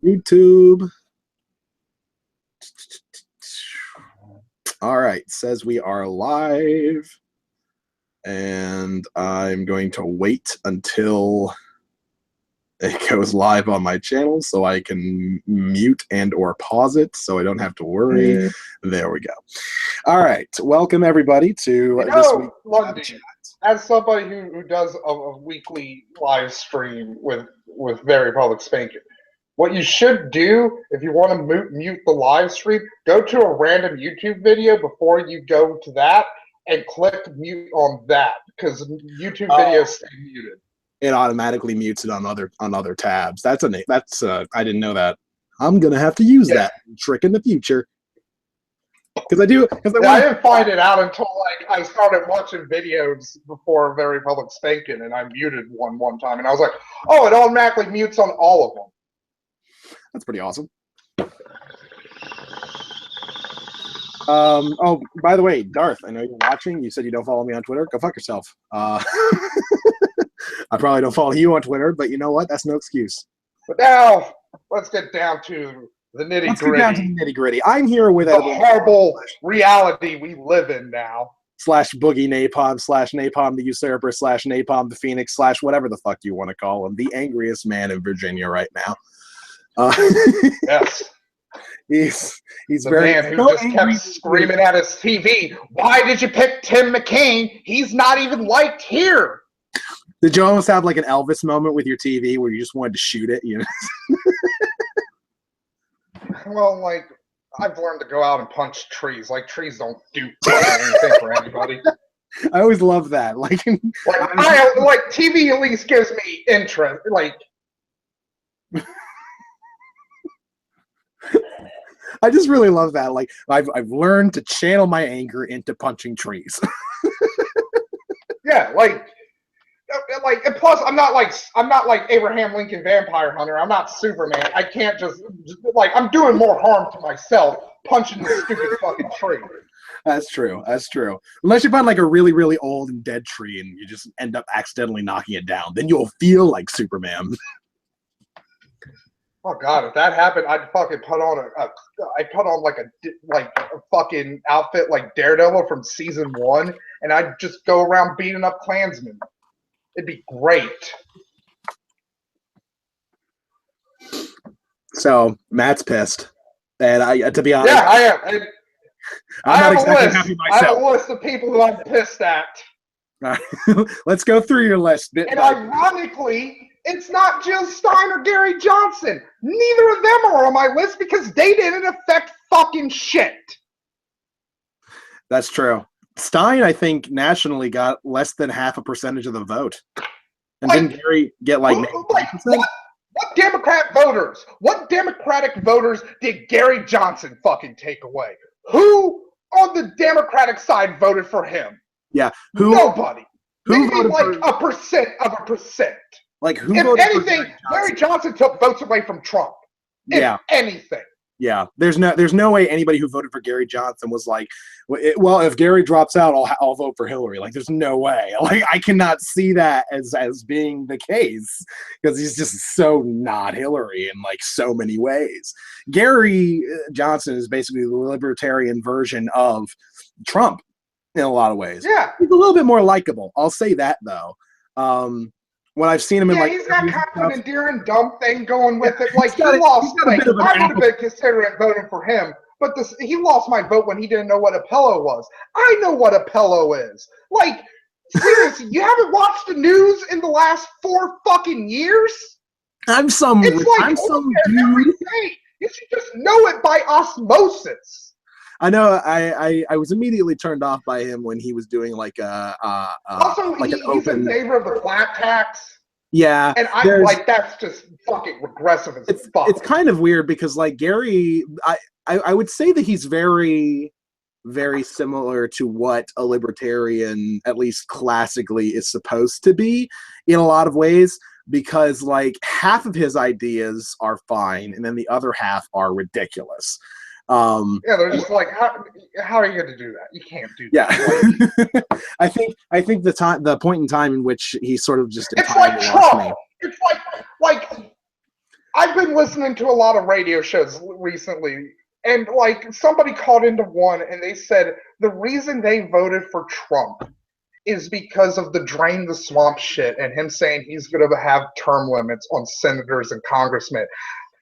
YouTube. All right, says we are live, and I'm going to wait until it goes live on my channel so I can mute and or pause it so I don't have to worry. There we go. All right, welcome everybody to this week's Lundy, as somebody who does a weekly live stream with Very Public Spanking, what you should do if you want to mute the live stream, go to a random YouTube video before you go to that and click mute on that, because YouTube videos stay muted. It automatically mutes it on other tabs. I didn't know that. I'm gonna have to use that trick in the future. Because I didn't find it out until I started watching videos before Very Public Spanking, and I muted one time, and I was like, oh, it automatically mutes on all of them. That's pretty awesome. Oh, by the way, Darth, I know you're watching. You said you don't follow me on Twitter. Go fuck yourself. I probably don't follow you on Twitter, but you know what? That's no excuse. But now, let's get down to the nitty-gritty. Let's get down to the nitty-gritty. I'm here with the horrible reality we live in now. /BoogieNapalm /NapalmTheUsurper /Napalm the Phoenix / whatever the fuck you want to call him. The angriest man in Virginia right now. Yes. He's the very man who just kept screaming at his TV, why did you pick Tim McCain? He's not even liked here. Did you almost have like an Elvis moment with your TV where you just wanted to shoot it? You know? Well, like, I've learned to go out and punch trees. Like, trees don't do anything for anybody. I always love that. Like TV at least gives me interest. Like, I just really love that. Like, I've learned to channel my anger into punching trees. Yeah, and plus I'm not like Abraham Lincoln Vampire Hunter. I'm not Superman. I can't just I'm doing more harm to myself punching this stupid fucking tree. That's true. That's true. Unless you find like a really, really old and dead tree and you just end up accidentally knocking it down, then you'll feel like Superman. Oh God! If that happened, I'd fucking put on a fucking outfit like Daredevil from season 1, and I'd just go around beating up Klansmen. It'd be great. So Matt's pissed, and to be honest, yeah, I am. And I'm not exactly happy myself. I have a list of people who I'm pissed at. All right. Let's go through your list. And ironically, it's not Jill Stein or Gary Johnson. Neither of them are on my list because they didn't affect fucking shit. That's true. Stein, I think, nationally got less than 0.5% of the vote. And didn't Gary get like 3%? What Democratic voters did Gary Johnson fucking take away? Who on the Democratic side voted for him? Yeah. Nobody. Maybe like 1% of a percent. Like who? If anything, Gary Johnson took votes away from Trump. If anything. Yeah, there's no way anybody who voted for Gary Johnson was like, well, if Gary drops out, I'll vote for Hillary. Like, there's no way. Like, I cannot see that as being the case because he's just so not Hillary in like so many ways. Gary Johnson is basically the libertarian version of Trump in a lot of ways. Yeah, he's a little bit more likable. I'll say that though. When I've seen him in like, he's got kind of an endearing dumb thing going with it. Like he lost. I would have been considering voting for him, but he lost my vote when he didn't know what a pillow was. I know what a pillow is. Like seriously, you haven't watched the news in the last 4 fucking years? I'm some dude. You should just know it by osmosis. I know. I was immediately turned off by him when he was doing like also like he's in favor of the flat tax. Yeah, and I'm like, that's just fucking regressive as fuck. It's kind of weird because like Gary, I would say that he's very, very similar to what a libertarian, at least classically, is supposed to be in a lot of ways. Because like half of his ideas are fine, and then the other half are ridiculous. Yeah, they're just like, how are you going to do that? You can't do that. Yeah, I think the point in time in which he sort of just it's like Trump. It's like I've been listening to a lot of radio shows recently, and like somebody called into one and they said the reason they voted for Trump is because of the drain the swamp shit and him saying he's going to have term limits on senators and congressmen.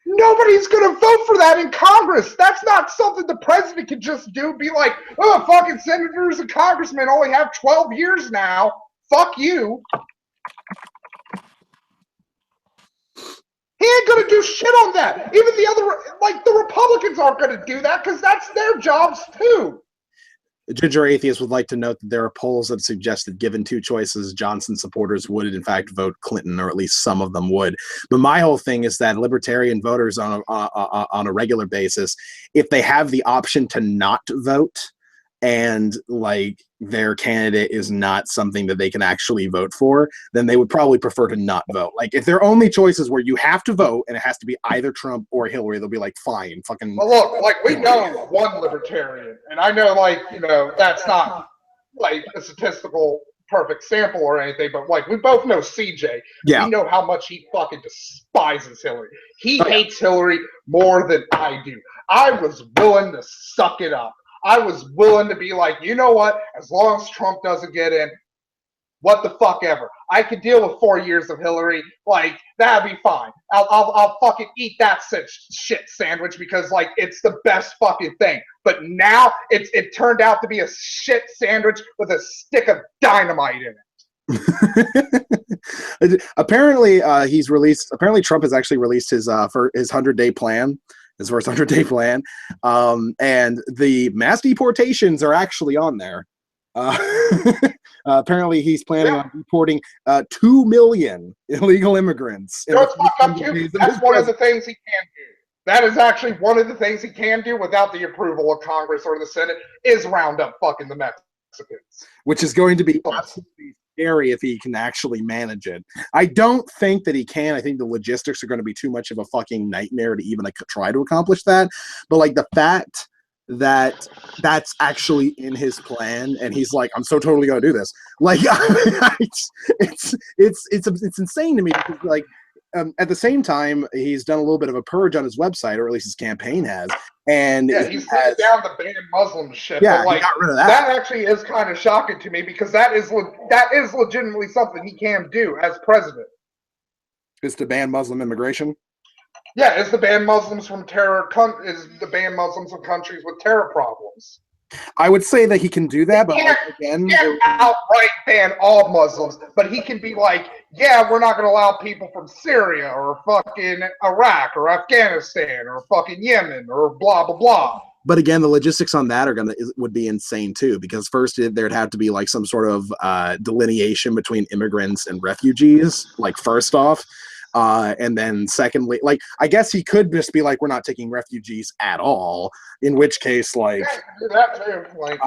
Nobody's going to vote for that in Congress. That's not something the president can just do. Be like, oh, fucking senators and congressmen only have 12 years now. Fuck you. He ain't going to do shit on that. Even the other, like the Republicans aren't going to do that because that's their jobs too. Ginger Atheist would like to note that there are polls that suggest that given two choices, Johnson supporters would in fact vote Clinton, or at least some of them would. But my whole thing is that libertarian voters on a regular basis, if they have the option to not vote, and like their candidate is not something that they can actually vote for, then they would probably prefer to not vote. Like if their only choices where you have to vote and it has to be either Trump or Hillary, they'll be like, fine, fucking. Well, look, like we know one libertarian, and I know, like, you know, that's not like a statistical perfect sample or anything, but like we both know CJ. Yeah. We know how much he fucking despises Hillary. He hates Hillary more than I do. I was willing to suck it up. I was willing to be like, you know what? As long as Trump doesn't get in, what the fuck ever. I could deal with 4 years of Hillary. Like, that'd be fine. I'll fucking eat that shit sandwich because, like, it's the best fucking thing. But now it turned out to be a shit sandwich with a stick of dynamite in it. Apparently, Apparently, Trump has actually released his 100-day plan. His first 100-day plan, and the mass deportations are actually on there. Apparently, he's planning on deporting 2 million illegal immigrants. That's one of the things he can do. That is actually one of the things he can do without the approval of Congress or the Senate, is round up fucking the Mexicans. Which is going to be absolutely scary if he can actually manage it. I don't think that he can. I think the logistics are going to be too much of a fucking nightmare to even try to accomplish that. But like the fact that that's actually in his plan, and he's like, I'm so totally going to do this. Like, it's insane to me because like. At the same time, he's done a little bit of a purge on his website, or at least his campaign has. And he's taken down the ban Muslim shit. Yeah, but like, he got rid of that. That actually is kind of shocking to me because that is legitimately something he can do as president. Is to ban Muslim immigration? Yeah, is to ban Muslims from is to ban Muslims from countries with terror problems. I would say that he can do that, but like, again, he can't outright ban all Muslims, but he can be like, yeah, we're not going to allow people from Syria or fucking Iraq or Afghanistan or fucking Yemen or blah blah blah. But again, the logistics on that would be insane too, because first there'd have to be like some sort of delineation between immigrants and refugees, like first off. And then secondly, like, I guess he could just be like, we're not taking refugees at all, in which case, like, do that too. Like,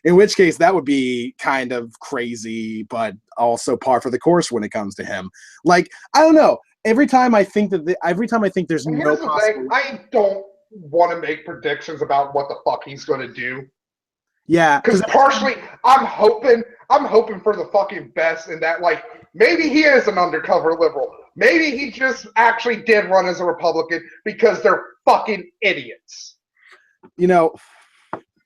in which case that would be kind of crazy, but also par for the course when it comes to him. Like, I don't know. Every time I think there's no possible. I don't want to make predictions about what the fuck he's going to do. Yeah, because partially, I'm hoping for the fucking best in that, like, maybe he is an undercover liberal. Maybe he just actually did run as a Republican because they're fucking idiots. You know,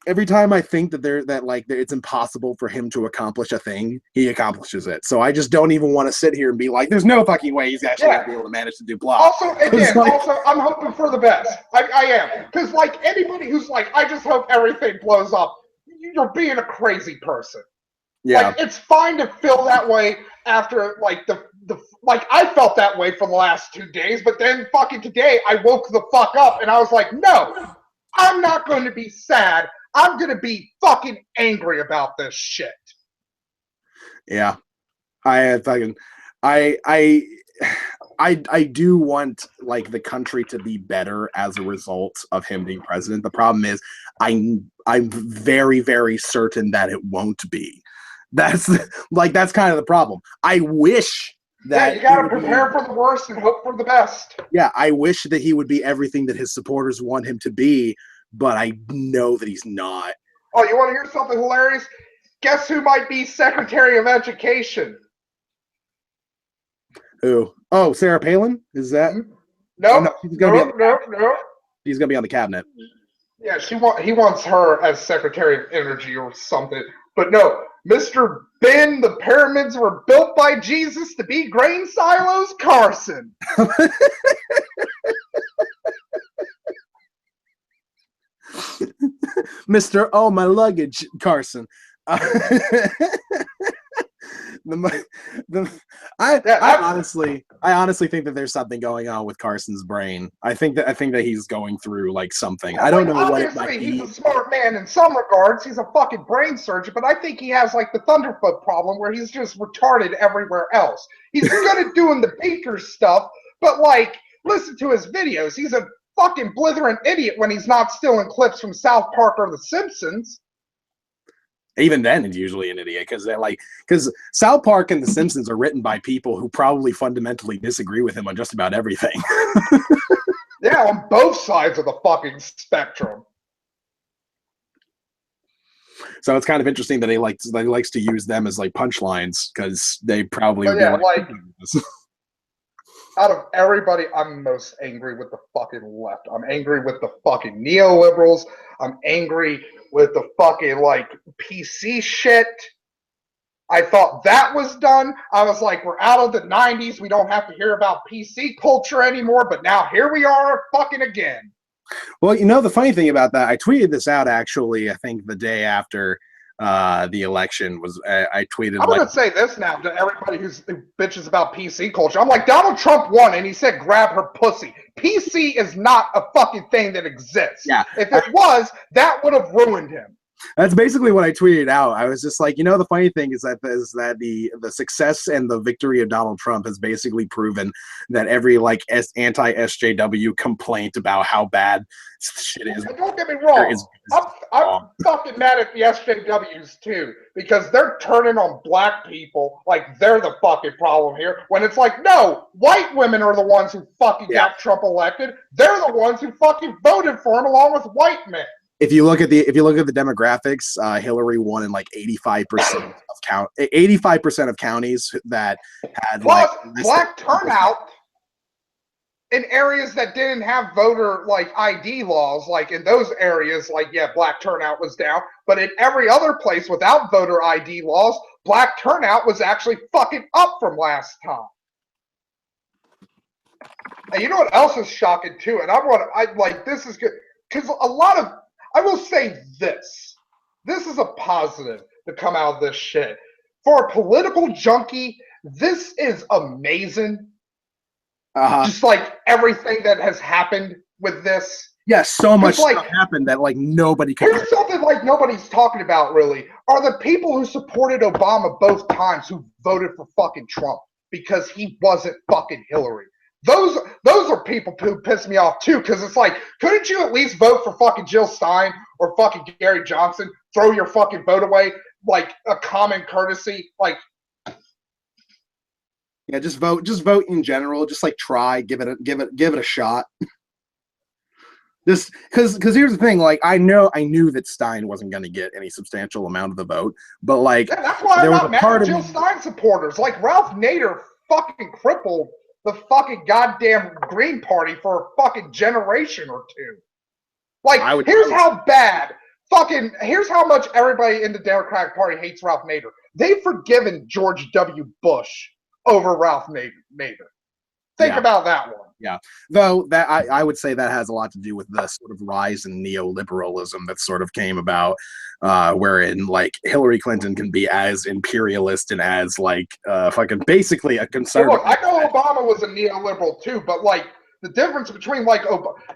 every time I think that it's impossible for him to accomplish a thing, he accomplishes it. So I just don't even want to sit here and be like, there's no fucking way he's actually going to be able to manage to do blah. Also, I'm hoping for the best. I am. Because, like, anybody who's like, I just hope everything blows up, you're being a crazy person. Yeah. Like, it's fine to feel that way after, like, like, I felt that way for the last 2 days, but then fucking today I woke the fuck up and I was like, no, I'm not going to be sad. I'm going to be fucking angry about this shit. Yeah. I do want, like, the country to be better as a result of him being president. The problem is I'm very, very certain that it won't be. That's kind of the problem. I wish that you gotta prepare for the worst and hope for the best. Yeah, I wish that he would be everything that his supporters want him to be, but I know that he's not. Oh, you want to hear something hilarious? Guess who might be Secretary of Education? Who? Oh, Sarah Palin? Is that? Oh Nope, no, she's gonna be on nope. she's gonna be on the cabinet. Yeah, he wants her as Secretary of Energy or something. But no, Mr. Ben, the pyramids were built by Jesus to be grain silos, Carson. Mr. Oh, my luggage, Carson. I honestly think that there's something going on with Carson's brain. I think that he's going through like something. I don't know what it might be. He's a smart man in some regards. He's a fucking brain surgeon, but I think he has like the Thunderfoot problem where he's just retarded everywhere else. He's good at doing the Baker stuff, but like, listen to his videos. He's a fucking blithering idiot when he's not stealing clips from South Park or The Simpsons. Even then, it's usually an idiot because South Park and The Simpsons are written by people who probably fundamentally disagree with him on just about everything. Yeah, on both sides of the fucking spectrum. So it's kind of interesting that he likes to use them as like punchlines because they probably would yeah, be like out of everybody, I'm most angry with the fucking left. I'm angry with the fucking neoliberals. I'm angry with the fucking like PC shit. I thought that was done. I was like, we're out of the 90s. We don't have to hear about PC culture anymore. But now here we are fucking again. Well, the funny thing about that, I tweeted this out actually, I think the day after the election was, I tweeted. I'm going to say this now to everybody who bitches about PC culture. I'm like, Donald Trump won and he said, grab her pussy. PC is not a fucking thing that exists. Yeah. If it was, that would have ruined him. That's basically what I tweeted out. I was just like, the funny thing is that the success and the victory of Donald Trump has basically proven that every like anti-SJW complaint about how bad shit is. Don't get me wrong. I'm fucking mad at the SJWs too because they're turning on black people like they're the fucking problem here. When it's like, no, white women are the ones who fucking got Trump elected. They're the ones who fucking voted for him along with white men. If you look at the demographics, Hillary won in like 85% of counties that had plus black turnout in areas that didn't have voter like ID laws. Like in those areas, like black turnout was down, but in every other place without voter ID laws, black turnout was actually fucking up from last time. And you know what else is shocking too? And this is good because a lot of. I will say this. This is a positive to come out of this shit. For a political junkie, this is amazing. Just like everything that has happened with this. Yes, so much stuff happened that like nobody could. Here's something like nobody's talking about really. Are the people who supported Obama both times who voted for fucking Trump because he wasn't fucking Hillary. Those are people who piss me off too, because it's like, couldn't you at least vote for fucking Jill Stein or fucking Gary Johnson? Throw your fucking vote away, like a common courtesy, like. Yeah, just vote in general. Just like try, give it a shot. Just because here's the thing, like I knew that Stein wasn't going to get any substantial amount of the vote, but like that's why I'm not mad at Jill Stein supporters. Like Ralph Nader fucking crippled the fucking goddamn Green Party for a fucking generation or two. Like, here's how much everybody in the Democratic Party hates Ralph Nader. They've forgiven George W. Bush over Ralph Nader. Think about that one. Yeah, though that I would say that has a lot to do with the sort of rise in neoliberalism that sort of came about, wherein like Hillary Clinton can be as imperialist and as like fucking basically a conservative. Look, I know Obama was a neoliberal too, but like the difference between like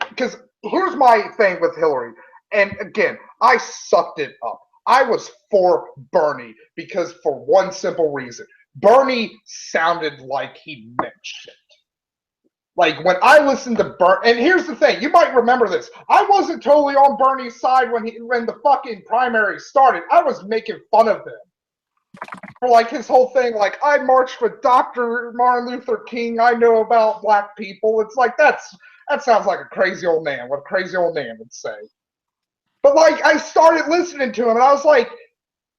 because here's my thing with Hillary, and again, I sucked it up. I was for Bernie because for one simple reason, Bernie sounded like he meant shit. Like when I listened to Bernie, and here's the thing, you might remember this. I wasn't totally on Bernie's side when the fucking primary started. I was making fun of him for like his whole thing. Like I marched with Dr. Martin Luther King. I know about black people. It's like that sounds like a crazy old man. What a crazy old man would say. But like I started listening to him, and I was like,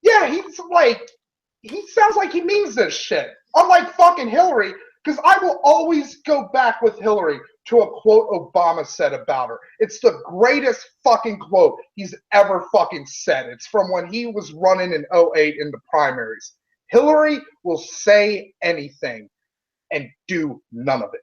yeah, he sounds like he means this shit. Unlike fucking Hillary. Because I will always go back with Hillary to a quote Obama said about her. It's the greatest fucking quote he's ever fucking said. It's from when he was running in '08 in the primaries. Hillary will say anything and do none of it.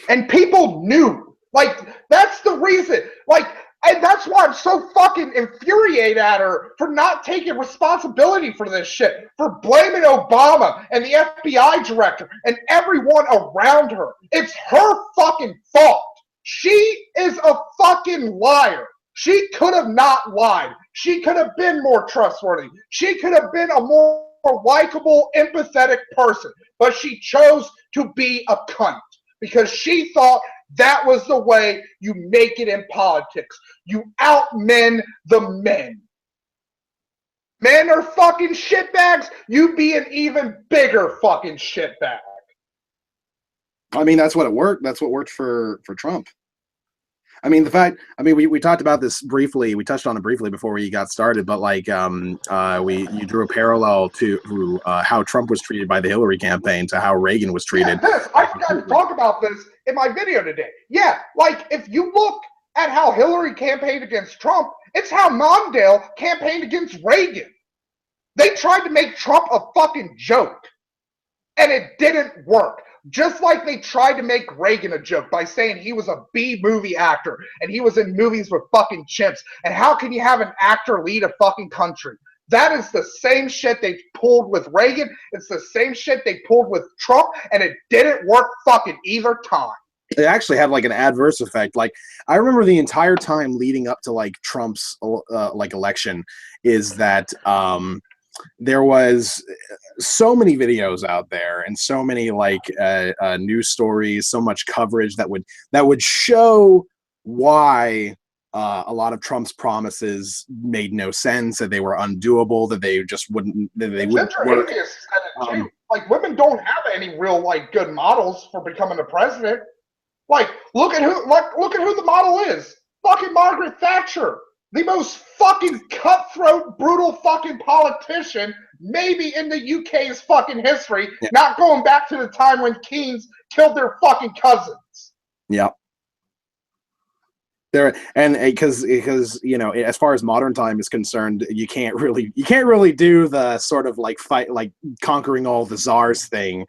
And people knew. Like, that's the reason. Like, and that's why I'm so fucking infuriated at her for not taking responsibility for this shit, for blaming Obama and the FBI director and everyone around her. It's her fucking fault. She is a fucking liar. She could have not lied. She could have been more trustworthy. She could have been a more likable, empathetic person. But she chose to be a cunt because she thought that was the way you make it in politics. You outmen the men. Men are fucking shitbags. You be an even bigger fucking shitbag. I mean, that's what it worked. That's what worked for Trump. I mean, we talked about this briefly. We touched on it briefly before we got started, but like, you drew a parallel to how Trump was treated by the Hillary campaign to how Reagan was treated. Yeah, I forgot to talk about this in my video today. Yeah, like if you look at how Hillary campaigned against Trump, it's how Mondale campaigned against Reagan. They tried to make Trump a fucking joke, and it didn't work. Just like they tried to make Reagan a joke by saying he was a B-movie actor and he was in movies with fucking chimps. And how can you have an actor lead a fucking country? That is the same shit they pulled with Reagan. It's the same shit they pulled with Trump, and it didn't work fucking either time. It actually had like an adverse effect. Like, I remember the entire time leading up to like Trump's like election is that there was so many videos out there and so many like news stories, so much coverage that would show why a lot of Trump's promises made no sense, that they were undoable, that they just wouldn't work. Like, women don't have any real like good models for becoming a president. Like, look at who the model is. Fucking Margaret Thatcher. The most fucking cutthroat, brutal fucking politician maybe in the UK's fucking history, not going back to the time when kings killed their fucking cousins. Yeah. There, and because you know, as far as modern time is concerned, you can't really do the sort of like fight, like conquering all the czars thing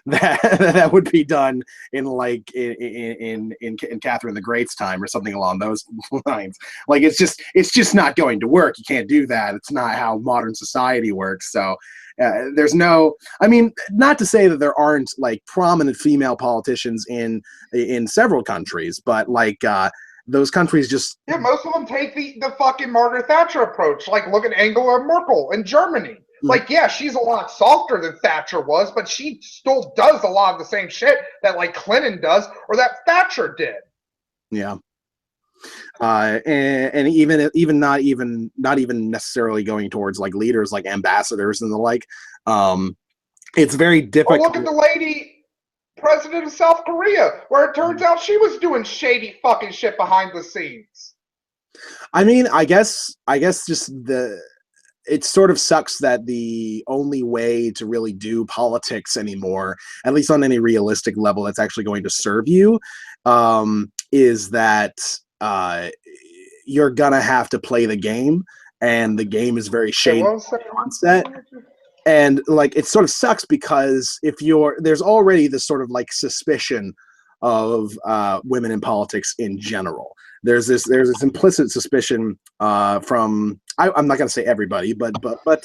that would be done in like in Catherine the Great's time or something along those lines. Like, it's just not going to work. You can't do that. It's not how modern society works. So there's no, I mean, not to say that there aren't like prominent female politicians in several countries, but like those countries just, yeah, most of them take the fucking Margaret Thatcher approach. Like, look at Angela Merkel in Germany. Like, yeah, she's a lot softer than Thatcher was, but she still does a lot of the same shit that like Clinton does or that Thatcher did. Yeah. And even not even necessarily going towards like leaders, like ambassadors and the like. It's very difficult. Oh, look at the lady president of South Korea, where it turns out she was doing shady fucking shit behind the scenes. I mean, I guess just it sort of sucks that the only way to really do politics anymore, at least on any realistic level that's actually going to serve you, is that you're gonna have to play the game, and the game is very shady onset. And like, it sort of sucks because there's already this sort of like suspicion of women in politics in general. There's this implicit suspicion from I'm not going to say everybody, but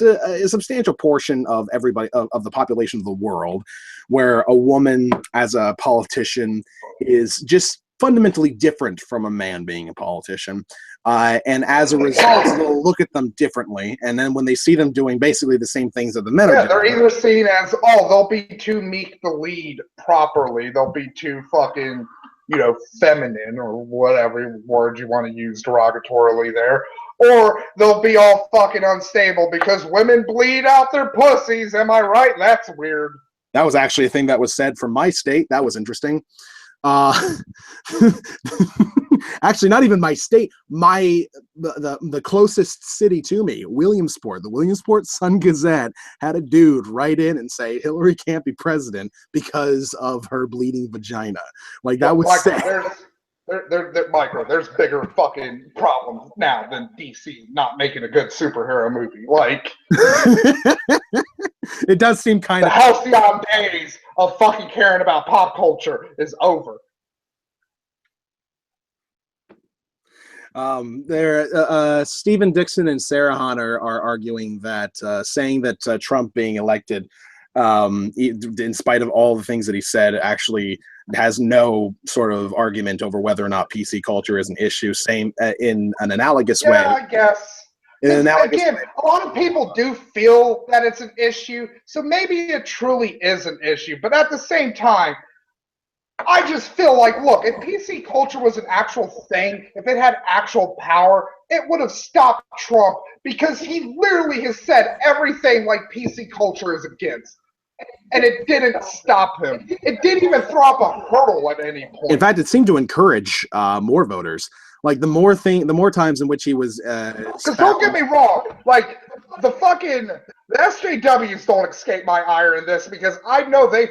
a substantial portion of everybody of the population of the world, where a woman as a politician is just fundamentally different from a man being a politician, and as a result, they'll look at them differently. And then when they see them doing basically the same things that the men are doing, they're either seen as, oh, they'll be too meek to lead properly, they'll be too fucking, you know, feminine or whatever word you want to use derogatorily there, or they'll be all fucking unstable because women bleed out their pussies. Am I right? That's weird. That was actually a thing that was said from my state. That was interesting. Actually, not even my state, the closest city to me, Williamsport. The Williamsport Sun-Gazette had a dude write in and say Hillary can't be president because of her bleeding vagina. Like, that was Michael, Michael, there's bigger fucking problems now than DC not making a good superhero movie. Like, it does seem kind the of halcyon days of fucking caring about pop culture is over. Stephen Dixon and Sarah Honor are arguing that saying that Trump being elected, in spite of all the things that he said, actually has no sort of argument over whether or not PC culture is an issue. Same in an analogous way. Yeah, I guess. Again, a lot of people do feel that it's an issue, so maybe it truly is an issue. But at the same time, I just feel like, look, if PC culture was an actual thing, if it had actual power, it would have stopped Trump, because he literally has said everything like PC culture is against. And it didn't stop him. It didn't even throw up a hurdle at any point. In fact, it seemed to encourage more voters. Like, the more times in which he was. Because don't get me wrong, like the SJWs don't escape my ire in this, because I know they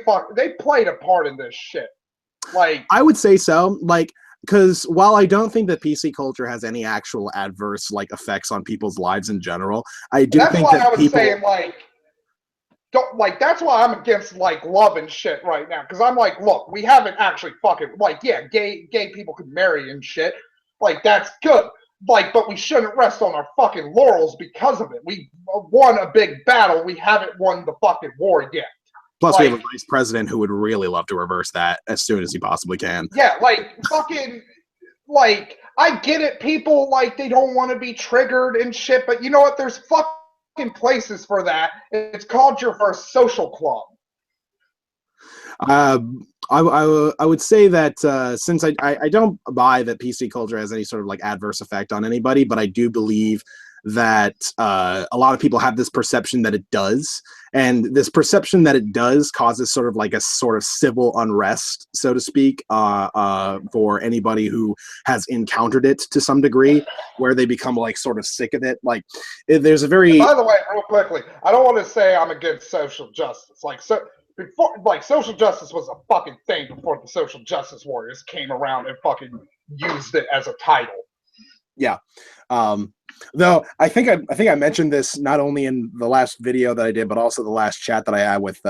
played a part in this shit. Like, I would say so. Like, because while I don't think that PC culture has any actual adverse effects on people's lives in general, I do think that I was saying, that's why I'm against love and shit right now, because I'm like, look, we haven't actually fucking gay people could marry and shit, that's good, but we shouldn't rest on our fucking laurels because of it. We won a big battle, we haven't won the fucking war yet. Plus, we have a vice president who would really love to reverse that as soon as he possibly can. Yeah, I get it, people, they don't want to be triggered and shit, but you know what? There's fucking places for that. It's called your first social club. I would say that since I don't buy that PC culture has any sort of adverse effect on anybody, but I do believe that a lot of people have this perception that it does, and this perception that it does causes sort of a sort of civil unrest, so to speak, for anybody who has encountered it to some degree, where they become sort of sick of it. There's a very. By the way, real quickly, I don't want to say I'm against social justice. Before, social justice was a fucking thing before the social justice warriors came around and fucking used it as a title. Yeah. Though I think I mentioned this not only in the last video that I did, but also the last chat that I had with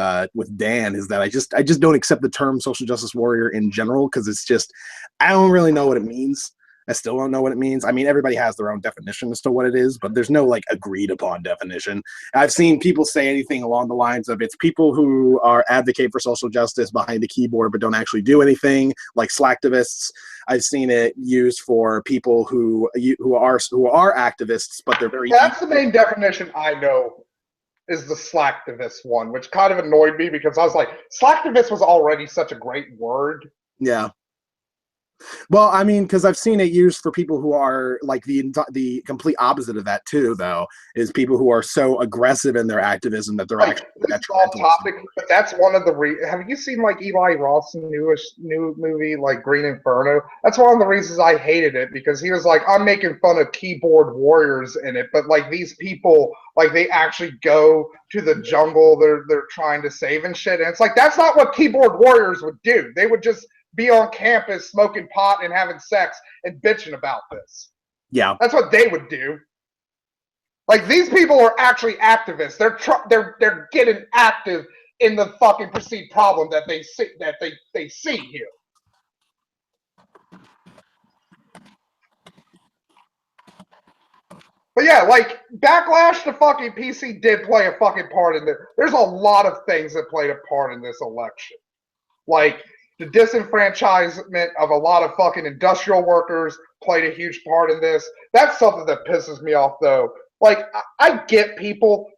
Dan, is that I just don't accept the term social justice warrior in general, because it's just, I don't really know what it means. I still don't know what it means. I mean, everybody has their own definition as to what it is, but there's no agreed upon definition. I've seen people say anything along the lines of it's people who advocate for social justice behind the keyboard but don't actually do anything, like slacktivists. I've seen it used for people who are activists, but they're very. That's the main definition I know, is the slacktivist one, which kind of annoyed me, because I was like, slacktivist was already such a great word. Yeah. Well, I mean, because I've seen it used for people who are the complete opposite of that too, though, is people who are so aggressive in their activism that they're actually detrimental. Topic, but that's one of the have you seen Eli Roth's new movie, Green Inferno? That's one of the reasons I hated it, because he was like, I'm making fun of keyboard warriors in it, but these people, they actually go to the jungle they're trying to save and shit, and it's that's not what keyboard warriors would do. They would just be on campus smoking pot and having sex and bitching about this. Yeah, that's what they would do. These people are actually activists. They're getting active in the fucking perceived problem that they see here. But yeah, backlash to fucking PC did play a fucking part in there. There's a lot of things that played a part in this election. The disenfranchisement of a lot of fucking industrial workers played a huge part in this. That's something that pisses me off, though. I get people,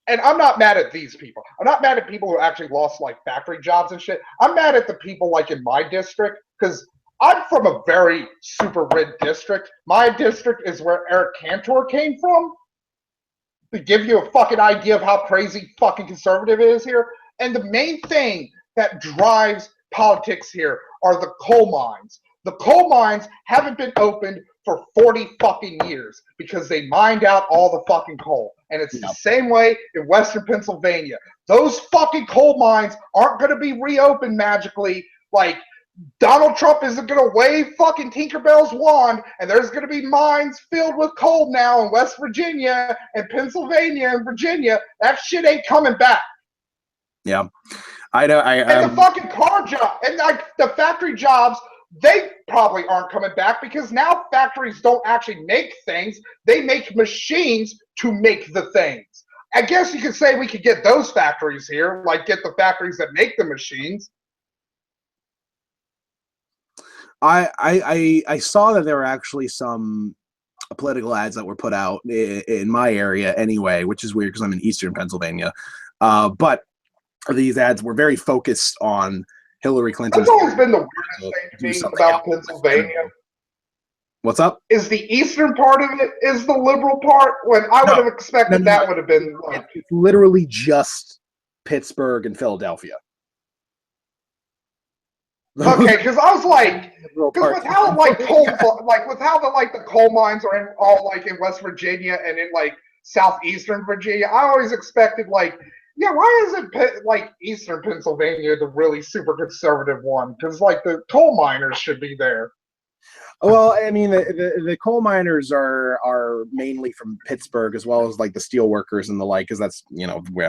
and I'm not mad at these people. I'm not mad at people who actually lost, factory jobs and shit. I'm mad at the people, in my district, because I'm from a very super red district. My district is where Eric Cantor came from, to give you a fucking idea of how crazy fucking conservative it is here. And the main thing that drives politics here are the coal mines. The coal mines haven't been opened for 40 fucking years because they mined out all the fucking coal. And it's the same way in Western Pennsylvania. Those fucking coal mines aren't going to be reopened magically. Like, Donald Trump isn't going to wave fucking Tinkerbell's wand, and there's going to be mines filled with coal now in West Virginia and Pennsylvania and Virginia. That shit ain't coming back. Yeah. I know. And the fucking car job and like the factory jobs, they probably aren't coming back because now factories don't actually make things. They make machines to make the things. I guess you could say we could get those factories here, like get the factories that make the machines. I saw that there were actually some political ads that were put out in my area anyway, which is weird because I'm in Eastern Pennsylvania. But these ads were very focused on Hillary Clinton. That's always been the weirdest thing to me about Pennsylvania. What's up? Is the eastern part of it is the liberal part? When I would have expected that would have been. It's literally just Pittsburgh and Philadelphia. Okay, because I was like, because with how the coal mines are in all like in West Virginia and in like southeastern Virginia, I always expected like, yeah, why isn't like Eastern Pennsylvania the really super conservative one? Because like the coal miners should be there. Well, I mean, the coal miners are mainly from Pittsburgh, as well as like the steel workers and the like, because that's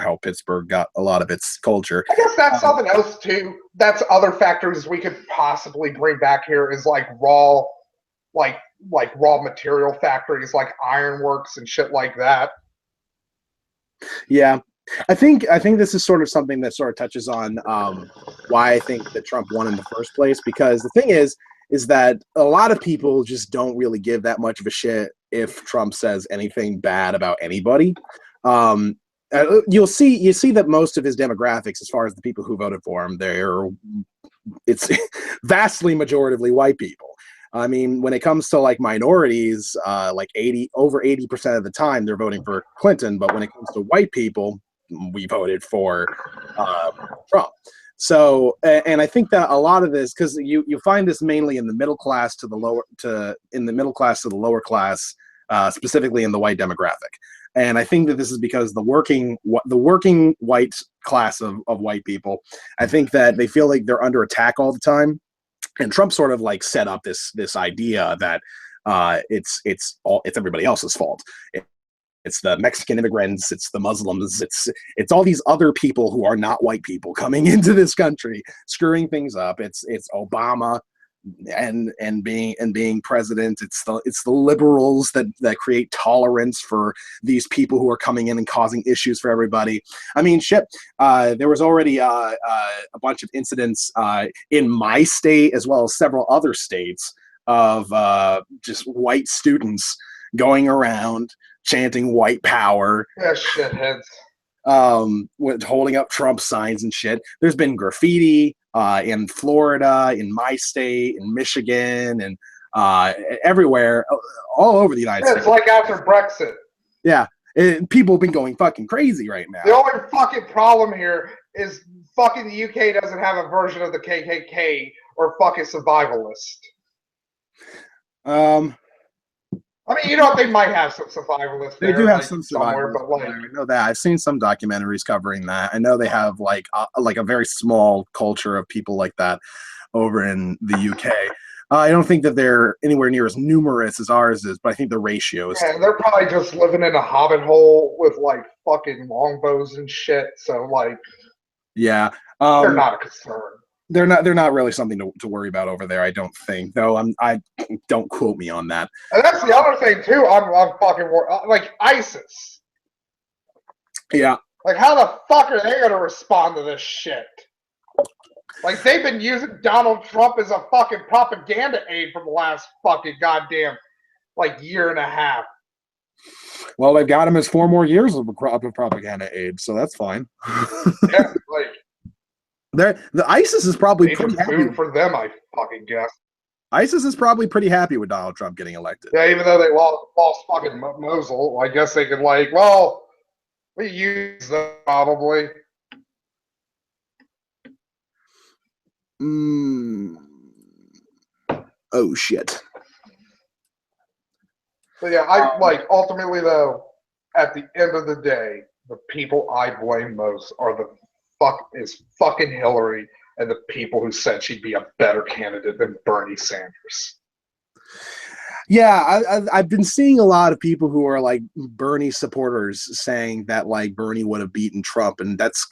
how Pittsburgh got a lot of its culture. I guess that's something else too. That's other factors we could possibly bring back here is like raw material factories like ironworks and shit like that. Yeah. I think this is sort of something that sort of touches on why I think that Trump won in the first place, because the thing is that a lot of people just don't really give that much of a shit if Trump says anything bad about anybody. You see that most of his demographics, as far as the people who voted for him, it's vastly majoritively white people. I mean, when it comes to like minorities, like over 80% of the time they're voting for Clinton, but when it comes to white people, we voted for Trump. So, and I think that a lot of this, because you find this mainly in the middle class to the lower class, specifically in the white demographic. And I think that this is because the working white class of white people, I think that they feel like they're under attack all the time. And Trump sort of like set up this idea that it's everybody else's fault. It's the Mexican immigrants, it's the Muslims, it's all these other people who are not white people coming into this country, screwing things up. It's Obama and being president. It's the liberals that create tolerance for these people who are coming in and causing issues for everybody. I mean, shit. There was already a bunch of incidents in my state as well as several other states of just white students going around chanting white power. Yeah, shitheads. With holding up Trump signs and shit. There's been graffiti in Florida, in my state, in Michigan, and everywhere, all over the United States. It's like after Brexit. Yeah, people have been going fucking crazy right now. The only fucking problem here is fucking the UK doesn't have a version of the KKK or fucking survivalist. I mean, they might have some survivalists. They do have some somewhere, but like, I know that I've seen some documentaries covering that. I know they have like a very small culture of people like that over in the UK. I don't think that they're anywhere near as numerous as ours is, but I think the ratio is. Yeah, they're probably just living in a hobbit hole with like fucking longbows and shit. So like, yeah, they're not a concern. They're not really something to worry about over there, I don't think. Though I don't quote me on that. And that's the other thing too. I'm fucking like ISIS. Yeah. Like, how the fuck are they gonna respond to this shit? Like, they've been using Donald Trump as a fucking propaganda aid for the last fucking goddamn like year and a half. Well, they've got him as 4 more years of propaganda aid, so that's fine. Yeah, like. The ISIS is probably pretty happy for them, I fucking guess. ISIS is probably pretty happy with Donald Trump getting elected. Yeah, even though they lost fucking Mosul, I guess they could like, well, we use them probably. Oh shit. But yeah, I like ultimately though, at the end of the day, the people I blame most are fucking Hillary and the people who said she'd be a better candidate than Bernie Sanders. Yeah, I've been seeing a lot of people who are like Bernie supporters saying that like Bernie would have beaten Trump, and that's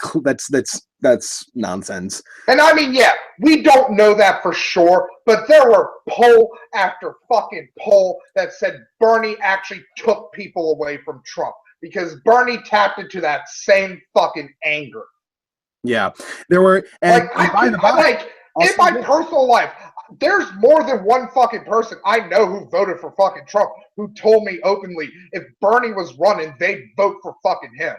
nonsense. And I mean, yeah, we don't know that for sure, but there were poll after fucking poll that said Bernie actually took people away from Trump because Bernie tapped into that same fucking anger. Yeah, there were, and in my personal life, there's more than one fucking person I know who voted for fucking Trump who told me openly if Bernie was running, they'd vote for fucking him.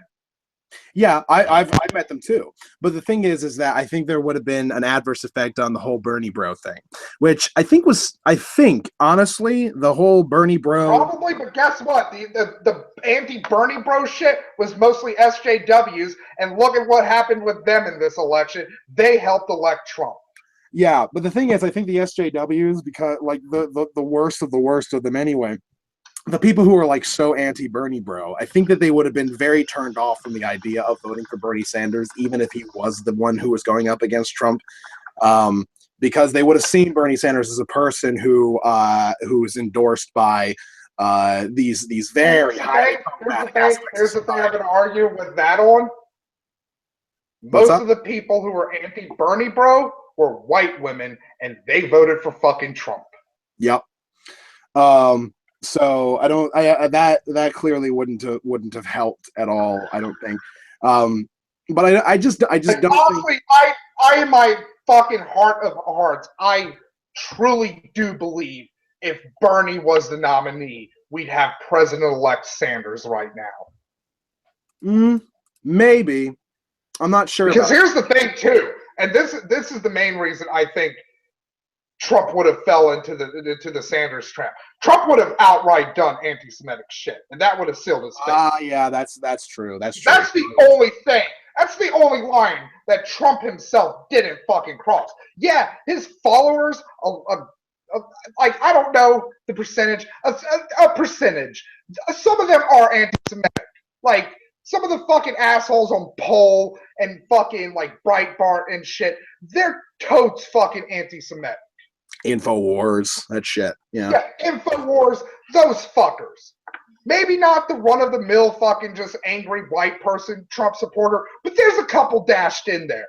Yeah, I've met them too. But the thing is that I think there would have been an adverse effect on the whole Bernie bro thing, which I think honestly, the whole Bernie bro. Probably, but guess what? The anti-Bernie bro shit was mostly SJWs, and look at what happened with them in this election. They helped elect Trump. Yeah, but the thing is, I think the SJWs, because like the worst of them anyway, the people who are like so anti-Bernie bro, I think that they would have been very turned off from the idea of voting for Bernie Sanders, even if he was the one who was going up against Trump, because they would have seen Bernie Sanders as a person who's endorsed by these very high. Here's the thing I'm going to argue with that on. Most of the people who were anti-Bernie bro were white women, and they voted for fucking Trump. Yep. So that clearly wouldn't have helped at all. I don't think. But I just don't honestly, think. I in my fucking heart of hearts, I truly do believe if Bernie was the nominee, we'd have President-elect Sanders right now. Maybe. I'm not sure. Because here's the thing too, and this is the main reason I think Trump would have fell into the Sanders trap. Trump would have outright done anti-Semitic shit, and that would have sealed his fate. Yeah, that's true. That's the only thing. That's the only line that Trump himself didn't fucking cross. Yeah, his followers, like I don't know the percentage, a percentage. Some of them are anti-Semitic, like. Some of the fucking assholes on Poll and fucking like Breitbart and shit, they're totes fucking anti-Semitic. InfoWars, that shit. Yeah, InfoWars, those fuckers. Maybe not the run-of-the-mill fucking just angry white person Trump supporter, but there's a couple dashed in there.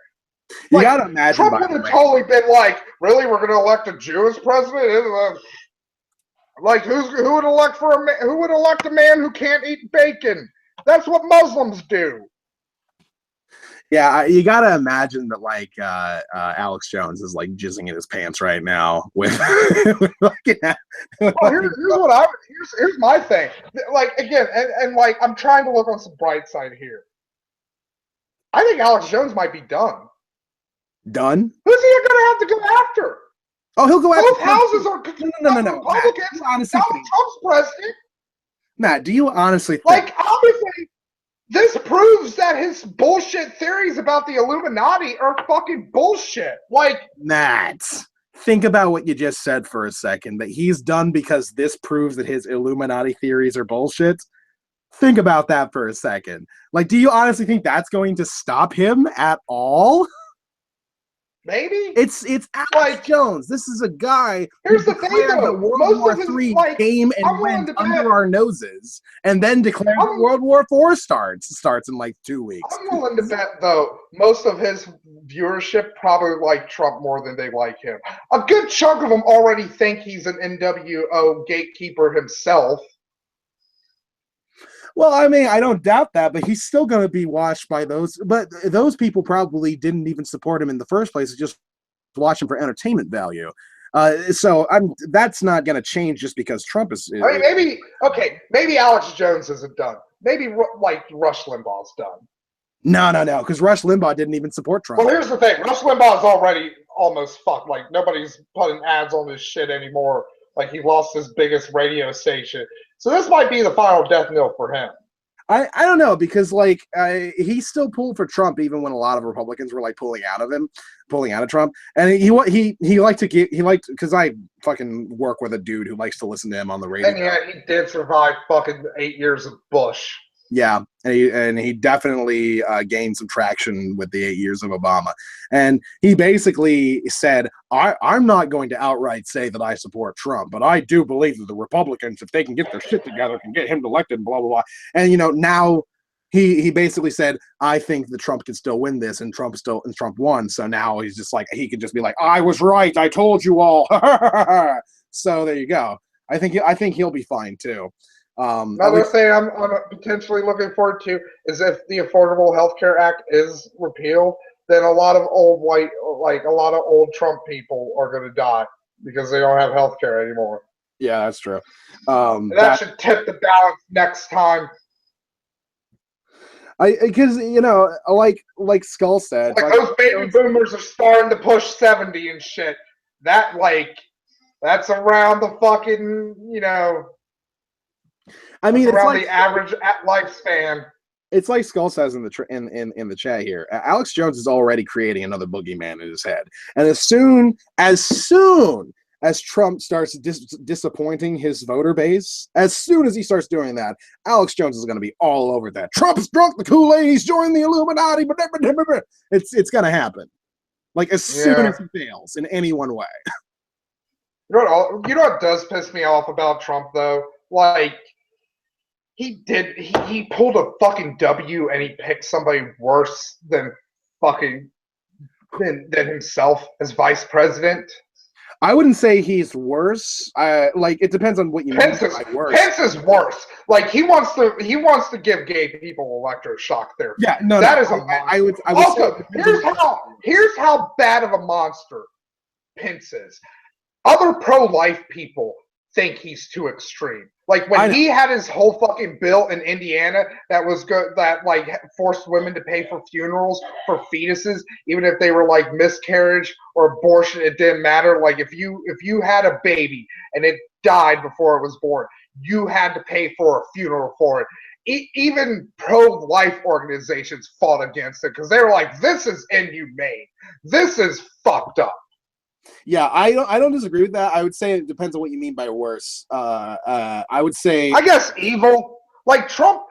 You gotta imagine. Trump would have totally been like, really, we're gonna elect a Jewish president? Like, who would elect a man who can't eat bacon? That's what Muslims do. Yeah, you gotta imagine that like Alex Jones is like jizzing in his pants right now with. Here's my thing. Like again, and like I'm trying to look on some bright side here. I think Alex Jones might be done. Done? Who's he gonna have to go after? Oh, he'll go after. Both houses are no. Republicans. Honestly, Trump's president. Matt, do you honestly think? Like, obviously, this proves that his bullshit theories about the Illuminati are fucking bullshit. Like, Matt, think about what you just said for a second, that he's done because this proves that his Illuminati theories are bullshit. Think about that for a second. Like, do you honestly think that's going to stop him at all? Maybe it's Alex Jones. This is a guy. Here's the thing, though. World War III came and went under our noses, and then declared World War IV starts in like 2 weeks. I'm willing to bet, though, most of his viewership probably like Trump more than they like him. A good chunk of them already think he's an NWO gatekeeper himself. Well, I mean, I don't doubt that, but he's still going to be watched by those. But those people probably didn't even support him in the first place. It's just watch him for entertainment value. So that's not going to change just because Trump is. I mean, maybe Alex Jones isn't done. Maybe like Rush Limbaugh's done. No, because Rush Limbaugh didn't even support Trump. Well, here's the thing: Rush Limbaugh's already almost fucked. Like nobody's putting ads on his shit anymore. Like he lost his biggest radio station. So this might be the final death knell for him. I don't know, because like he still pulled for Trump even when a lot of Republicans were like pulling out of Trump, and he liked to get he liked because I fucking work with a dude who likes to listen to him on the radio. And yeah, he did survive fucking 8 years of Bush. Yeah, and he definitely gained some traction with the 8 years of Obama. And he basically said, I'm not going to outright say that I support Trump, but I do believe that the Republicans, if they can get their shit together, can get him elected, blah, blah, blah. And, now he basically said, I think that Trump can still win this, and Trump won. So now he's just like, he could just be like, I was right. I told you all. So there you go. I think he'll be fine, too. Another thing I'm potentially looking forward to is if the Affordable Health Care Act is repealed, then a lot of old Trump people are going to die because they don't have health care anymore. Yeah, that's true. That should tip the balance next time. Because like Skull said, like those baby boomers are starting to push 70 and shit. That's around the fucking I mean, it's around like the average lifespan. It's like Skull says in the chat here. Alex Jones is already creating another boogeyman in his head, and as soon as Trump starts disappointing his voter base, as soon as he starts doing that, Alex Jones is going to be all over that. Trump's drunk the Kool-Aid. He's joined the Illuminati. It's going to happen. Like as soon as he fails in any one way. You know what does piss me off about Trump though? Like. He pulled a fucking W and he picked somebody worse than than himself as vice president. I wouldn't say he's worse. It depends on what you mean by worse. Pence is worse. Like he wants to give gay people electroshock therapy. Yeah, no, that is a monster. I would also, here's how bad of a monster Pence is. Other pro-life people think he's too extreme. Like when he had his whole fucking bill in Indiana that was good, that like forced women to pay for funerals for fetuses, even if they were like miscarriage or abortion, it didn't matter. Like if you had a baby and it died before it was born, you had to pay for a funeral for it. Even pro-life organizations fought against it because they were like, "This is inhumane. This is fucked up." Yeah, I don't disagree with that. I would say it depends on what you mean by worse. I would say, I guess evil. Like Trump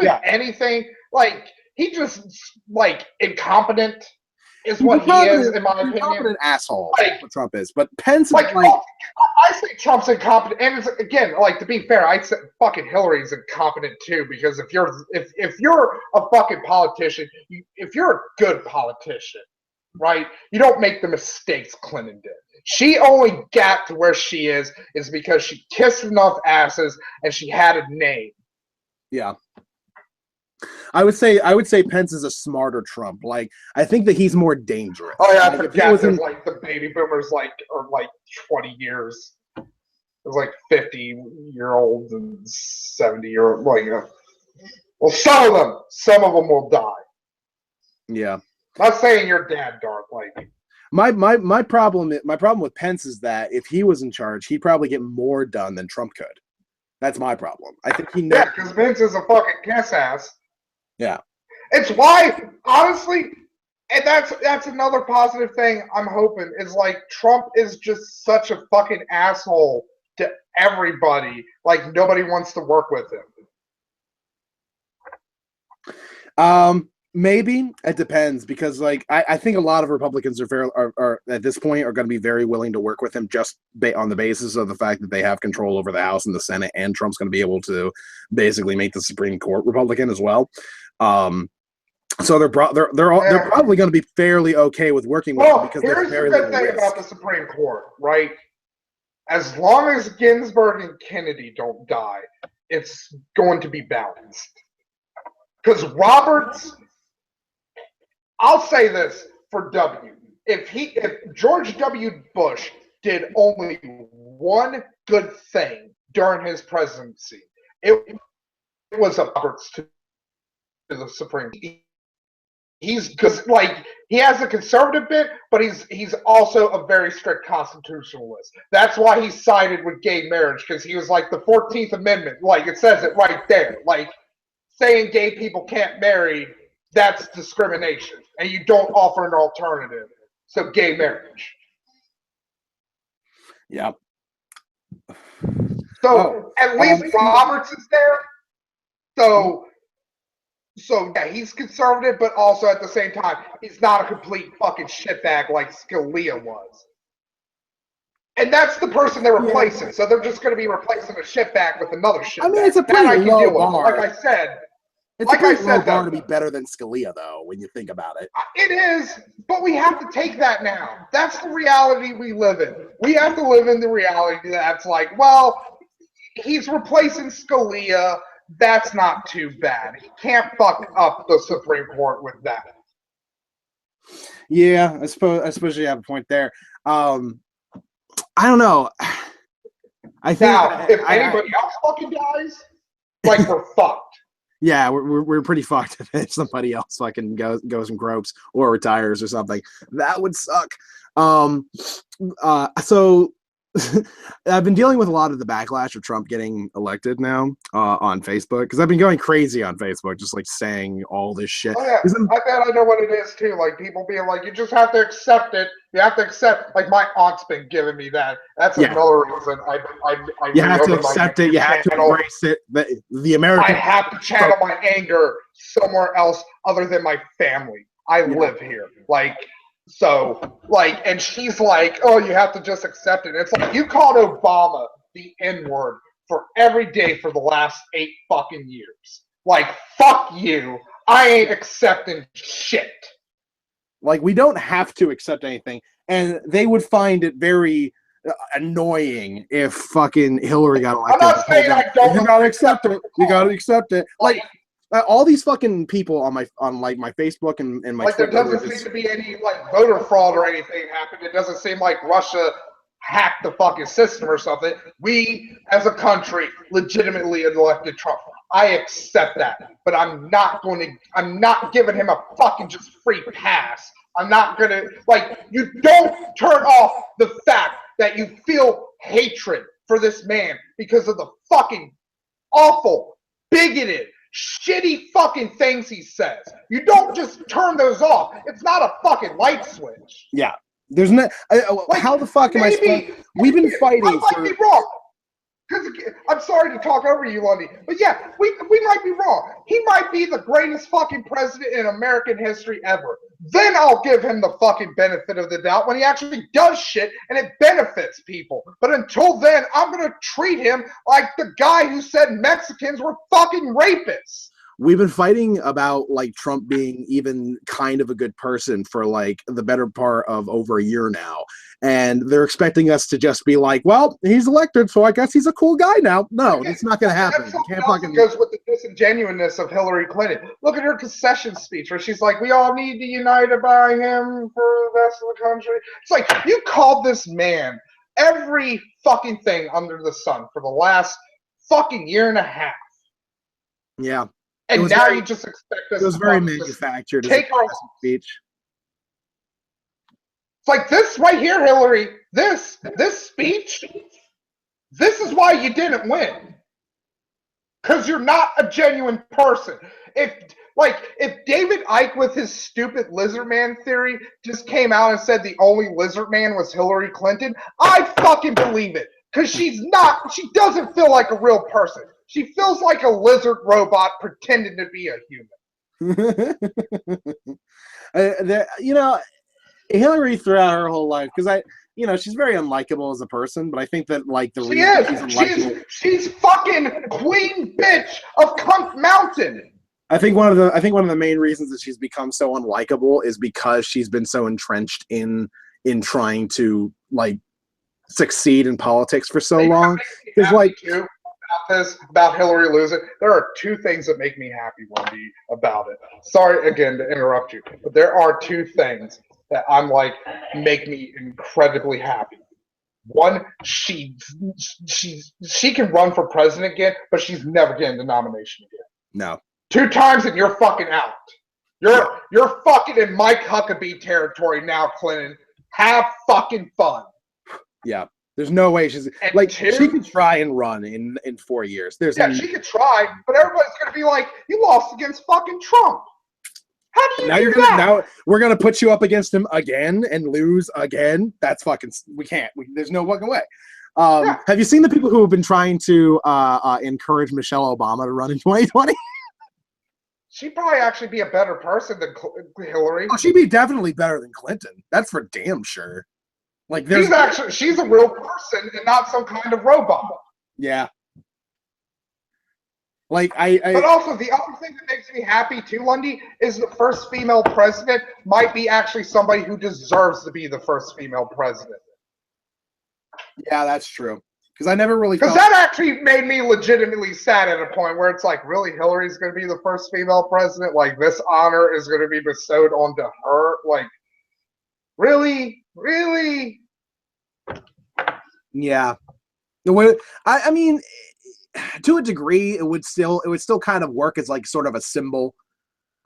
is anything. Like he just like incompetent is what he is, in my opinion. Incompetent asshole. Like what Trump is, but Pence is I say Trump's incompetent, and it's, again, like to be fair, I'd say fucking Hillary's incompetent too. Because if you're a fucking politician, if you're a good politician. Right? You don't make the mistakes Clinton did. She only got to where she is because she kissed enough asses and she had a name. Yeah. I would say Pence is a smarter Trump. Like I think that he's more dangerous. Oh yeah, I forgot that like the baby boomers are 20 years. It was like 50-year-olds and 70-year-olds. Well, some of them will die. Yeah. Not saying your dad, Dark. Like my problem with Pence is that if he was in charge, he'd probably get more done than Trump could. That's my problem. I think he knows. Yeah, because Pence is a fucking kiss ass. Yeah. It's why, honestly, and that's another positive thing I'm hoping is like Trump is just such a fucking asshole to everybody. Like nobody wants to work with him. Maybe it depends because I think a lot of Republicans are at this point are going to be very willing to work with him just on the basis of the fact that they have control over the House and the Senate, and Trump's going to be able to basically make the Supreme Court Republican as well. So they're probably going to be fairly okay with working with him because here's the good thing about the Supreme Court, right? As long as Ginsburg and Kennedy don't die, it's going to be balanced. Because Roberts. I'll say this for W. If George W. Bush did only one good thing during his presidency, it was Roberts to the Supreme Court. He's good, he has a conservative bit, but he's also a very strict constitutionalist. That's why he sided with gay marriage, because he was like the 14th Amendment, it says it right there. saying gay people can't marry, that's discrimination, and you don't offer an alternative. So gay marriage. Yeah. So at least Roberts is there. So yeah, he's conservative, but also at the same time, he's not a complete fucking shitbag like Scalia was. And that's the person they're replacing. So they're just going to be replacing a shitbag with another shitbag. I mean, it's a pretty low bar. Like I said, it's a pretty low bar to be better than Scalia, though, when you think about it. It is, but we have to take that now. That's the reality we live in. We have to live in the reality that's like, well, he's replacing Scalia. That's not too bad. He can't fuck up the Supreme Court with that. Yeah, I suppose you have a point there. I don't know. I think now, if anybody else fucking dies, like we're fucked. Yeah, we're pretty fucked if somebody else fucking goes and gropes or retires or something. That would suck. So I've been dealing with a lot of the backlash of Trump getting elected now on Facebook, because I've been going crazy on Facebook, just like saying all this shit. Oh yeah, I bet I know what it is too. Like people being like, you just have to accept it. You have to accept. Like my aunt's been giving me that. That's another reason I you have to accept it. You have to embrace it. The American. I have to channel my anger somewhere else other than my family. I live here. So, and she's like, oh, you have to just accept it. It's like, you called Obama the N-word for every day for the last 8 fucking years. Like, fuck you. I ain't accepting shit. Like, we don't have to accept anything. And they would find it very annoying if fucking Hillary got elected. I'm not saying I don't. You gotta accept it. You gotta accept it. Like, all these fucking people on my Facebook and my Twitter. There doesn't seem to be any voter fraud or anything happened. It doesn't seem like Russia hacked the fucking system or something. We as a country legitimately elected Trump. I accept that, but I'm not giving him a fucking just free pass. I'm not gonna you don't turn off the fact that you feel hatred for this man because of the fucking awful, bigoted, shitty fucking things he says. You don't just turn those off. It's not a fucking light switch. Yeah. There's no. How the fuck am I supposed? We've been fighting. I might be wrong. Because I'm sorry to talk over you, Lundy, but yeah, we might be wrong. He might be the greatest fucking president in American history ever. Then I'll give him the fucking benefit of the doubt when he actually does shit and it benefits people. But until then, I'm gonna treat him like the guy who said Mexicans were fucking rapists. We've been fighting about Trump being even kind of a good person for the better part of over a year now. And they're expecting us to just be like, well, he's elected, so I guess he's a cool guy now. No, it's not going to happen. That goes with the disingenuousness of Hillary Clinton. Look at her concession speech where she's like, we all need to unite by him for the rest of the country. It's like, you called this man every fucking thing under the sun for the last fucking year and a half. Yeah. And now you just expect us to. It was very manufactured. Take our speech. It's like this right here, Hillary. This speech. This is why you didn't win. Because you're not a genuine person. If David Icke with his stupid lizard man theory just came out and said the only lizard man was Hillary Clinton, I fucking believe it. Because she doesn't feel like a real person. She feels like a lizard robot pretending to be a human. Hillary throughout her whole life, because she's very unlikable as a person, but I think that she's fucking queen bitch of Cunt Mountain. I think one of the main reasons that she's become so unlikable is because she's been so entrenched in trying to succeed in politics for so long. Because about Hillary losing, there are 2 things that make me happy, Wendy, about it. Sorry again to interrupt you, but there are 2 things that I'm make me incredibly happy. One, she can run for president again, but she's never getting the nomination again. No. 2 times and you're fucking out. You're fucking in Mike Huckabee territory now, Clinton. Have fucking fun. Yeah. There's no way she's And like two, she could try and run in 4 years. There's she could try, but everybody's gonna be like, you lost against fucking Trump. How do you now do you're gonna that? now we're gonna put you up against him again and lose again. That's fucking we can't. There's no fucking way. Have you seen the people who have been trying to encourage Michelle Obama to run in 2020? She'd probably actually be a better person than Hillary. Oh, she'd be definitely better than Clinton. That's for damn sure. Like she's a real person and not some kind of robot. Yeah. Like but also the other thing that makes me happy too, Lundy, is the first female president might be actually somebody who deserves to be the first female president. Yeah, that's true. Because I never really because that actually made me legitimately sad at a point where it's like, really, Hillary's going to be the first female president? Like, this honor is going to be bestowed onto her? Like, really? Yeah. I mean, to a degree, it would still kind of work as like sort of a symbol,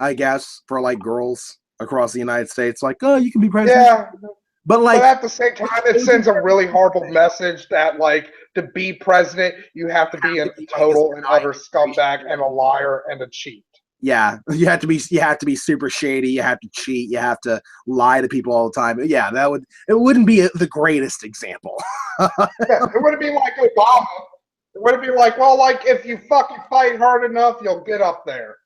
I guess, for like girls across the United States. Like, oh, you can be president. Yeah. But at the same time, it sends a really horrible message that, like, to be president, you have to be a total and utter scumbag and a liar and a cheat. Yeah, you have to be super shady. You have to cheat. You have to lie to people all the time. Yeah, it wouldn't be the greatest example. Yeah, it wouldn't be like Obama. It wouldn't be like, well, like, if you fucking fight hard enough, you'll get up there.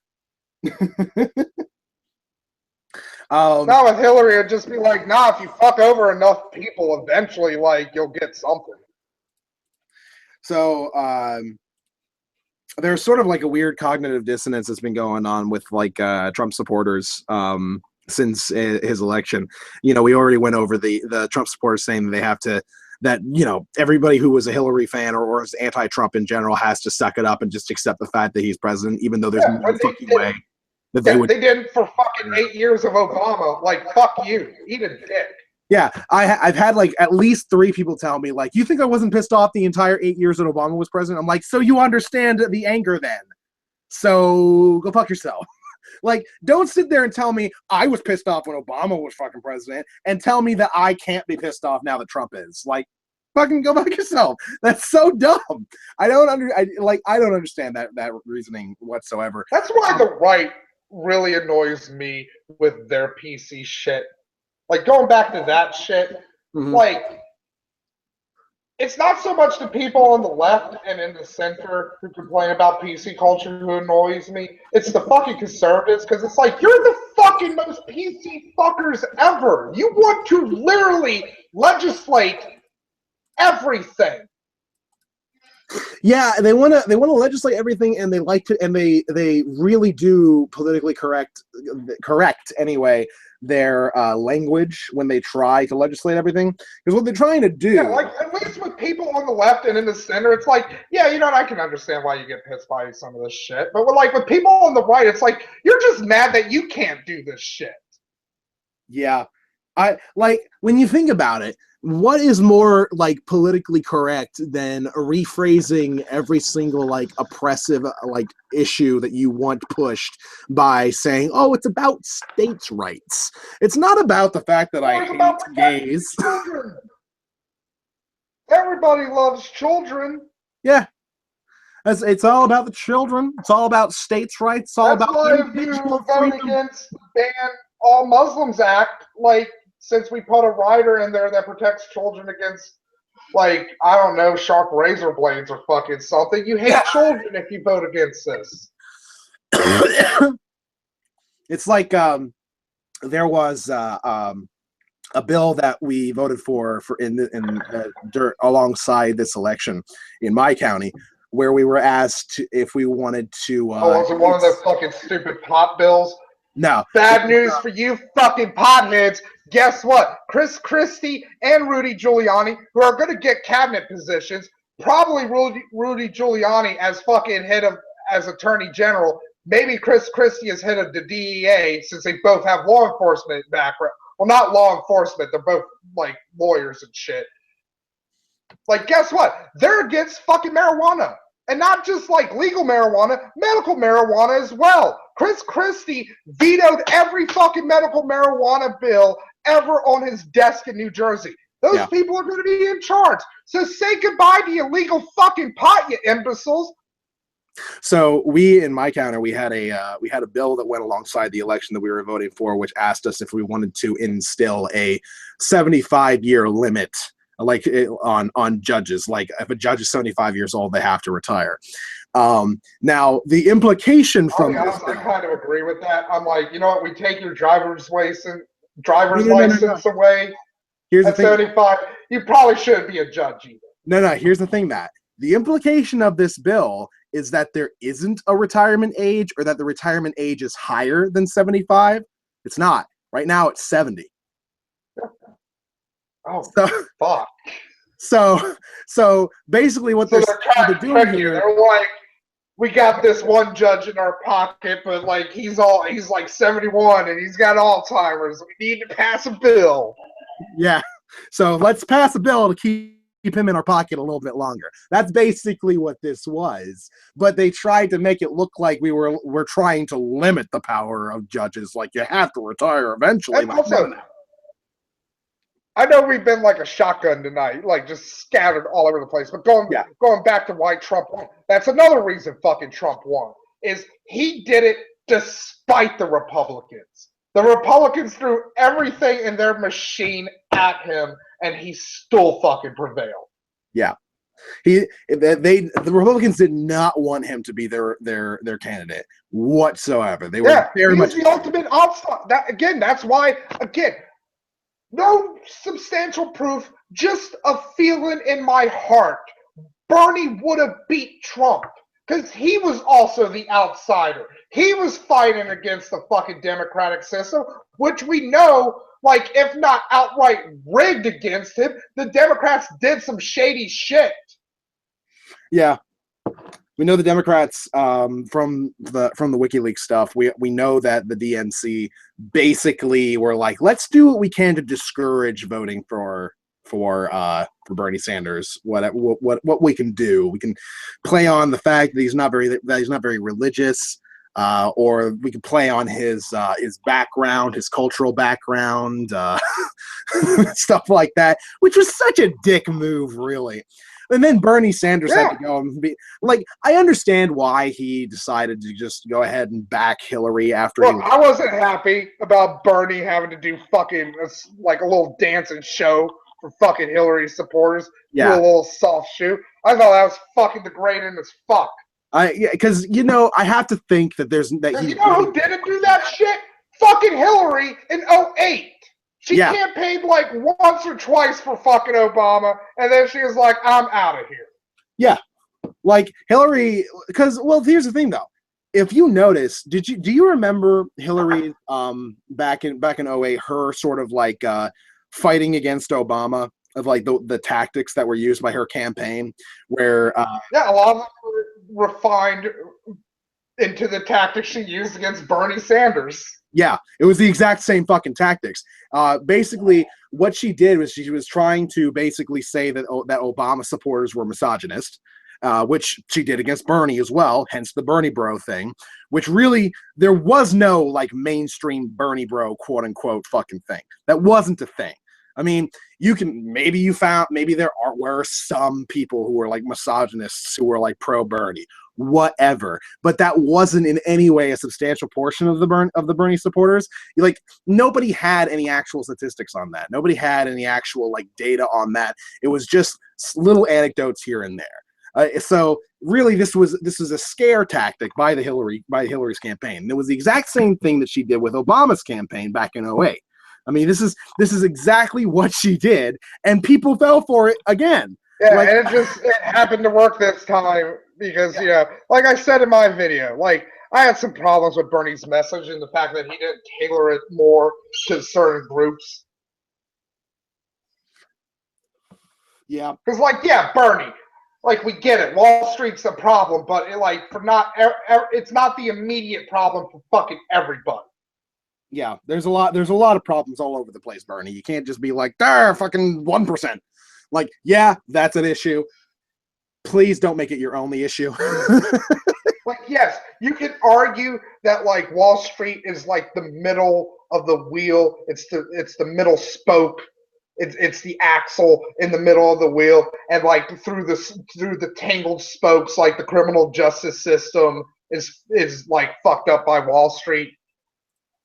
Now with Hillary, it'd just be like, nah, if you fuck over enough people, eventually, like, you'll get something. So, there's sort of like a weird cognitive dissonance that's been going on with like Trump supporters since his election. You know, we already went over the Trump supporters saying that everybody who was a Hillary fan or is anti-Trump in general has to suck it up and just accept the fact that he's president, even though there's no fucking way that they would. They did for fucking 8 years of Obama. Like, fuck you, eat a dick. Yeah, I've had like at least 3 people tell me, like, you think I wasn't pissed off the entire 8 years that Obama was president? I'm like, so you understand the anger then. So go fuck yourself. Like, don't sit there and tell me I was pissed off when Obama was fucking president and tell me that I can't be pissed off now that Trump is. Like, fucking go fuck yourself. That's so dumb. I don't understand that reasoning whatsoever. That's why the right really annoys me with their PC shit. Like, going back to that shit, like, it's not so much the people on the left and in the center who complain about PC culture who annoys me. It's the fucking conservatives, because it's like, you're the fucking most PC fuckers ever. You want to literally legislate everything. Yeah, they want to legislate everything, and they like to, and they really do politically correct anyway their language when they try to legislate everything, because what they're trying to do. Yeah, like, at least with people on the left and in the center, it's like, yeah, I can understand why you get pissed by some of this shit, but with people on the right, it's like, you're just mad that you can't do this shit. Yeah, I like when you think about it. What is more like politically correct than rephrasing every single like oppressive like issue that you want pushed by saying, "Oh, it's about states' rights. It's not about the fact that I hate gays." Everybody loves children. Yeah, it's all about the children. It's all about states' rights. It's all about individual freedom. Against the Ban All Muslims Act, like, since we put a rider in there that protects children against, like, I don't know, sharp razor blades or fucking something, you hate children if you vote against this. It's like there was a bill that we voted for alongside this election in my county, where we were asked if we wanted to. Was it one of those fucking stupid pot bills? No. Bad news for you fucking potheads. Guess what? Chris Christie and Rudy Giuliani, who are going to get cabinet positions, probably Rudy Giuliani as fucking as Attorney General. Maybe Chris Christie as head of the DEA, since they both have law enforcement background. Well, not law enforcement. They're both, like, lawyers and shit. Like, guess what? They're against fucking marijuana. And not just, like, legal marijuana, medical marijuana as well. Chris Christie vetoed every fucking medical marijuana bill ever on his desk in New Jersey. Those people are going to be in charge. So say goodbye to your illegal fucking pot, you imbeciles. So we, in my counter, we had a bill that went alongside the election that we were voting for, which asked us if we wanted to instill a 75-year limit, like on judges. Like if a judge is 75 years old, they have to retire. Now the implication I'll from be this honest, I bill, kind of agree with that. I'm like, you know what? We take your driver's no, no, no, no, no. away Here's the at thing. 75. You probably shouldn't be a judge either. No. Here's the thing, Matt. The implication of this bill is that there isn't a retirement age, or that the retirement age is higher than 75. It's not. Right now, it's 70. Oh, So, fuck. so basically, what So they're they're trying to doing trick you. here, They're like, we got this one judge in our pocket, but like he's like 71 and he's got Alzheimer's. We need to pass a bill. yeah. So let's pass a bill to keep him in our pocket a little bit longer. That's basically what this was. But they tried to make it look like we're trying to limit the power of judges. Like you have to retire eventually. And also, I know we've been like a shotgun tonight, like just scattered all over the place. But going back to why Trump won, that's another reason fucking Trump won. Is he did it despite the Republicans. The Republicans threw everything in their machine at him, and he still fucking prevailed. Yeah. The Republicans did not want him to be their candidate whatsoever. They were very much the ultimate outside. That's why no substantial proof, just a feeling in my heart. Bernie would have beat Trump because he was also the outsider. He was fighting against the fucking democratic system, which we know, like, if not outright rigged against him, the Democrats did some shady shit. Yeah. We know the Democrats from the WikiLeaks stuff. We know that the DNC basically were like, let's do what we can to discourage voting for Bernie Sanders. What we can do, we can play on the fact that he's not very religious, or we can play on his background, his cultural background, stuff like that, which was such a dick move, really. And then Bernie Sanders had to go and be like, I understand why he decided to just go ahead and back Hillary after. I wasn't happy about Bernie having to do fucking like a little dancing show for fucking Hillary supporters. Yeah. Do a little soft shoe. I thought that was fucking degrading as fuck. Because I have to think that there's that he. You know who didn't do that shit? Fucking Hillary in 2008. She campaigned like once or twice for fucking Obama, and then she was like, I'm out of here. Yeah. Like Hillary, because, well, here's the thing though. If you notice, do you remember Hillary back in 2008, her sort of like fighting against Obama, of like the tactics that were used by her campaign, where a lot of them were refined into the tactics she used against Bernie Sanders. Yeah, it was the exact same fucking tactics. Basically, what she did was she was trying to basically say that Obama supporters were misogynist, which she did against Bernie as well, hence the Bernie bro thing, which really, there was no like mainstream Bernie bro quote unquote fucking thing. That wasn't a thing. I mean, maybe there were some people who were like misogynists who were like pro Bernie, whatever, but that wasn't in any way a substantial portion of the Bernie supporters. Like, nobody had any actual statistics on that. Nobody had any actual like data on that. It was just little anecdotes here and there. So really, this was a scare tactic by Hillary's campaign. It was the exact same thing that she did with Obama's campaign back in 2008. I mean, this is exactly what she did, and people fell for it again. Yeah, like, and it happened to work this time because, like I said in my video, like, I had some problems with Bernie's message and the fact that he didn't tailor it more to certain groups. Yeah. Because, like, Bernie, like, we get it. Wall Street's a problem, but it's not the immediate problem for fucking everybody. Yeah, there's a lot of problems all over the place, Bernie. You can't just be like, there, fucking 1%. Like, yeah, that's an issue. Please don't make it your only issue. Like, yes, you can argue that like Wall Street is like the middle of the wheel. It's the middle spoke It's the axle in the middle of the wheel, and like through the tangled spokes, like the criminal justice system is like fucked up by Wall Street.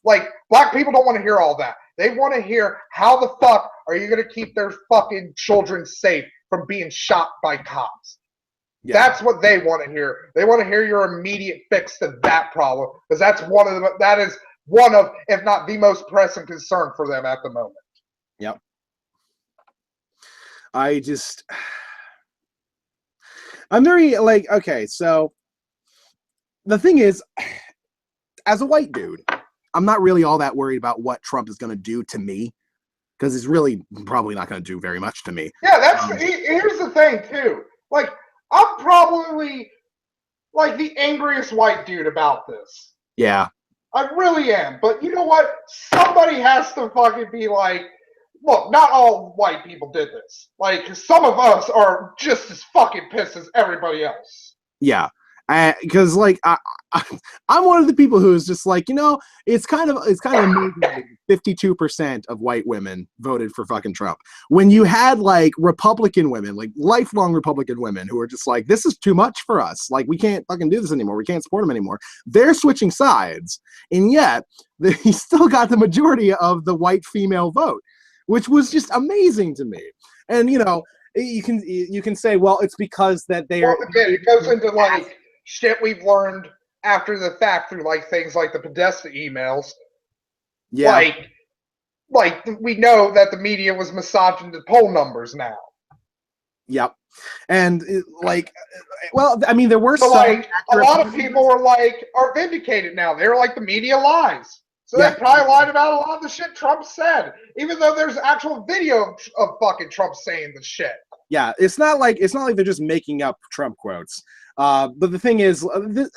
Like, black people don't want to hear all that. They want to hear, how the fuck are you going to keep their fucking children safe from being shot by cops? Yeah. That's what they want to hear. They want to hear your immediate fix to that problem, because that is one of, if not the most pressing concern for them at the moment. Yep. I'm very, like, okay, so the thing is, as a white dude, I'm not really all that worried about what Trump is going to do to me, because he's really probably not going to do very much to me. Yeah, here's the thing, too. Like, I'm probably, like, the angriest white dude about this. Yeah. I really am. But you know what? Somebody has to fucking be like, look, not all white people did this. Like, some of us are just as fucking pissed as everybody else. Yeah. Because like I'm one of the people who is just like, you know, it's kind of amazing. 52% of white women voted for fucking Trump. When you had like Republican women, like lifelong Republican women, who are just like, this is too much for us. Like, we can't fucking do this anymore. We can't support him anymore. They're switching sides, and yet he still got the majority of the white female vote, which was just amazing to me. And you know, you can say, well, it's because that they are. Well, again, it goes into like shit we've learned after the fact through like things like the Podesta emails. Yeah. Like we know that the media was massaging the poll numbers now. Yep. And like, well, I mean, there were so like a lot of people were like, are vindicated now. They're like, the media lies. So yeah. They probably lied about a lot of the shit Trump said, even though there's actual video of fucking Trump saying the shit. Yeah, it's not like they're just making up Trump quotes. But the thing is,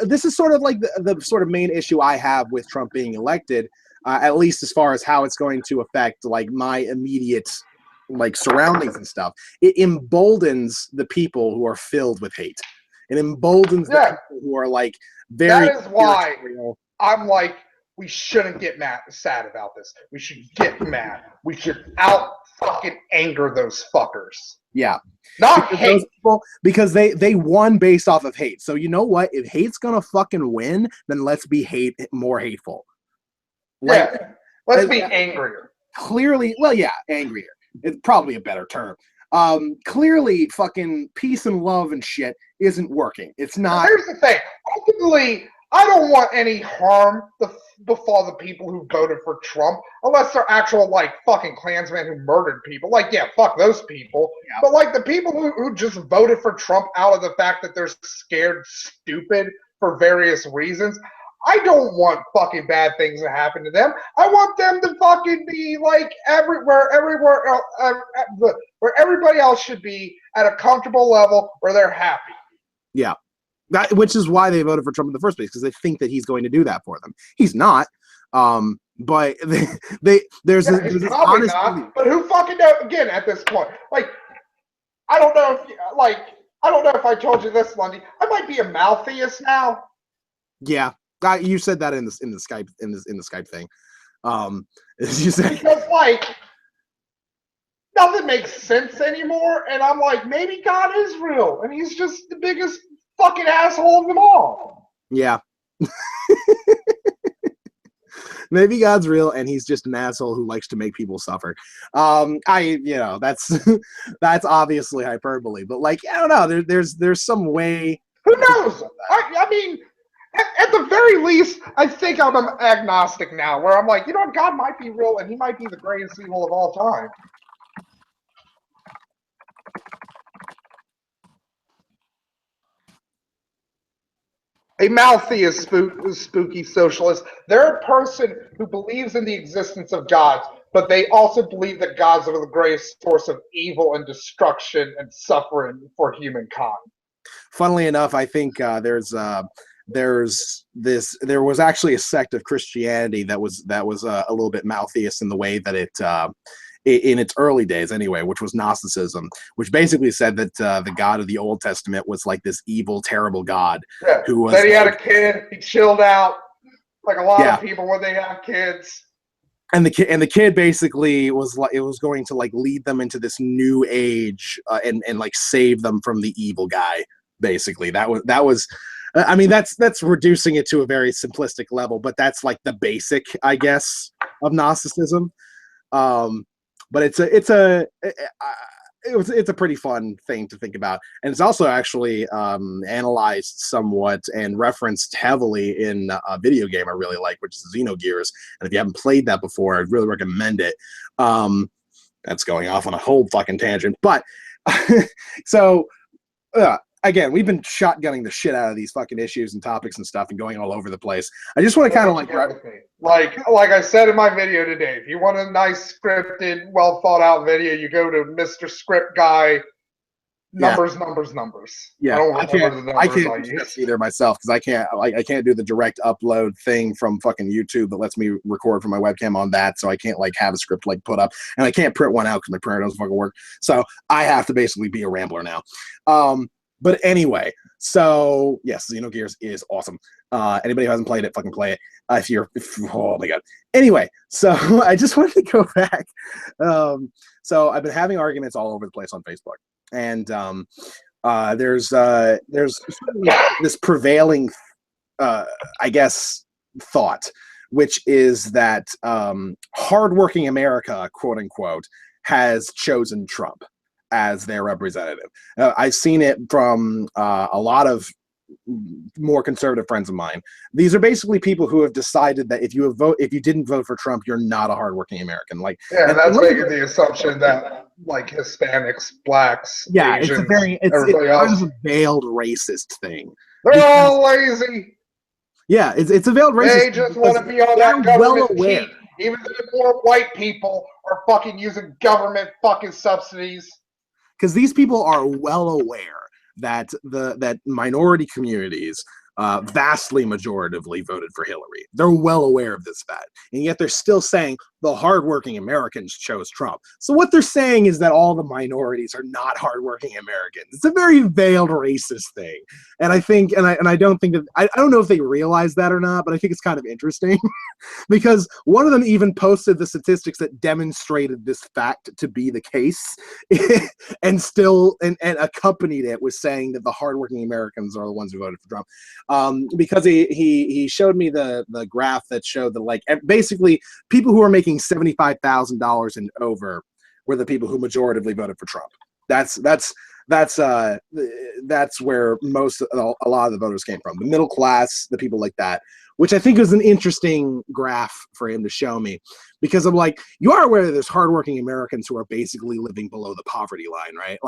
this is sort of like the sort of main issue I have with Trump being elected, at least as far as how it's going to affect like my immediate like surroundings and stuff. It emboldens the people who are filled with hate. It emboldens the people who are like very. That is why I'm like, we shouldn't get sad about this. We should get mad. We should fucking anger those fuckers. Yeah. Not hate. Because they won based off of hate. So you know what? If hate's gonna fucking win, then let's be more hateful. Like, yeah. Let's be angrier. Clearly, well, yeah, angrier. It's probably a better term. Clearly fucking peace and love and shit isn't working. It's not. Here's the thing. Ultimately, I don't want any harm to befall the people who voted for Trump, unless they're actual, like, fucking Klansmen who murdered people. Like, yeah, fuck those people. Yeah. But, like, the people who just voted for Trump out of the fact that they're scared stupid for various reasons, I don't want fucking bad things to happen to them. I want them to fucking be, like, where everybody else should be, at a comfortable level where they're happy. Yeah. Which is why they voted for Trump in the first place, because they think that he's going to do that for them. He's not. But there's this honest not, but who fucking knows? Again, at this point, like, I don't know if I told you this, Lundy. I might be a Maltheist now. Yeah, you said that in the Skype thing. You said, because like nothing makes sense anymore, and I'm like, maybe God is real, and he's just the biggest fucking asshole of them all. Yeah. Maybe God's real and he's just an asshole who likes to make people suffer. That's obviously hyperbole, but like, I don't know, there's some way. Who knows? I mean, at the very least, I think I'm an agnostic now, where I'm like, you know what, God might be real and he might be the greatest evil of all time. A Maltheist spooky socialist. They're a person who believes in the existence of gods, but they also believe that gods are the greatest source of evil and destruction and suffering for humankind. Funnily enough, I think there was actually a sect of Christianity that was a little bit Maltheist in the way that it in its early days anyway, which was Gnosticism, which basically said that the God of the Old Testament was like this evil, terrible God who was. That he had a kid, he chilled out, like a lot of people when they have kids. the kid basically was like, it was going to like lead them into this new age, and like save them from the evil guy. Basically, that was. I mean, that's reducing it to a very simplistic level, but that's like the basic, I guess, of Gnosticism. But it's a pretty fun thing to think about, and it's also actually analyzed somewhat and referenced heavily in a video game I really like, which is Xenogears. And if you haven't played that before, I'd really recommend it. That's going off on a whole fucking tangent, but so again, we've been shotgunning the shit out of these fucking issues and topics and stuff and going all over the place. I just want to kind of like I said in my video today, if you want a nice scripted, well thought out video, you go to Mr. Script Guy. Numbers. Yeah, I don't remember the numbers I can't do this either myself because I can't do the direct upload thing from fucking YouTube that lets me record from my webcam on that, so I can't like have a script like put up, and I can't print one out because my printer doesn't fucking work. So I have to basically be a rambler now. But anyway, so yes, Xenogears is awesome. Anybody who hasn't played it, fucking play it. Oh my god. Anyway, so I just wanted to go back. So I've been having arguments all over the place on Facebook, and there's this prevailing, I guess, thought, which is that hardworking America, quote unquote, has chosen Trump as their representative. I've seen it from a lot of more conservative friends of mine. These are basically people who have decided that if you didn't vote for Trump, you're not a hardworking American. Like, yeah, that's making the assumption that like Hispanics, blacks, yeah, Asians, it's else, kind of a veiled racist thing. They're all lazy. Yeah, it's a veiled racist. They just want to be on that government aware. team. Even the more white people are fucking using government fucking subsidies. Because these people are well aware that that minority communities vastly majoritively voted for Hillary. They're well aware of this fact, and yet they're still saying the hardworking Americans chose Trump. So what they're saying is that all the minorities are not hardworking Americans. It's a very veiled racist thing, and I think, and I don't think that I don't know if they realize that or not, but I think it's kind of interesting because one of them even posted the statistics that demonstrated this fact to be the case, and still and accompanied it with saying that the hardworking Americans are the ones who voted for Trump, because he showed me the graph that showed that like basically people who are making $75,000 and over were the people who majoritively voted for Trump. That's where a lot of the voters came from. The middle class, the people like that, which I think was an interesting graph for him to show me, because I'm like, you are aware that there's hardworking Americans who are basically living below the poverty line, right?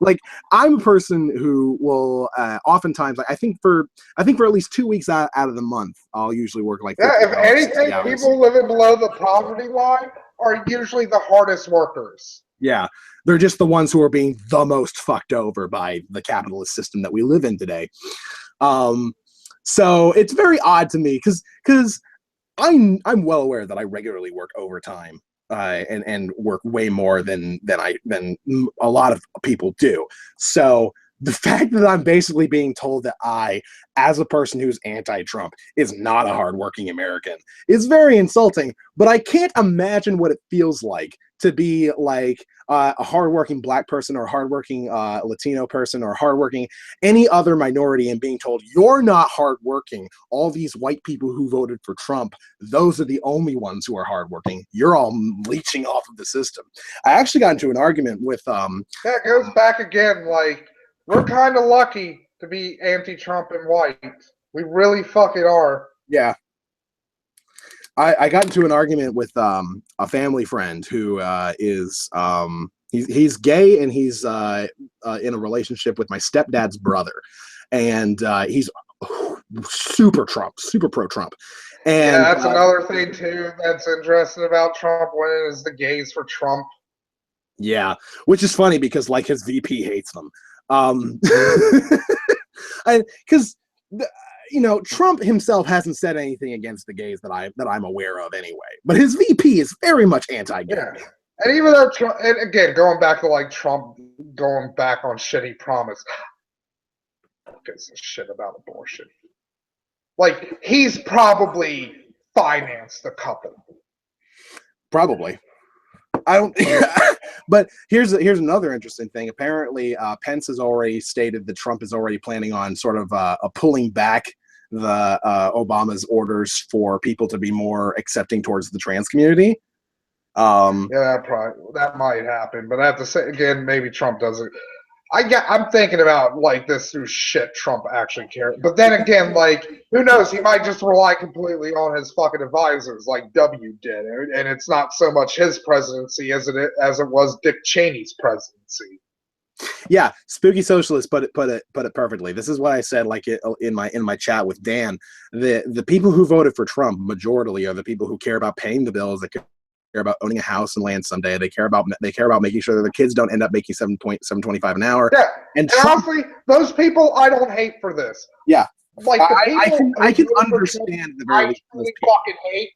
Like I'm a person who will oftentimes, I think for at least 2 weeks out of the month, I'll usually work like if anything, people living below the poverty line are usually the hardest workers. Yeah, they're just the ones who are being the most fucked over by the capitalist system that we live in today. So it's very odd to me because I'm well aware that I regularly work overtime and work way more than a lot of people do. So the fact that I'm basically being told that I, as a person who's anti-Trump, is not a hardworking American is very insulting. But I can't imagine what it feels like to be like a hardworking Black person or hardworking Latino person or hardworking any other minority and being told you're not hardworking. All these white people who voted for Trump, those are the only ones who are hardworking. You're all leeching off of the system. I actually got into an argument with that goes back again, like, we're kind of lucky to be anti-Trump and white. We really fucking are. Yeah. I got into an argument with a family friend who is he's gay, and he's in a relationship with my stepdad's brother, and he's super Trump, super pro Trump. And yeah, that's another thing too that's interesting about Trump, when it is the gays for Trump. Yeah, which is funny because like his VP hates them. Because you know, Trump himself hasn't said anything against the gays that I'm aware of anyway. But his VP is very much anti-gay. Yeah. And even though Trump, and again, going back to like Trump going back on shit he promised, gives a shit about abortion. Like, he's probably financed a couple. Probably. I don't. But here's another interesting thing. Apparently, Pence has already stated that Trump is already planning on sort of pulling back the Obama's orders for people to be more accepting towards the trans community. Yeah, that might happen, but I have to say again, maybe Trump doesn't. I'm thinking about like this through shit Trump actually cares. But then again, like who knows? He might just rely completely on his fucking advisors, like W did, and it's not so much his presidency as it was Dick Cheney's presidency. Yeah, Spooky Socialist put it perfectly. This is what I said, like in my chat with Dan. The people who voted for Trump, majority, are the people who care about paying the bills, that care about owning a house and land someday. They care about making sure that their kids don't end up making $7.25 an hour. Yeah, and Trump, honestly, those people I don't hate for this. Yeah, like the people I can understand the very I really fucking hate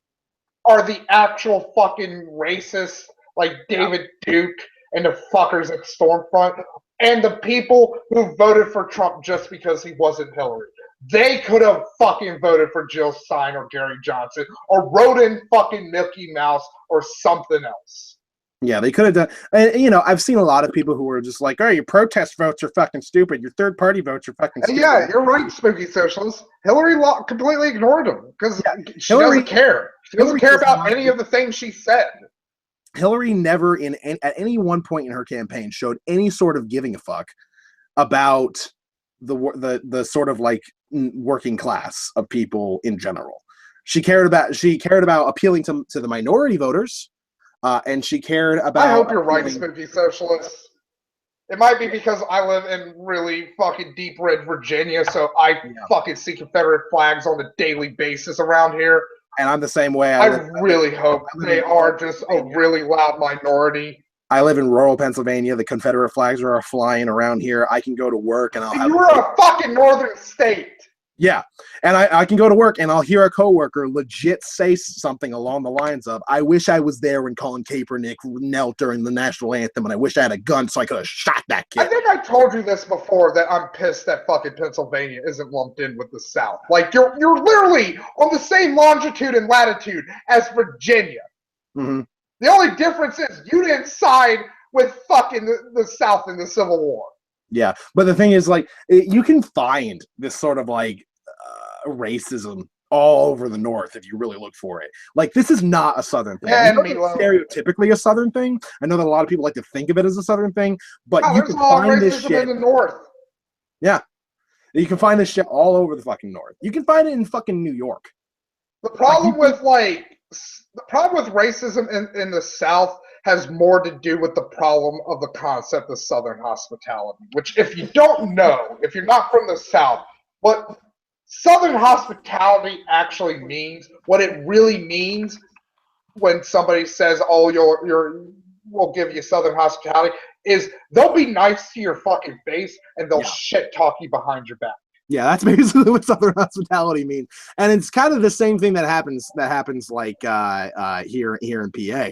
are the actual fucking racists like David Duke and the fuckers at Stormfront, and the people who voted for Trump just because he wasn't Hillary. They could have fucking voted for Jill Stein or Gary Johnson or wrote in fucking Mickey Mouse or something else. Yeah, they could have done. And, you know, I've seen a lot of people who are just like, "Oh, your protest votes are fucking stupid. Your third-party votes are fucking stupid." Yeah, you're right, Spooky Socialist. Hillary completely ignored them because she doesn't care. She doesn't care about any of the things she said. Hillary never, at any one point in her campaign, showed any sort of giving a fuck about the sort of like working class of people in general. She cared about appealing to the minority voters. And she cared about. I hope you're right, Spooky Socialist. It might be because I live in really fucking deep red Virginia, so I fucking see Confederate flags on a daily basis around here. And I'm the same way. I really hope they are just a really loud minority. I live in rural Pennsylvania. The Confederate flags are flying around here. I can go to work and You're a fucking northern state. Yeah, and I can go to work and I'll hear a coworker legit say something along the lines of, "I wish I was there when Colin Kaepernick knelt during the national anthem, and I wish I had a gun so I could have shot that kid." I think I told you this before, that I'm pissed that fucking Pennsylvania isn't lumped in with the South. Like you're literally on the same longitude and latitude as Virginia. Mm-hmm. The only difference is you didn't side with fucking the South in the Civil War. Yeah, but the thing is, like, you can find this sort of like racism all over the North if you really look for it. Like, this is not a Southern thing. Yeah, stereotypically a Southern thing. I know that a lot of people like to think of it as a Southern thing, but you can find this shit in the North. Yeah, you can find this shit all over the fucking North. You can find it in fucking New York. The problem with racism in the South has more to do with the problem of the concept of Southern hospitality, which, if you don't know, if you're not from the South, what Southern hospitality actually means, what it really means when somebody says, "Oh, we'll give you Southern hospitality," is they'll be nice to your fucking face and they'll shit talk you behind your back. Yeah, that's basically what Southern hospitality means, and it's kind of the same thing that happens like here in PA.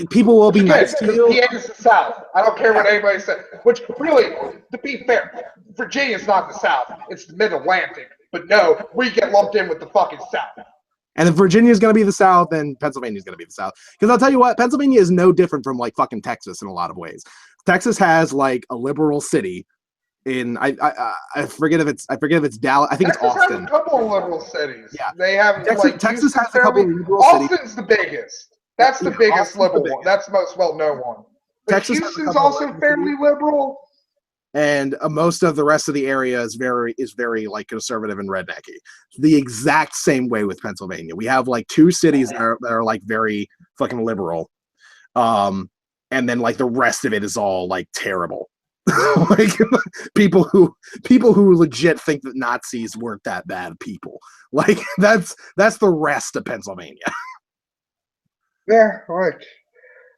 People will be nice to you. PA is the South. I don't care what anybody says. Which, really, to be fair, Virginia's not the South. It's the Mid-Atlantic. But no, we get lumped in with the fucking South. And if Virginia's going to be the South, then Pennsylvania's going to be the South. Because I'll tell you what, Pennsylvania is no different from like fucking Texas in a lot of ways. Texas has like a liberal city. I forget if it's Dallas. I think Texas it's Austin. Has a couple of liberal cities. Yeah, they have Texas has a couple of liberal cities. Austin's the biggest. That's the biggest liberal one. That's the most well-known one. But Texas Houston's also fairly liberal. And most of the rest of the area is very like conservative and rednecky. The exact same way with Pennsylvania. We have like two cities that are like very fucking liberal, and then like the rest of it is all like terrible. Like people who legit think that Nazis weren't that bad people. Like that's the rest of Pennsylvania. Yeah, like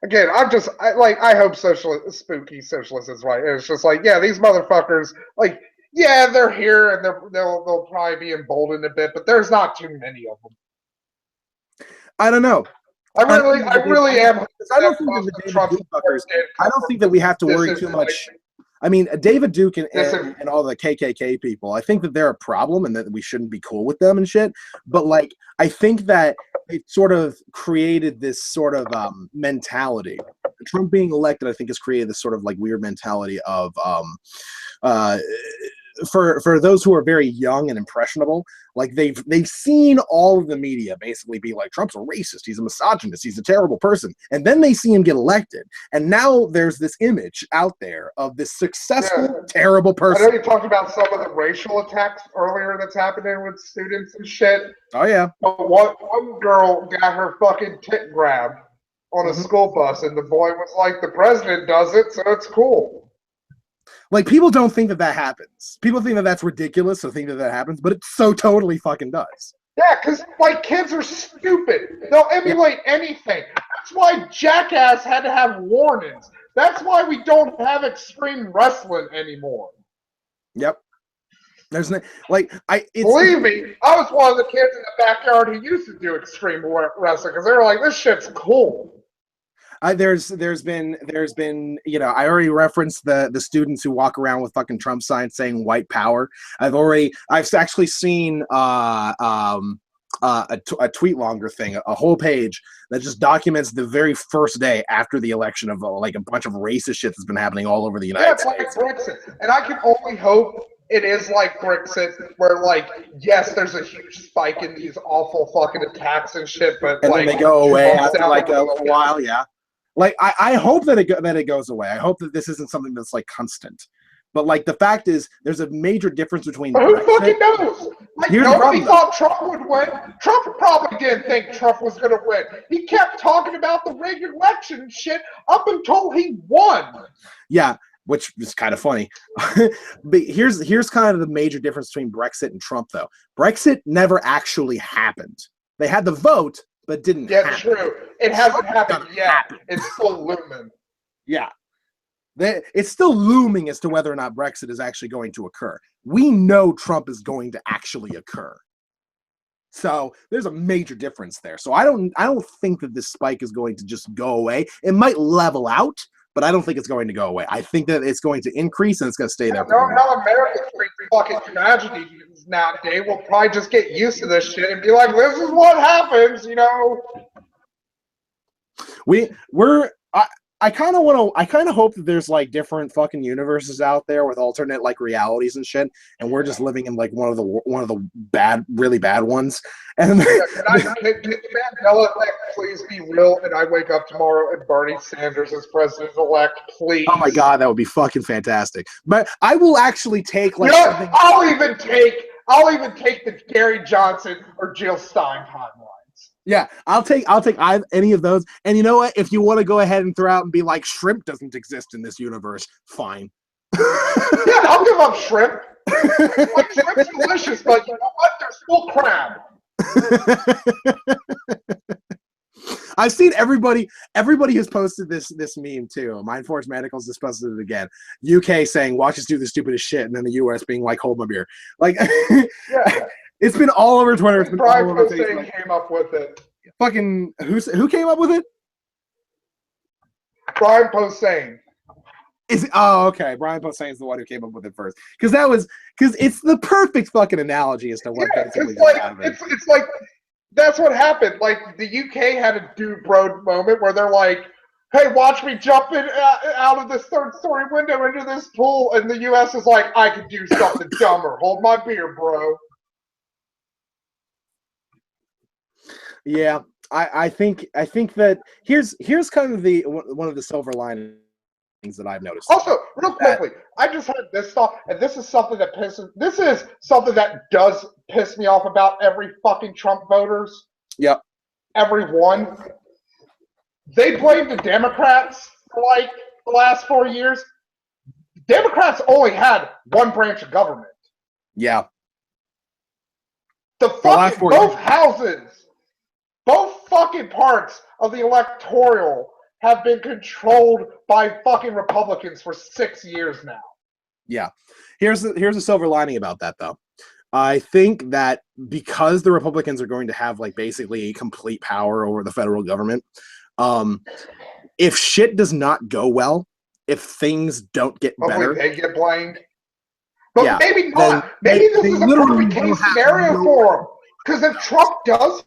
again, I hope Spooky Socialist is right. It's just like, yeah, these motherfuckers, like, yeah, they're here and they'll probably be emboldened a bit, but there's not too many of them. I don't know. I really am. I don't think that the David Duke fuckers. I don't think that we have to worry too much. I mean, David Duke Listen, and all the KKK people, I think that they're a problem and that we shouldn't be cool with them and shit. But like, I think that it sort of created this sort of mentality. Trump being elected, I think, has created this sort of like weird mentality of uh, for those who are very young and impressionable, like they've seen all of the media basically be like, Trump's a racist, he's a misogynist, he's a terrible person, and then they see him get elected, and now there's this image out there of this successful, terrible person. I know you talked about some of the racial attacks earlier that's happening with students and shit. Oh yeah. But one girl got her fucking tit grabbed on a school bus, and the boy was like, "The president does it, so it's cool." Like, people don't think that that happens. People think that that's ridiculous, so think that that happens, but it so totally fucking does. Yeah, because, like, kids are stupid. They'll emulate anything. That's why Jackass had to have warnings. That's why we don't have extreme wrestling anymore. Yep. There's no, like, believe me, I was one of the kids in the backyard who used to do extreme wrestling because they were like, this shit's cool. There's been, you know, I already referenced the students who walk around with fucking Trump signs saying white power. I've actually seen a tweet longer thing, a whole page that just documents the very first day after the election of like a bunch of racist shit that's been happening all over the United States. Like Brexit, and I can only hope it is like Brexit, where like, yes, there's a huge spike in these awful fucking attacks and shit, but and like, then they go away after like a little while. Yeah. Like, I hope that it goes away. I hope that this isn't something that's like constant. But like, the fact is, there's a major difference between. But who fucking knows? Like, nobody thought Trump would win. Trump probably didn't think Trump was going to win. He kept talking about the rigged election shit up until he won. Yeah, which is kind of funny. But here's kind of the major difference between Brexit and Trump, though. Brexit never actually happened. They had the vote, but didn't happen. True. It hasn't happened yet. It's still looming. Yeah. It's still looming as to whether or not Brexit is actually going to occur. We know Trump is going to actually occur. So there's a major difference there. So I don't think that this spike is going to just go away. It might level out, but I don't think it's going to go away. I think that it's going to increase and it's going to stay there. No, America's fucking tragedy nowadays. We'll probably just get used to this shit and be like, this is what happens, you know. I kind of hope that there's like different fucking universes out there with alternate like realities and shit, and we're just living in like one of the really bad ones. And can Mandela effect please be real? And I wake up tomorrow and Bernie Sanders is president-elect, please. Oh my god, that would be fucking fantastic. But I will actually take like. I'll even take the Gary Johnson or Jill Stein timeline. Yeah, I'll take any of those. And you know what? If you want to go ahead and throw out and be like, shrimp doesn't exist in this universe, fine. Yeah, I'll give up shrimp. Like, shrimp's delicious, but you know what? There's still crab. I've seen everybody has posted this meme too. Mindforce Medicals just posted it again. UK saying, watch us do the stupidest shit, and then the US being like, hold my beer. Like, yeah. It's been all over Twitter. It's been Brian all over Facebook. Came up with it. Fucking who came up with it? Brian Posehn. Oh, okay. Brian Posehn is the one who came up with it first, because it's the perfect fucking analogy as to what basically happened. It's like that's what happened. Like, the UK had a dude bro moment where they're like, hey, watch me jump in out of this third-story window into this pool, and the US is like, I could do something dumber. Hold my beer, bro. Yeah, I think that here's kind of one of the silver linings that I've noticed. Also, real quickly, I just had this thought, and this is something that does piss me off about every fucking Trump voters. Yep. Everyone. They blame the Democrats for like the last 4 years. Democrats only had one branch of government. Yeah. Both houses. Both fucking parts of the electoral have been controlled by fucking Republicans for 6 years now. Yeah. Here's a silver lining about that, though. I think that because the Republicans are going to have like basically complete power over the federal government, if shit does not go well, if things don't get Hopefully better, they get blamed. But yeah, maybe then not. Maybe this they is a literally perfect will case have scenario no. for them. Because if Trump does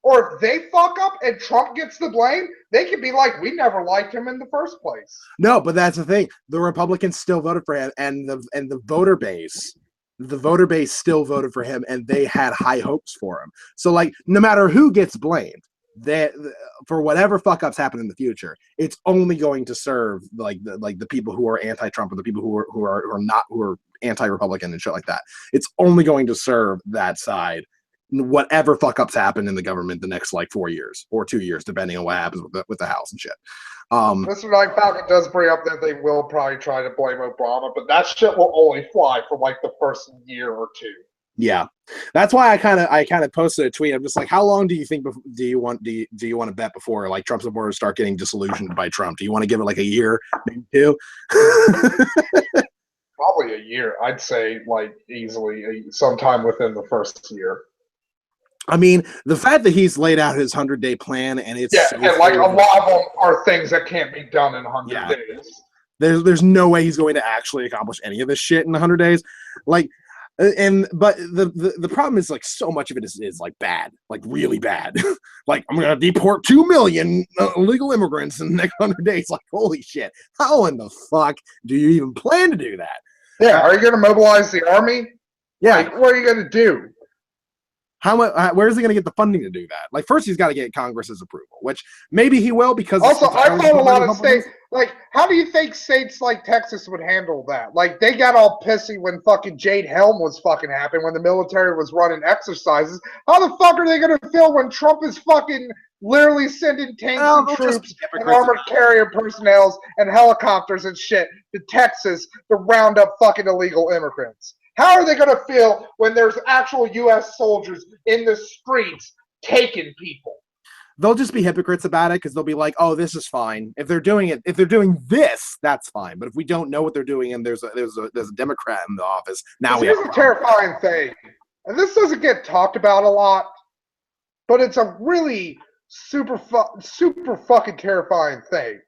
or if they fuck up and Trump gets the blame, they could be like, we never liked him in the first place. No, but that's the thing. The Republicans still voted for him, and the voter base, still voted for him, and they had high hopes for him. So like, no matter who gets blamed, that for whatever fuck ups happen in the future, it's only going to serve the people who are anti-Trump or the people who are anti-Republican and shit like that. It's only going to serve that side. Whatever fuck ups happen in the government the next like 4 years or 2 years, depending on what happens with the House and shit. Mr. Night Falcon does bring up that they will probably try to blame Obama, but that shit will only fly for like the first year or two. Yeah, that's why I kind of posted a tweet. I'm just like, how long do you think do you want to bet before like Trump supporters start getting disillusioned by Trump? Do you want to give it like a year, maybe 2? Probably a year. I'd say like easily sometime within the first year. I mean, the fact that he's laid out his 100-day plan and it's and like a lot of them are things that can't be done in 100 days. There's no way he's going to actually accomplish any of this shit in 100 days. Like, but the problem is like so much of it is like bad, like really bad. Like, I'm gonna deport 2 million illegal immigrants in the next 100 days. Like, holy shit, how in the fuck do you even plan to do that? Yeah, are you gonna mobilize the army? Yeah, like, what are you gonna do? How much? Where is he going to get the funding to do that? Like, first he's got to get Congress's approval, which maybe he will because also I thought a lot of states. Like, how do you think states like Texas would handle that? Like, they got all pissy when fucking Jade Helm was fucking happening, when the military was running exercises. How the fuck are they going to feel when Trump is fucking literally sending tanks and troops and armored carrier personnel and helicopters and shit to Texas to round up fucking illegal immigrants? How are they going to feel when there's actual U.S. soldiers in the streets taking people? They'll just be hypocrites about it because they'll be like, "Oh, this is fine. If they're doing this, that's fine. But if we don't know what they're doing and there's a Democrat in the office, now we have a terrifying thing, and this doesn't get talked about a lot, but it's a really super fucking terrifying thing.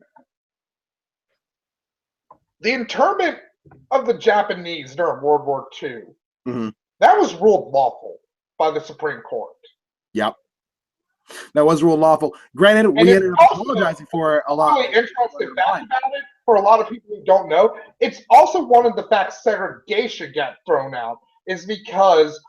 The internment of the Japanese during World War II, that was ruled lawful by the Supreme Court. Yep. That was ruled lawful. Granted, we ended up apologizing for a lot. Really interesting fact about it, for a lot of people who don't know, it's also one of the facts segregation got thrown out is because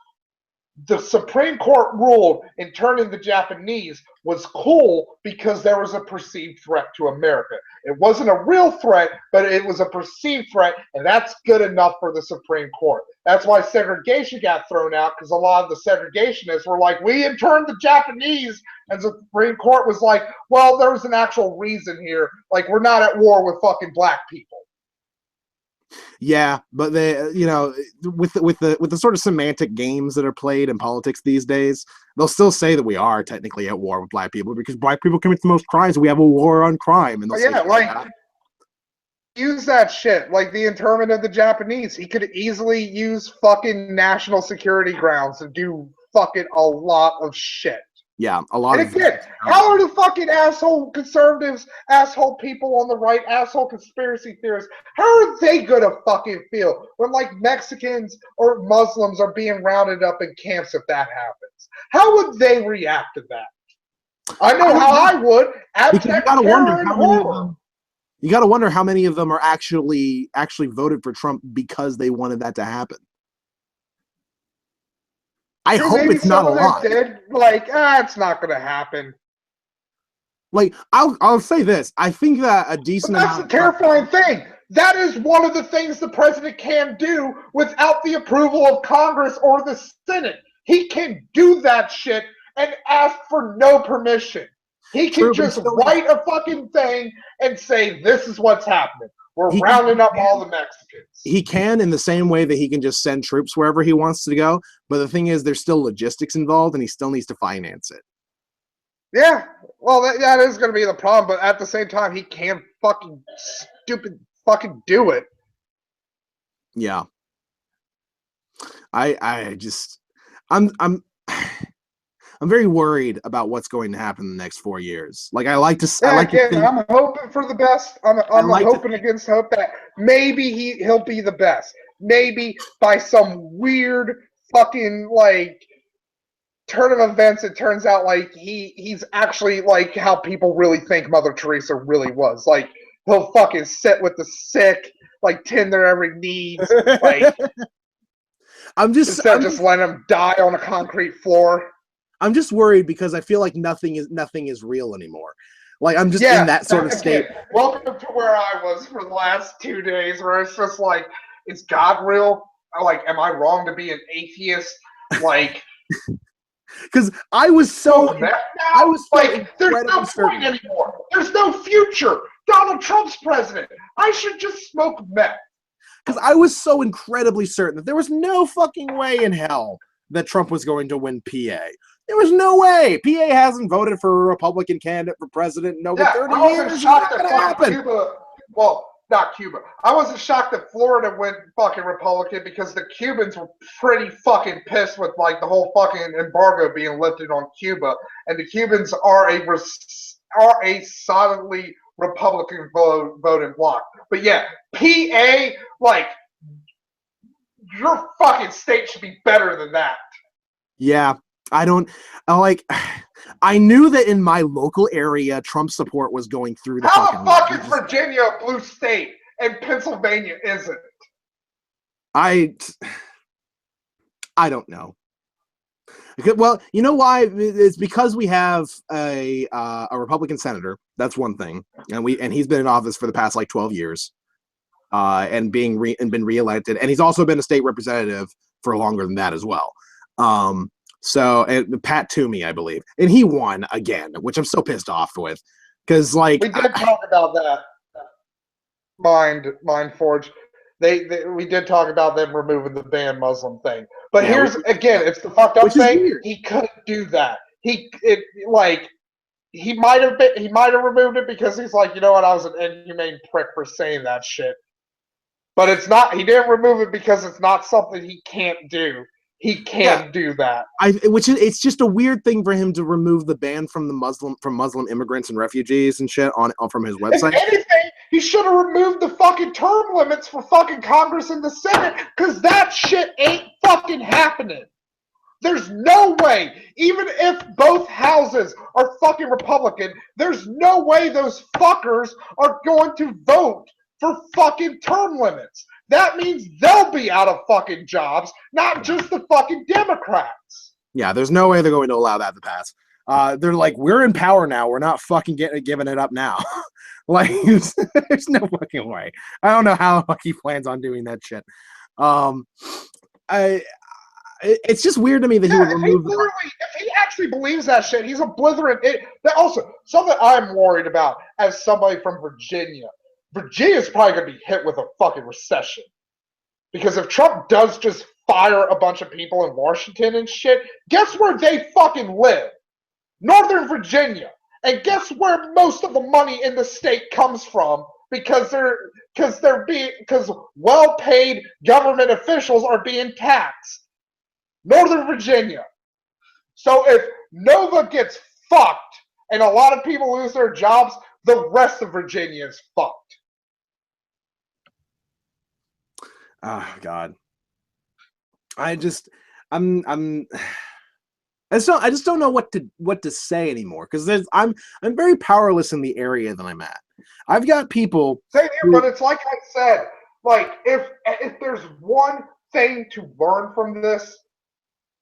the Supreme Court ruled interning the Japanese was cool because there was a perceived threat to America. It wasn't a real threat, but it was a perceived threat, and that's good enough for the Supreme Court. That's why segregation got thrown out, because a lot of the segregationists were like, we interned the Japanese, and the Supreme Court was like, well, there was an actual reason here. Like, we're not at war with fucking black people. Yeah, but they, with the sort of semantic games that are played in politics these days, they'll still say that we are technically at war with black people because black people commit the most crimes. We have a war on crime, and they'll use that shit like the internment of the Japanese. He could easily use fucking national security grounds to do fucking a lot of shit. Yeah, a lot of again, how are the fucking asshole conservatives, asshole people on the right, asshole conspiracy theorists, how are they gonna fucking feel when like Mexicans or Muslims are being rounded up in camps if that happens? How would they react to that? I know how I would. Abject terror and horror. You gotta wonder how many of them are actually voted for Trump because they wanted that to happen. I hope it's not a lot. Like, it's not going to happen. Like, I'll say this. I think that a decent amount. That's the terrifying thing. That is one of the things the president can do without the approval of Congress or the Senate. He can do that shit and ask for no permission. He can just write a fucking thing and say, this is what's happening. We're rounding up all the Mexicans. He can in the same way that he can just send troops wherever he wants to go. But the thing is, there's still logistics involved, and he still needs to finance it. Yeah, well, that is going to be the problem. But at the same time, he can't fucking do it. Yeah. I'm I'm very worried about what's going to happen in the next 4 years. Like I like to Again, think, I'm hoping for the best. I'm like hoping against hope that maybe he'll be the best. Maybe by some weird fucking like turn of events, it turns out like he's actually like how people really think Mother Teresa really was. Like he'll fucking sit with the sick, like tend their every needs, like instead of just letting them die on a concrete floor. I'm just worried because I feel like nothing is real anymore. Like I'm just in that sort of state. Welcome to where I was for the last 2 days, where it's just like, is God real? Like, am I wrong to be an atheist? Like, because I was so like, there's no point anymore. There's no future. Donald Trump's president. I should just smoke meth. Because I was so incredibly certain that there was no fucking way in hell that Trump was going to win PA. There was no way. PA hasn't voted for a Republican candidate for president in over 30 years. It's not going to happen. Cuba, well, not Cuba. I wasn't shocked that Florida went fucking Republican because the Cubans were pretty fucking pissed with like the whole fucking embargo being lifted on Cuba, and the Cubans are a solidly Republican voting bloc. But yeah, PA, like, your fucking state should be better than that. Yeah. I knew that in my local area, Trump support was going through the fucking. How the fuck is Virginia a blue state and Pennsylvania isn't? I don't know. Well, you know why? It's because we have a Republican senator. That's one thing, and he's been in office for the past like 12 years, and been reelected, and he's also been a state representative for longer than that as well. So, and Pat Toomey, I believe, and he won again, which I'm so pissed off with, because like we did talk about that. Mind Forge, we did talk about them removing the ban Muslim thing, but yeah, here's again, it's the fucked up thing. He couldn't do that. He might have removed it because he's like, you know what, I was an inhumane prick for saying that shit. But it's not. He didn't remove it because it's not something he can't do. He can do that. It's just a weird thing for him to remove the ban from Muslim immigrants and refugees and shit from his website. If anything, he should have removed the fucking term limits for fucking Congress and the Senate, because that shit ain't fucking happening. There's no way, even if both houses are fucking Republican, there's no way those fuckers are going to vote for fucking term limits. That means they'll be out of fucking jobs, not just the fucking Democrats. Yeah, there's no way they're going to allow that to pass. They're like, we're in power now. We're not fucking giving it up now. Like, there's no fucking way. I don't know how he plans on doing that shit. It's just weird to me that he would remove the. If he actually believes that shit, he's a blithering. Also, something I'm worried about as somebody from Virginia. Virginia's probably going to be hit with a fucking recession. Because if Trump does just fire a bunch of people in Washington and shit, guess where they fucking live? Northern Virginia. And guess where most of the money in the state comes from? Because well-paid government officials are being taxed. Northern Virginia. So if Nova gets fucked and a lot of people lose their jobs, the rest of Virginia is fucked. Oh God. I just don't know what to say anymore, because I'm very powerless in the area that I'm at. I've got people. Same here, but it's like I said, like if there's one thing to learn from this,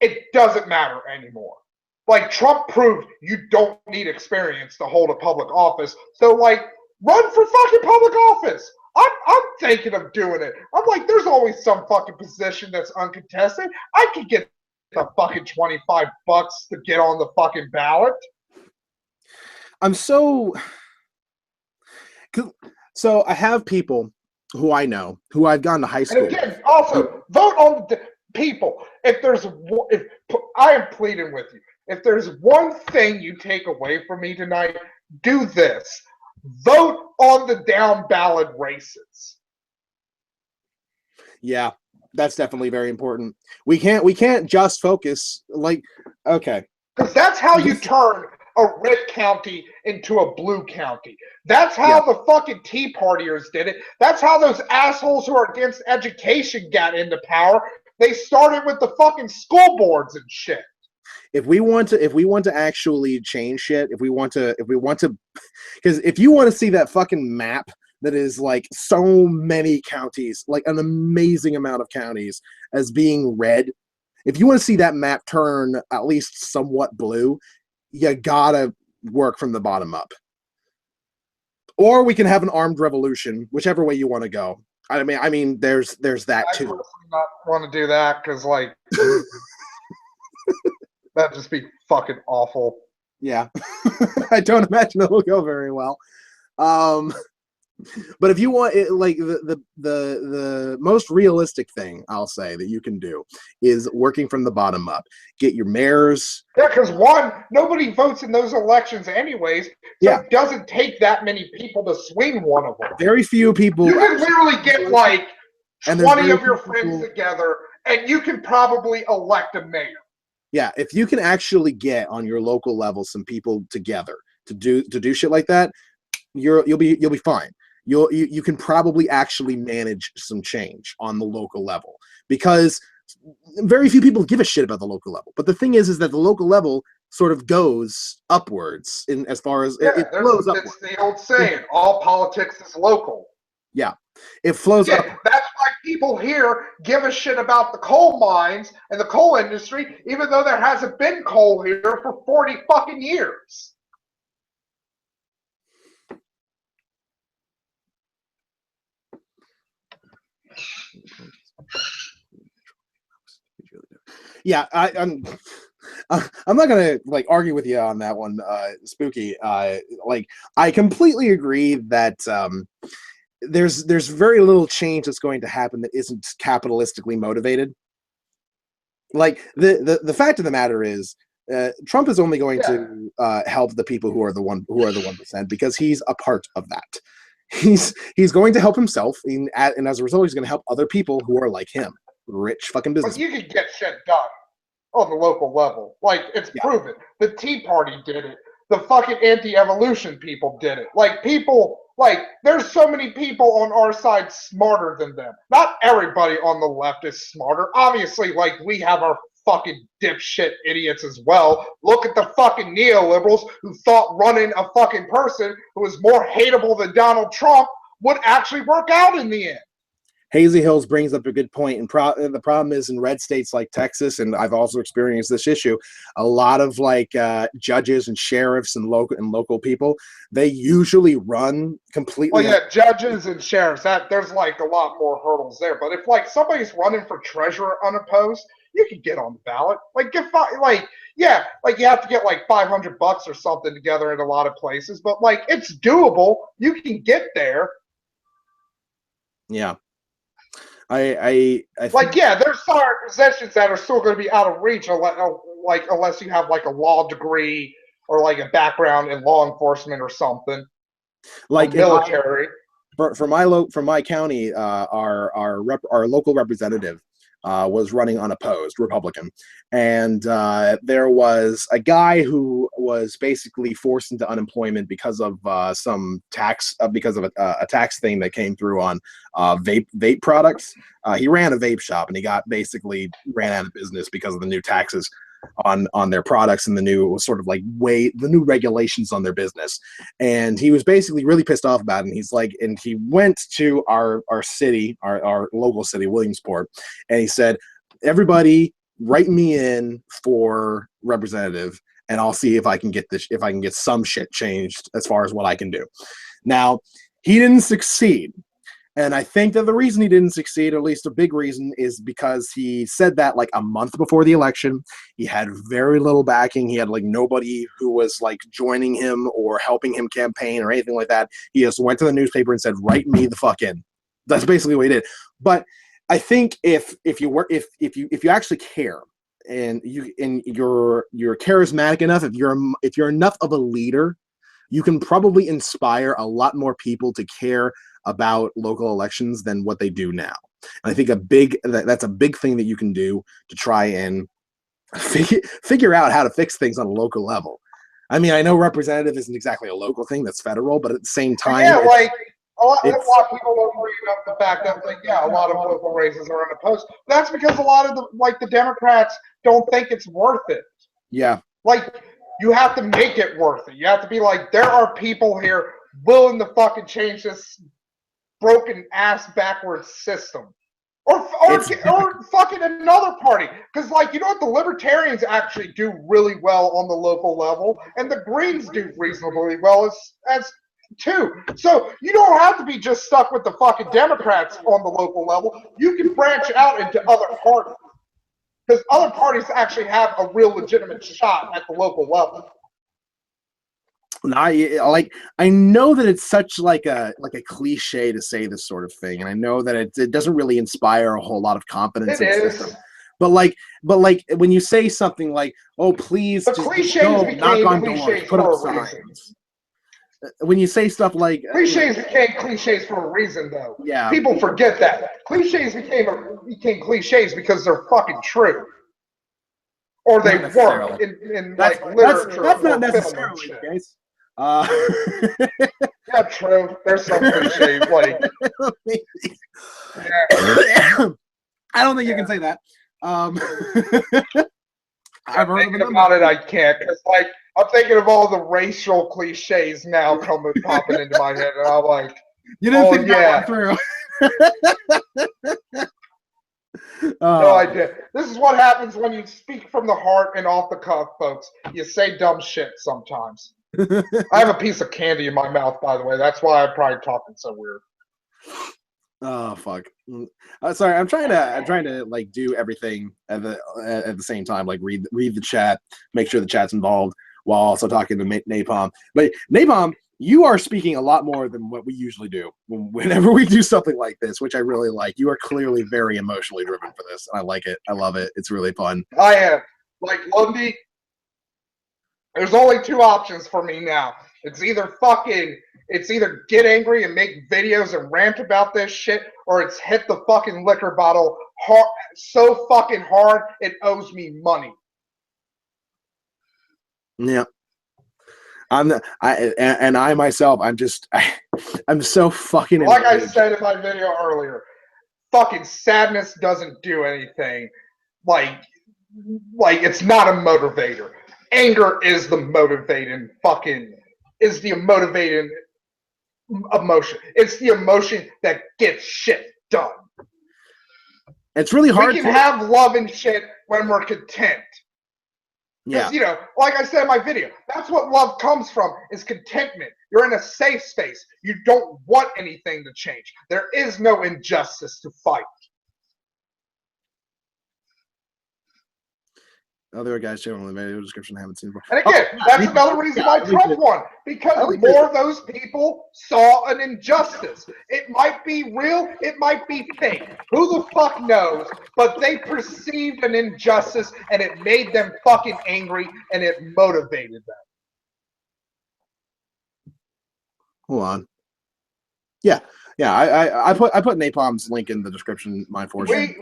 it doesn't matter anymore. Like Trump proved you don't need experience to hold a public office. So like run for fucking public office. I'm thinking of doing it. I'm like, there's always some fucking position that's uncontested. I could get the fucking $25 to get on the fucking ballot. So I have people who I know, who I've gone to high school. And again, also vote on the people. If I am pleading with you, if there's one thing you take away from me tonight, do this. Vote on the down ballot races. Yeah, that's definitely very important. We can't just focus, like, okay, Because that's how you turn a red county into a blue county. That's how the fucking Tea Partiers did it. That's how those assholes who are against education got into power. They started with the fucking school boards and shit. If we want to actually change shit, if we want to, because if you want to see that fucking map that is like so many counties, like an amazing amount of counties as being red, if you want to see that map turn at least somewhat blue, you gotta work from the bottom up. Or we can have an armed revolution, whichever way you want to go. I mean, there's that too. I personally not want to do that because, like, that'd just be fucking awful. Yeah, I don't imagine it will go very well. But if you want it, like the most realistic thing I'll say that you can do is working from the bottom up. Get your mayors. Yeah, because one, nobody votes in those elections anyways. So it doesn't take that many people to swing one of them. Very few people. You can literally get like 20 of your friends together, and you can probably elect a mayor. Yeah, if you can actually get on your local level some people together to do shit like that, you'll be fine. You can probably actually manage some change on the local level, because very few people give a shit about the local level. But the thing is that the local level sort of goes upwards in as far as it flows upwards. It's the old saying, all politics is local. Yeah, it flows up. That's why people here give a shit about the coal mines and the coal industry, even though there hasn't been coal here for 40 fucking years. Yeah, I'm not gonna like argue with you on that one, Spooky. Like, I completely agree that there's very little change that's going to happen that isn't capitalistically motivated. Like, the fact of the matter is, Trump is only going to help the people who are the 1%, because he's a part of that. He's going to help himself, and as a result, he's going to help other people who are like him, rich fucking business. But you can get shit done on the local level. Like, it's proven. The Tea Party did it. The fucking anti-evolution people did it. Like, people, like, there's so many people on our side smarter than them. Not everybody on the left is smarter. Obviously, like, we have our fucking dipshit idiots as well. Look at the fucking neoliberals who thought running a fucking person who was more hateable than Donald Trump would actually work out in the end. Hazy Hills brings up a good point, and the problem is in red states like Texas, and I've also experienced this issue. A lot of like judges and sheriffs and local people, they usually run completely. Well, yeah, judges and sheriffs. There's like a lot more hurdles there. But if like somebody's running for treasurer unopposed, you can get on the ballot. Like you have to get like $500 or something together in a lot of places, but like it's doable. You can get there. Yeah. I like, yeah, there's some positions that are still going to be out of reach, unless you have like a law degree or like a background in law enforcement or something, like military. For my county, our local representative was running unopposed, Republican, and there was a guy who was basically forced into unemployment because of some tax, because of a tax thing that came through on vape products. He ran a vape shop, and he basically ran out of business because of the new taxes on their products and the new sort of like the new regulations on their business. And he was basically really pissed off about it. And he's like, and he went to our city, our local city, Williamsport, and he said, everybody write me in for representative, and I'll see if I can get this, if I can get some shit changed as far as what I can do. Now, he didn't succeed. And I think that the reason he didn't succeed, or at least a big reason, is because he said that like a month before the election. He had very little backing. He had like nobody who was like joining him or helping him campaign or anything like that. He just went to the newspaper and said, "Write me the fuck in." That's basically what he did. But I think if you actually care, and you're charismatic enough, if you're enough of a leader, you can probably inspire a lot more people to care about local elections than what they do now. And I think that's a big thing that you can do to try and figure out how to fix things on a local level. I mean, I know representative isn't exactly a local thing, that's federal, but at the same time, yeah, like a lot of people don't bring up the fact that, like, yeah, a lot of local races are unopposed. That's because a lot of the Democrats don't think it's worth it. Yeah. Like, you have to make it worth it. You have to be like, there are people here willing to fucking change this broken ass backwards system. Or fucking another party. Because, like, you know what? The Libertarians actually do really well on the local level, and the Greens do reasonably well as too. So you don't have to be just stuck with the fucking Democrats on the local level. You can branch out into other parties. Because other parties actually have a real legitimate shot at the local level. I know that it's such like a cliche to say this sort of thing, and I know that it doesn't really inspire a whole lot of confidence in the system. But when you say something like, "Oh, please, just go knock on doors, put up signs," when you say stuff like cliches became cliches for a reason, though. Yeah, people forget that cliches became cliches because they're fucking true, or they work in like literature. That's not necessarily the case. Yeah, true. There's some cliches like. Yeah. I don't think you can say that. I've heard thinking about it. I can't, because like I'm thinking of all the racial cliches now popping into my head, and I'm like, you didn't think that through. No, I did. This is what happens when you speak from the heart and off the cuff, folks. You say dumb shit sometimes. I have a piece of candy in my mouth, by the way. That's why I'm probably talking so weird. Oh fuck! Sorry, I'm trying to like do everything at the same time, like read the chat, make sure the chat's involved while also talking to Napalm. But Napalm, you are speaking a lot more than what we usually do whenever we do something like this, which I really like. You are clearly very emotionally driven for this, and I like it. I love it. It's really fun. I am. Like Lundy, there's only two options for me now. It's either get angry and make videos and rant about this shit, or it's hit the fucking liquor bottle hard, so fucking hard it owes me money. Yeah. I myself, I'm so fucking like enraged. I said in my video earlier, fucking sadness doesn't do anything. Like it's not a motivator. Anger is the motivating emotion. It's the emotion that gets shit done. It's really hard. We can have love and shit when we're content. Because, you know, like I said in my video, that's what love comes from, is contentment. You're in a safe space. You don't want anything to change. There is no injustice to fight. Oh, there are guys sharing in the video description I haven't seen before. And again, that's another reason why Trump won. Because more of those people saw an injustice. It might be real, it might be fake. Who the fuck knows? But they perceived an injustice, and it made them fucking angry, and it motivated them. Hold on. Yeah. Yeah, I put Napalm's link in the description. My fortune.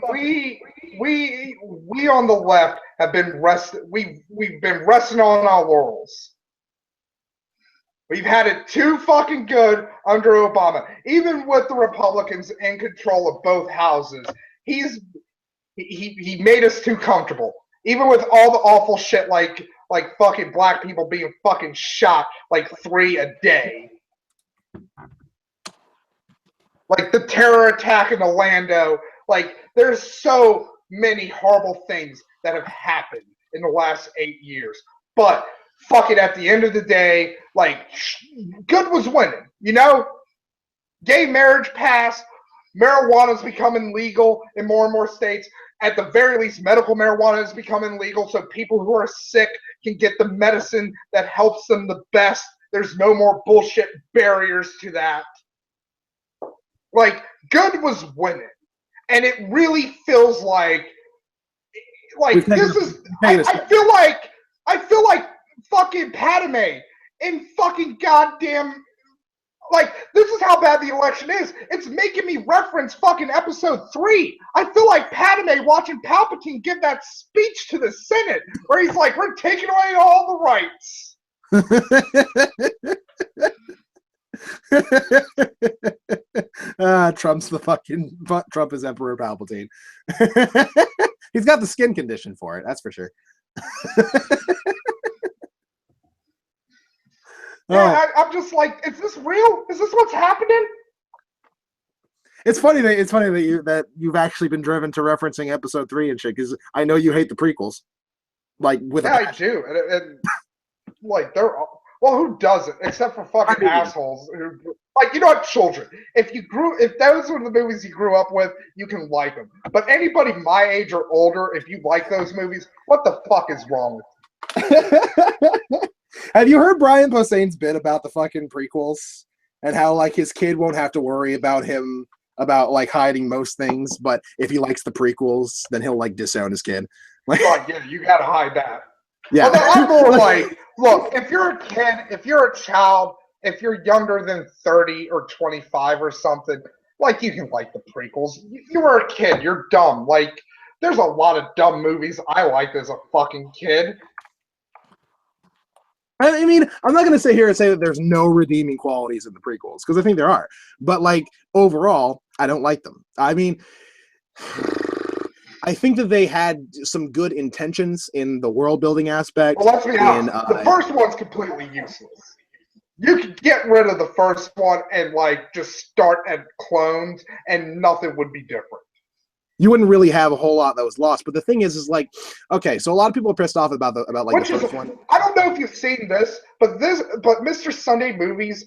We on the left have been we've been resting on our laurels. We've had it too fucking good under Obama. Even with the Republicans in control of both houses, he made us too comfortable. Even with all the awful shit like fucking black people being fucking shot like 3 a day. Like the terror attack in Orlando. Like, there's so many horrible things that have happened in the last 8 years. But fuck it, at the end of the day, like, good was winning, you know? Gay marriage passed. Marijuana is becoming legal in more and more states. At the very least, medical marijuana is becoming legal, so people who are sick can get the medicine that helps them the best. There's no more bullshit barriers to that. Like, good was winning. And it really feels like this is I feel like fucking Padme in fucking goddamn Like, this is how bad the election is. It's making me reference fucking episode 3. I feel like Padme watching Palpatine give that speech to the Senate where he's like, we're taking away all the rights. Trump's the fucking Trump is Emperor Palpatine. He's got the skin condition for it, that's for sure. Yeah, I'm just like, is this real? Is this what's happening? It's funny that you've actually been driven to referencing episode 3 and shit, because I know you hate the prequels. Like with I do. And like they're well, who doesn't? Except for fucking assholes who, like, you know what, children. If those were the movies you grew up with, you can like them. But anybody my age or older, if you like those movies, what the fuck is wrong with you? Have you heard Brian Posehn's bit about the fucking prequels and how like his kid won't have to worry about him about like hiding most things, but if he likes the prequels, then he'll like disown his kid. Like, oh, yeah, you gotta hide that. Yeah. Although I'm more like, look, if you're a kid, if you're a child, if you're younger than 30 or 25 or something, like, you can like the prequels. You were a kid, you're dumb. Like, there's a lot of dumb movies I liked as a fucking kid. I mean, I'm not going to sit here and say that there's no redeeming qualities in the prequels, because I think there are. But, like, overall, I don't like them. I mean, I think that they had some good intentions in the world-building aspect. Well, let's be honest. The first one's completely useless. You could get rid of the first one and, like, just start at clones, and nothing would be different. You wouldn't really have a whole lot that was lost. But the thing is like, okay, so a lot of people are pissed off about the first one. I don't know if you've seen this, but Mr. Sunday Movies,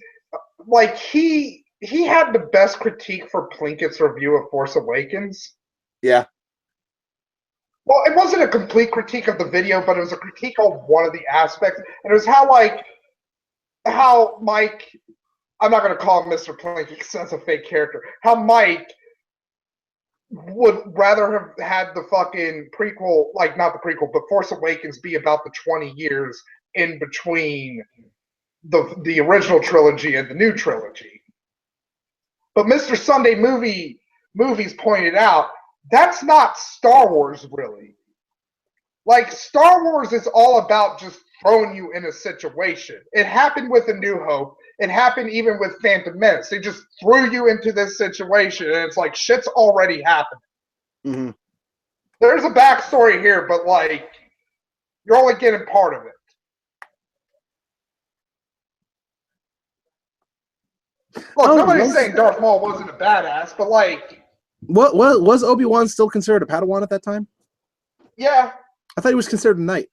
like, he had the best critique for Plinkett's review of Force Awakens. Yeah. Well, it wasn't a complete critique of the video, but it was a critique of one of the aspects. And it was how Mike, I'm not going to call him Mr. Plinkett because that's a fake character, how Mike would rather have had the fucking prequel, like, not the prequel, but Force Awakens be about the 20 years in between the original trilogy and the new trilogy. But Mr. Sunday Movies pointed out, that's not Star Wars, really. Like, Star Wars is all about just throwing you in a situation. It happened with A New Hope. It happened even with Phantom Menace. They just threw you into this situation, and it's like, shit's already happened. Mm-hmm. There's a backstory here, but, like, you're only getting part of it. Look, nobody's saying Darth Maul wasn't a badass, but, like... What was Obi-Wan still considered a Padawan at that time? Yeah. I thought he was considered a knight.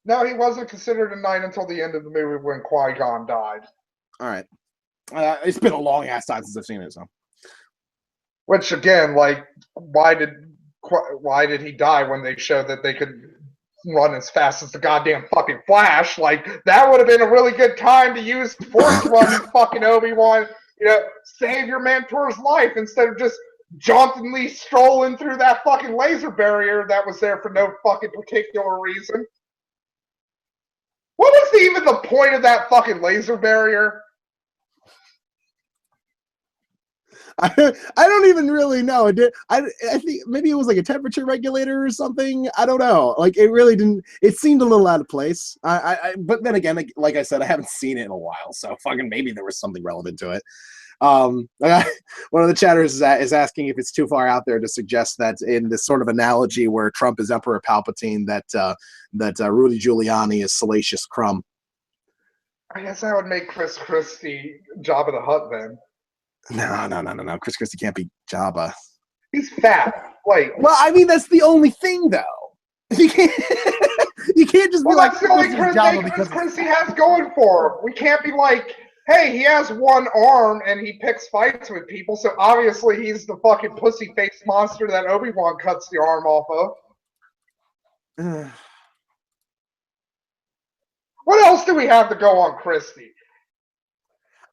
No, he wasn't considered a knight until the end of the movie when Qui-Gon died. All right. It's been a long ass time since I've seen it, so. Which, again, like, why did he die when they showed that they could run as fast as the goddamn fucking Flash? Like, that would have been a really good time to use Force Run fucking Obi-Wan, you know, save your mentor's life instead of just jauntily strolling through that fucking laser barrier that was there for no fucking particular reason. What was even the point of that fucking laser barrier? I don't even really know. I think maybe it was like a temperature regulator or something. I don't know. Like, it really didn't. It seemed a little out of place. But then again, like I said, I haven't seen it in a while, so fucking maybe there was something relevant to it. One of the chatters is asking if it's too far out there to suggest that in this sort of analogy where Trump is Emperor Palpatine, that Rudy Giuliani is Salacious Crumb. I guess that would make Chris Christie Jabba the Hutt then. No. Chris Christie can't be Jabba. He's fat. Like, well, I mean, that's the only thing, though. You can't just be like, that's the only thing Chris Christie has going for him. We can't be like, hey, he has one arm and he picks fights with people, so obviously he's the fucking pussy-faced monster that Obi-Wan cuts the arm off of. What else do we have to go on Christie?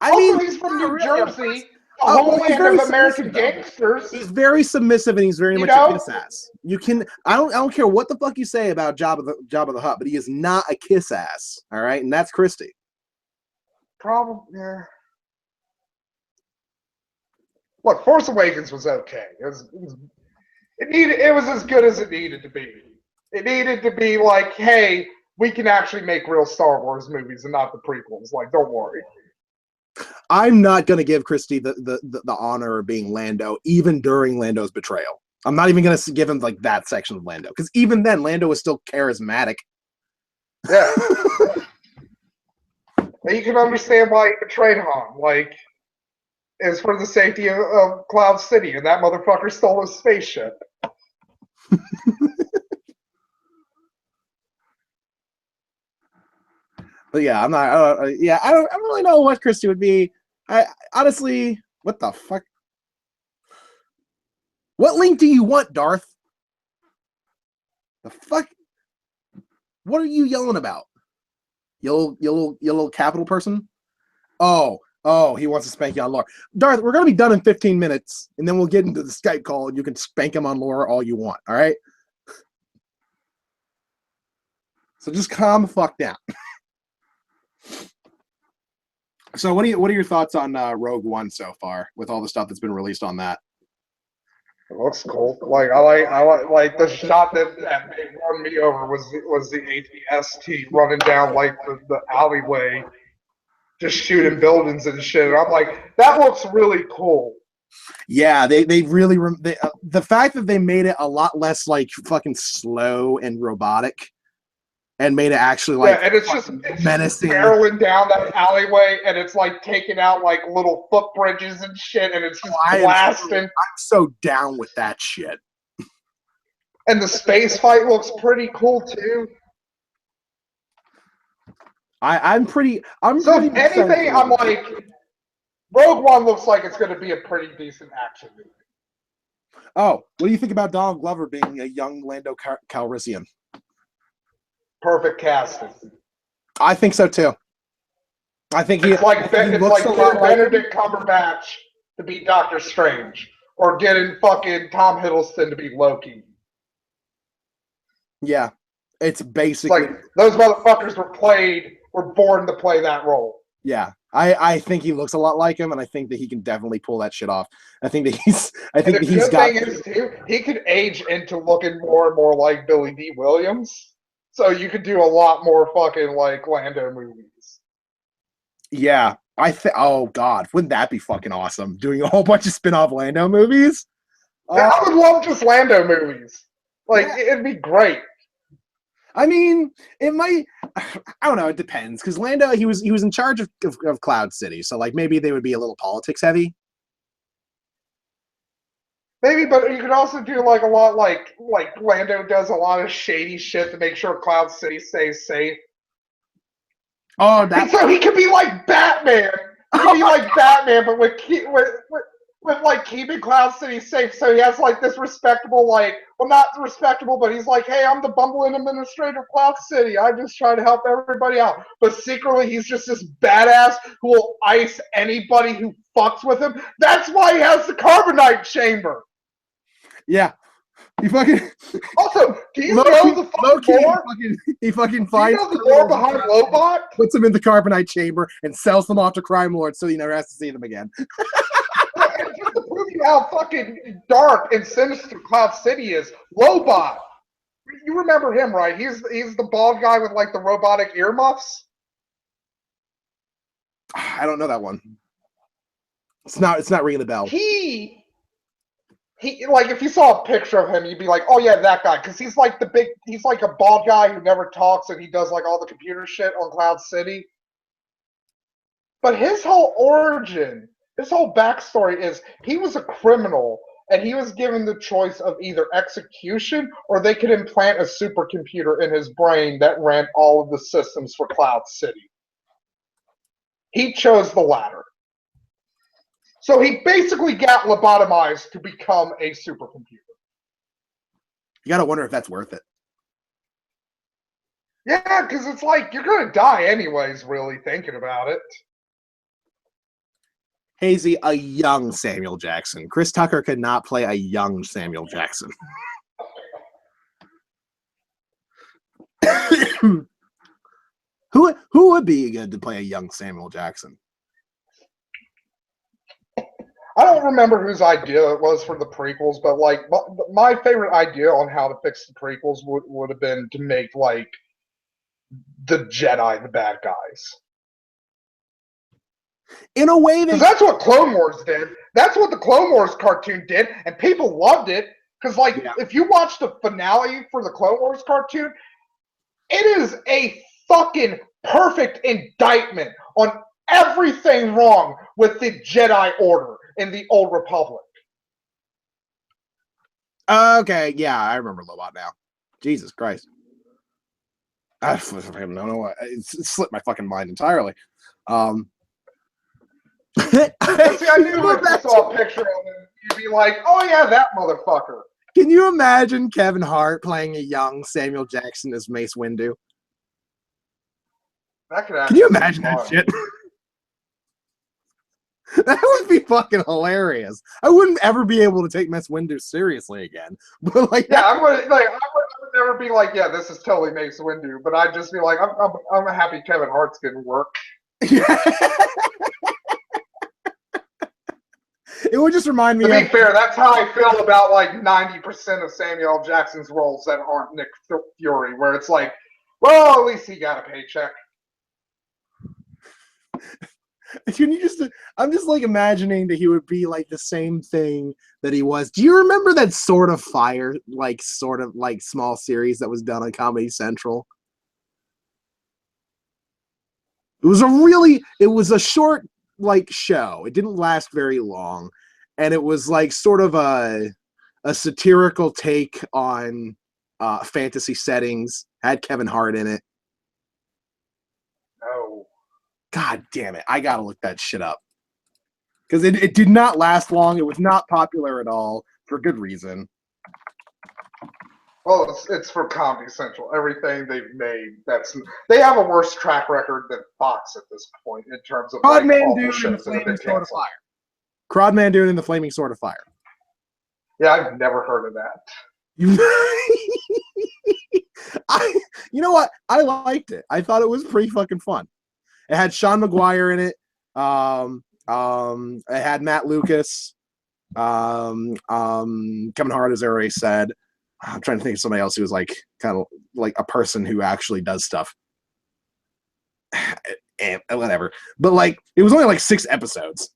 I mean, he's from New Jersey, the homeland of American gangsters. He's very submissive and he's very much a kiss ass. You can I don't care what the fuck you say about Jabba the Hutt, but he is not a kiss ass. All right, and that's Christie. Probably, yeah. Look, Force Awakens was okay. It was as good as it needed to be. It needed to be like, hey, we can actually make real Star Wars movies and not the prequels. Like, don't worry. I'm not going to give Christie the honor of being Lando, even during Lando's betrayal. I'm not even going to give him like that section of Lando, because even then, Lando was still charismatic. Yeah. And you can understand why he betrayed Han. Like, it's for the safety of Cloud City, and that motherfucker stole his spaceship. But yeah, I'm not. Yeah, I don't really know what Christie would be. I honestly, what the fuck? What link do you want, Darth? The fuck? What are you yelling about? You little capital person? Oh, he wants to spank you on lore. Darth, we're gonna be done in 15 minutes, and then we'll get into the Skype call, and you can spank him on lore all you want. All right? So just calm the fuck down. So what are your thoughts on Rogue One so far, with all the stuff that's been released on that? It looks cool. Like I like the shot that won me over was the ATST running down like the alleyway, just shooting buildings and shit. And I'm like, that looks really cool. Yeah, they really the fact that they made it a lot less like fucking slow and robotic, and made it actually like and it's just menacing, barreling down that alleyway, and it's like taking out like little footbridges and shit, and it's just blasting. I'm so down with that shit. And the space fight looks pretty cool too. I'm pretty. So if anything, I'm like, Rogue One looks like it's going to be a pretty decent action movie. Oh, what do you think about Donald Glover being a young Lando Calrissian? Perfect casting. I think so too. I think it's like Benedict Cumberbatch to be Doctor Strange, or getting fucking Tom Hiddleston to be Loki. Yeah, it's basically like those motherfuckers were born to play that role. Yeah, I think he looks a lot like him, and I think that he can definitely pull that shit off. I think that he's got. Thing is too, he could age into looking more and more like Billy D. Williams. So you could do a lot more fucking like Lando movies. Yeah, oh god, wouldn't that be fucking awesome? Doing a whole bunch of spin-off Lando movies. I would love just Lando movies. Like it'd be great. I mean, it might. I don't know. It depends, because Lando he was in charge of Cloud City, so like maybe they would be a little politics heavy. Maybe, but you could also do like a lot like Lando does a lot of shady shit to make sure Cloud City stays safe. Oh, so he could be like Batman. He could be like Batman, but with like keeping Cloud City safe. So he has like this respectable, like, well, not respectable, but he's like, hey, I'm the bumbling administrator of Cloud City. I just try to help everybody out. But secretly, he's just this badass who will ice anybody who fucks with him. That's why he has the carbonite chamber. Yeah. He fucking. Also, do you know the fucking lore? He fucking finds. Do you know the lore behind Lobot? Puts them in the carbonite chamber and sells them off to crime lords, so he never has to see them again. Just to prove you how fucking dark and sinister Cloud City is, Lobot. You remember him, right? He's the bald guy with like the robotic earmuffs. I don't know that one. It's not ringing the bell. He like, if you saw a picture of him, you'd be like, oh yeah, that guy, because he's like a bald guy who never talks, and he does like all the computer shit on Cloud City. But his whole origin, his whole backstory is he was a criminal, and he was given the choice of either execution or they could implant a supercomputer in his brain that ran all of the systems for Cloud City. He chose the latter. So he basically got lobotomized to become a supercomputer. You gotta wonder if that's worth it. Yeah, because it's like, you're going to die anyways, really, thinking about it. Hazy, a young Samuel Jackson. Chris Tucker could not play a young Samuel Jackson. Who would be good to play a young Samuel Jackson? I don't remember whose idea it was for the prequels, but like my favorite idea on how to fix the prequels would have been to make like the Jedi the bad guys. In a way, because that's what Clone Wars did. That's what the Clone Wars cartoon did, and people loved it. Because like, if you watch the finale for the Clone Wars cartoon, it is a fucking perfect indictment on everything wrong with the Jedi Order in the Old Republic. Okay, yeah, I remember Lobot now. Jesus Christ. I don't know. It slipped my fucking mind entirely. See, I knew if you saw a picture of him, you'd be like, oh yeah, that motherfucker. Can you imagine Kevin Hart playing a young Samuel Jackson as Mace Windu? Can you imagine that shit? That would be fucking hilarious. I wouldn't ever be able to take Mace Windu seriously again. But like, yeah, I would never be like, yeah, this is totally Mace Windu. But I'd just be like, I'm happy Kevin Hart's getting work. Yeah. It would just remind me. To be fair, that's how I feel about like 90% of Samuel L. Jackson's roles that aren't Nick Fury, where it's like, well, at least he got a paycheck. Can you just? I'm just like imagining that he would be like the same thing that he was. Do you remember that Sword of Fire, like sort of like small series that was done on Comedy Central? It was a short like show. It didn't last very long, and it was like sort of a satirical take on fantasy settings. Had Kevin Hart in it. No. God damn it! I gotta look that shit up because it did not last long. It was not popular at all for good reason. Well, it's for Comedy Central. Everything they've made, they have a worse track record than Fox at this point in terms of like awful shows that have been canceled. Crodman and the Flaming Sword of Fire. Yeah, I've never heard of that. You know what? I liked it. I thought it was pretty fucking fun. It had Sean McGuire in it. It had Matt Lucas. Kevin Hart, as I already said. I'm trying to think of somebody else who was like kind of like a person who actually does stuff. And whatever. But like it was only like 6 episodes.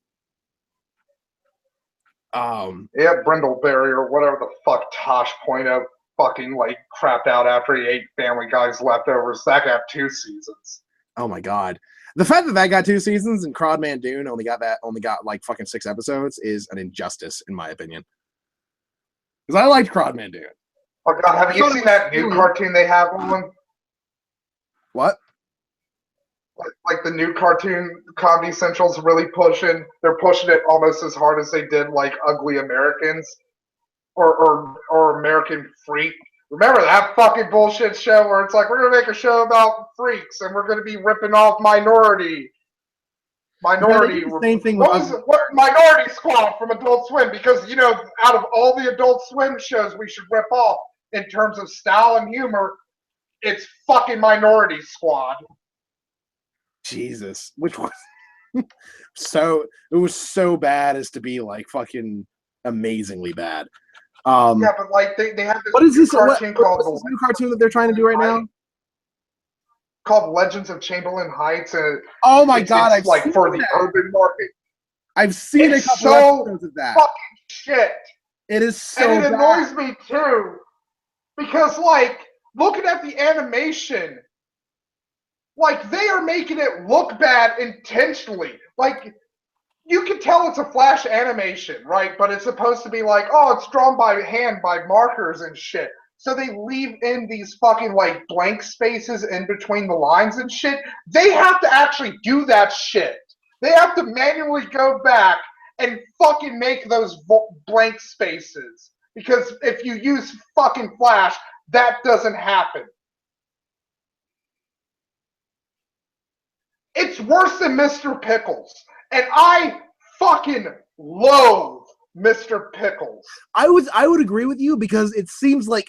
Yeah, Brindleberry or whatever the fuck Tosh Point out fucking like crapped out after he ate Family Guy's leftovers. That got 2 seasons. Oh my god. The fact that got 2 seasons and Crodman Dune only got like fucking 6 episodes is an injustice in my opinion. Because I liked Crodman Dune. Oh god, have you seen that new cartoon they have on? What? Like the new cartoon Comedy Central's really pushing. They're pushing it almost as hard as they did like Ugly Americans or American Freak. Remember that fucking bullshit show where it's like, we're going to make a show about freaks and we're going to be ripping off Minority. Same thing with Minority Squad from Adult Swim, because, you know, out of all the Adult Swim shows we should rip off in terms of style and humor, it's fucking Minority Squad. Jesus. Which was it was so bad as to be like fucking amazingly bad. Yeah, but like they have this what is this cartoon called what's this new cartoon that they're trying to do right now? Called Legends of Chamberlain Heights, and oh my god, it's like for the urban market. I've seen a couple episodes of that. Fucking shit. It is so and it bad. annoys me too, because like looking at the animation, like they are making it look bad intentionally. Like you can tell it's a flash animation, right? But it's supposed to be like, oh, it's drawn by hand by markers and shit. So they leave in these fucking like blank spaces in between the lines and shit. They have to actually do that shit. They have to manually go back and fucking make those blank spaces. Because if you use fucking Flash, that doesn't happen. It's worse than Mr. Pickles. And I fucking loathe Mr. Pickles. I would agree with you because it seems like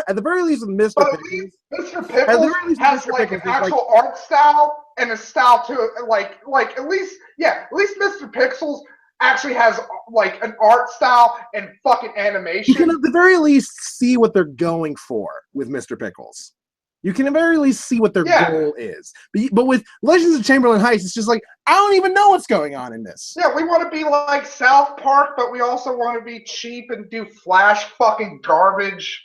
at the very least with Mr. Pickles, Mr. Pickles has like an actual art style and a style to it. Like at least Mr. Pickles actually has like an art style and fucking animation. You can at the very least see what they're going for with Mr. Pickles. You can at the very least see what their goal is. But with Legends of Chamberlain Heights, it's just like, I don't even know what's going on in this. Yeah, we want to be like South Park, but we also want to be cheap and do Flash fucking garbage.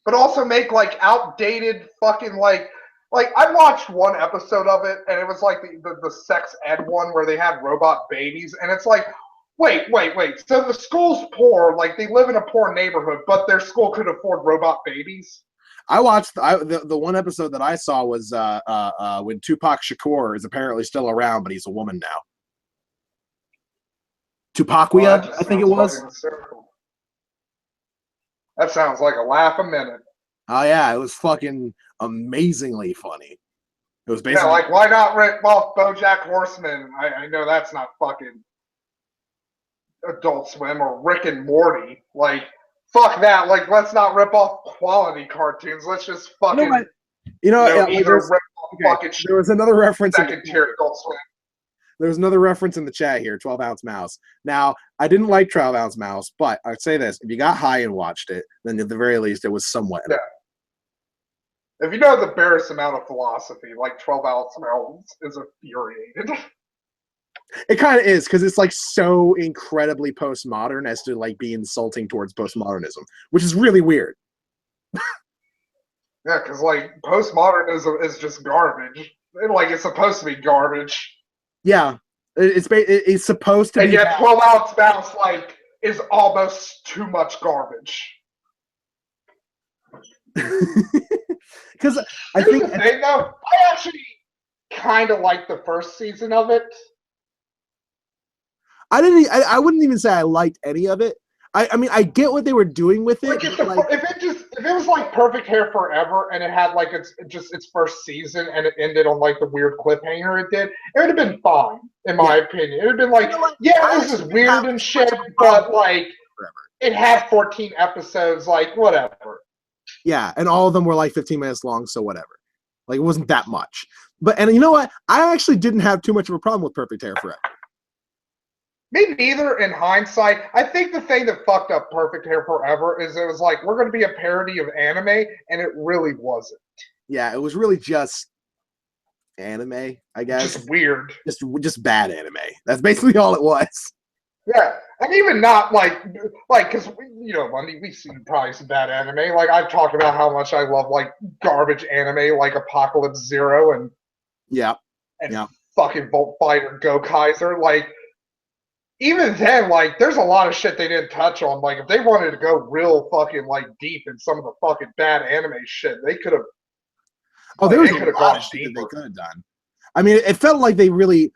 But also make like outdated fucking like I watched one episode of it, and it was like the sex ed one where they had robot babies, and it's like, wait. So the school's poor, like they live in a poor neighborhood, but their school could afford robot babies? I watched the one episode that I saw was when Tupac Shakur is apparently still around, but he's a woman now. Tupacia, I think it was. That sounds like a laugh a minute. Oh yeah, it was fucking amazingly funny. It was basically like, why not rip off BoJack Horseman? I know that's not fucking Adult Swim or Rick and Morty. Like, fuck that. Like, let's not rip off quality cartoons. Let's just fucking either rip off fucking there was another reference second tier Adult Swim. There's another reference in the chat here, 12-ounce mouse. Now, I didn't like 12-ounce mouse, but I'd say this: if you got high and watched it, then at the very least it was somewhat. Yeah. If you know the barest amount of philosophy, like 12-ounce mouse is infuriated. It kind of is, because it's like so incredibly postmodern as to like be insulting towards postmodernism, which is really weird. Yeah, because like postmodernism is just garbage. Like it's supposed to be garbage. Yeah, it's supposed to be. And yet 12-ounce mouse like is almost too much garbage. Because I think the thing, though, I actually kind of like the first season of it. I wouldn't even say I liked any of it. I mean, I get what they were doing with it. Like if it was like Perfect Hair Forever and it had like its first season and it ended on like the weird cliffhanger it did, it would have been fine in my opinion. It would have been like, this is weird and shit, but like it had 14 episodes, like whatever. Yeah, and all of them were like 15 minutes long, so whatever. Like it wasn't that much. And you know what? I actually didn't have too much of a problem with Perfect Hair Forever. Me neither, in hindsight. I think the thing that fucked up Perfect Hair Forever is it was like, we're going to be a parody of anime, and it really wasn't. Yeah, it was really just anime, I guess. Just weird. Just bad anime. That's basically all it was. Yeah, and even not like, because, we've seen probably some bad anime. Like, I've talked about how much I love, like, garbage anime, like Apocalypse Zero and fucking Volt Fighter Go Kaiser. Like, even then, like, there's a lot of shit they didn't touch on. Like, if they wanted to go real fucking, like, deep in some of the fucking bad anime shit, they could have. Oh, there was a lot of shit that they could have done. I mean, it felt like they really.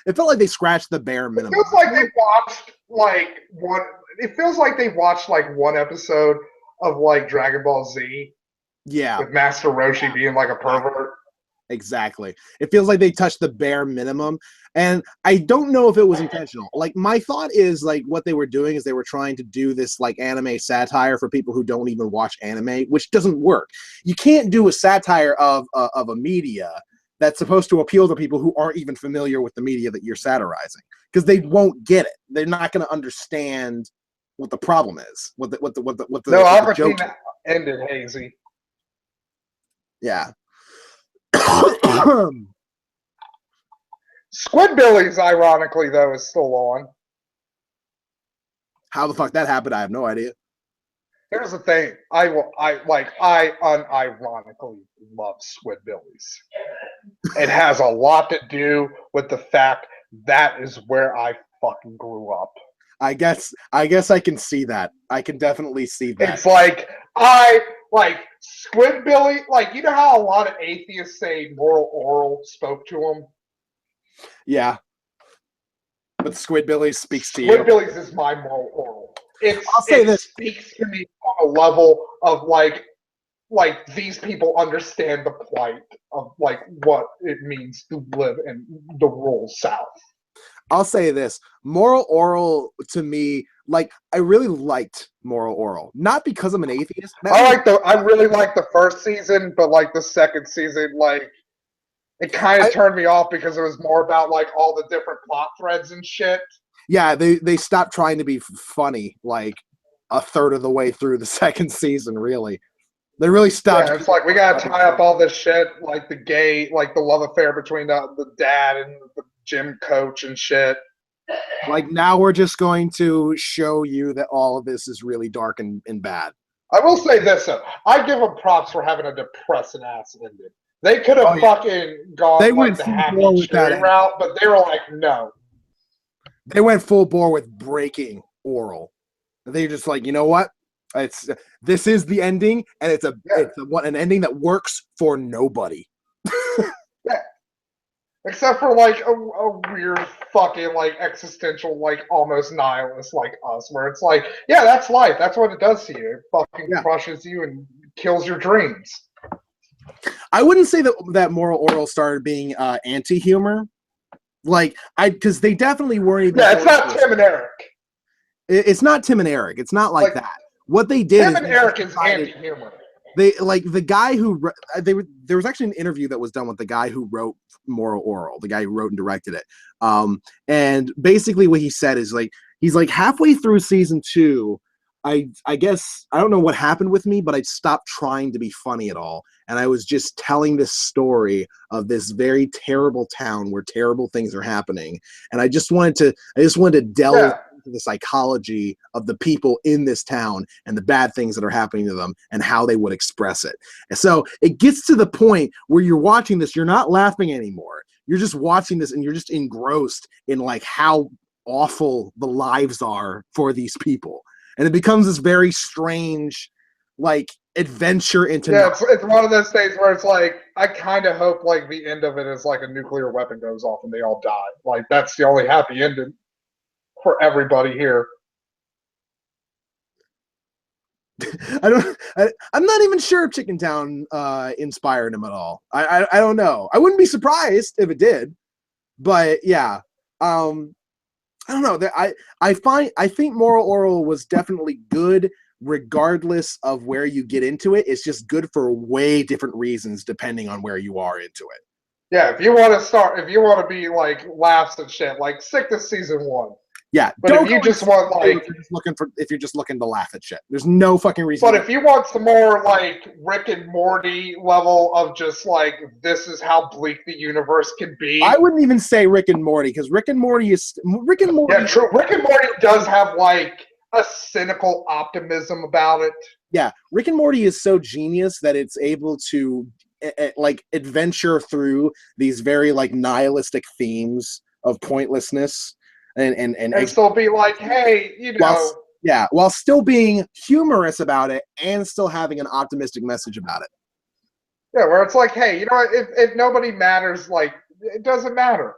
It felt like they scratched the bare minimum. It feels like they watched, like, one. It feels like they watched, like, one episode of, like, Dragon Ball Z. Yeah. With Master Roshi being, like, a pervert. Exactly. It feels like they touched the bare minimum. And I don't know if it was intentional. Like, my thought is, like, what they were doing is they were trying to do this, like, anime satire for people who don't even watch anime, which doesn't work. You can't do a satire of a media that's supposed to appeal to people who aren't even familiar with the media that you're satirizing, because they won't get it. They're not going to understand what the problem is. What the opportunity ended hazy. Yeah. Squidbillies, ironically, though, is still on. How the fuck that happened, I have no idea. Here's the thing. I unironically love Squidbillies. It has a lot to do with the fact that is where I fucking grew up. I guess I can see that. I can definitely see that. It's like Squidbilly, like, you know how a lot of atheists say moral oral spoke to them? Yeah. But Squidbillies speaks to you. Squidbillies is my moral oral. I'll say this. Speaks to me on a level of like these people understand the plight of like what it means to live in the rural South. I'll say this. Moral oral, to me, like, I really liked moral oral. Not because I'm an atheist. I really like the first season, but like the second season, like, It kind of turned me off because it was more about like all the different plot threads and shit. Yeah, they stopped trying to be funny like a third of the way through the second season. Really, they really stopped. Yeah, it's like we gotta tie up all this shit, like the love affair between the dad and the gym coach and shit. Like now we're just going to show you that all of this is really dark and bad. I will say this though, I give them props for having a depressing ass ending. They could have fucking gone they like the happy cheery route, but they were like, no. They went full bore with breaking oral. They're just like, you know what? This is the ending, and it's an ending that works for nobody. Yeah. Except for like a weird fucking like existential, like almost nihilist like us, where it's like, yeah, that's life. That's what it does to you. It fucking crushes you and kills your dreams. I wouldn't say that moral oral started being anti-humor. Like because they definitely weren't even. Yeah, it's not Tim and Eric. It's not Tim and Eric. It's not like that. What they did Tim and Eric is anti-humor. They like the guy who there was actually an interview that was done with the guy who wrote Moral Oral, the guy who wrote and directed it. And basically what he said is like he's like halfway through season 2, I guess I don't know what happened with me, but I stopped trying to be funny at all, and I was just telling this story of this very terrible town where terrible things are happening, and I just wanted to delve into the psychology of the people in this town and the bad things that are happening to them and how they would express it. And so it gets to the point where you're watching this, you're not laughing anymore. You're just watching this and you're just engrossed in like how awful the lives are for these people. And it becomes this very strange, like, adventure into. Yeah, it's one of those things where it's like I kind of hope like the end of it is like a nuclear weapon goes off and they all die. Like that's the only happy ending for everybody here. I'm not even sure if Chicken Town inspired him at all. I don't know. I wouldn't be surprised if it did, but yeah. I don't know. I think Moral Oral was definitely good regardless of where you get into it. It's just good for way different reasons depending on where you are into it. Yeah, if you want to be like laughs and shit, like stick to season 1. Yeah, but if you just want like if you're just looking to laugh at shit, there's no fucking reason. But if you want some more like Rick and Morty level of just like this is how bleak the universe can be, I wouldn't even say Rick and Morty because Rick and Morty. Yeah, true. Rick and Morty does have like a cynical optimism about it. Yeah, Rick and Morty is so genius that it's able to like adventure through these very like nihilistic themes of pointlessness. And still be like, hey, you know, while still being humorous about it and still having an optimistic message about it. Yeah, where it's like, hey, you know what? If nobody matters, like it doesn't matter.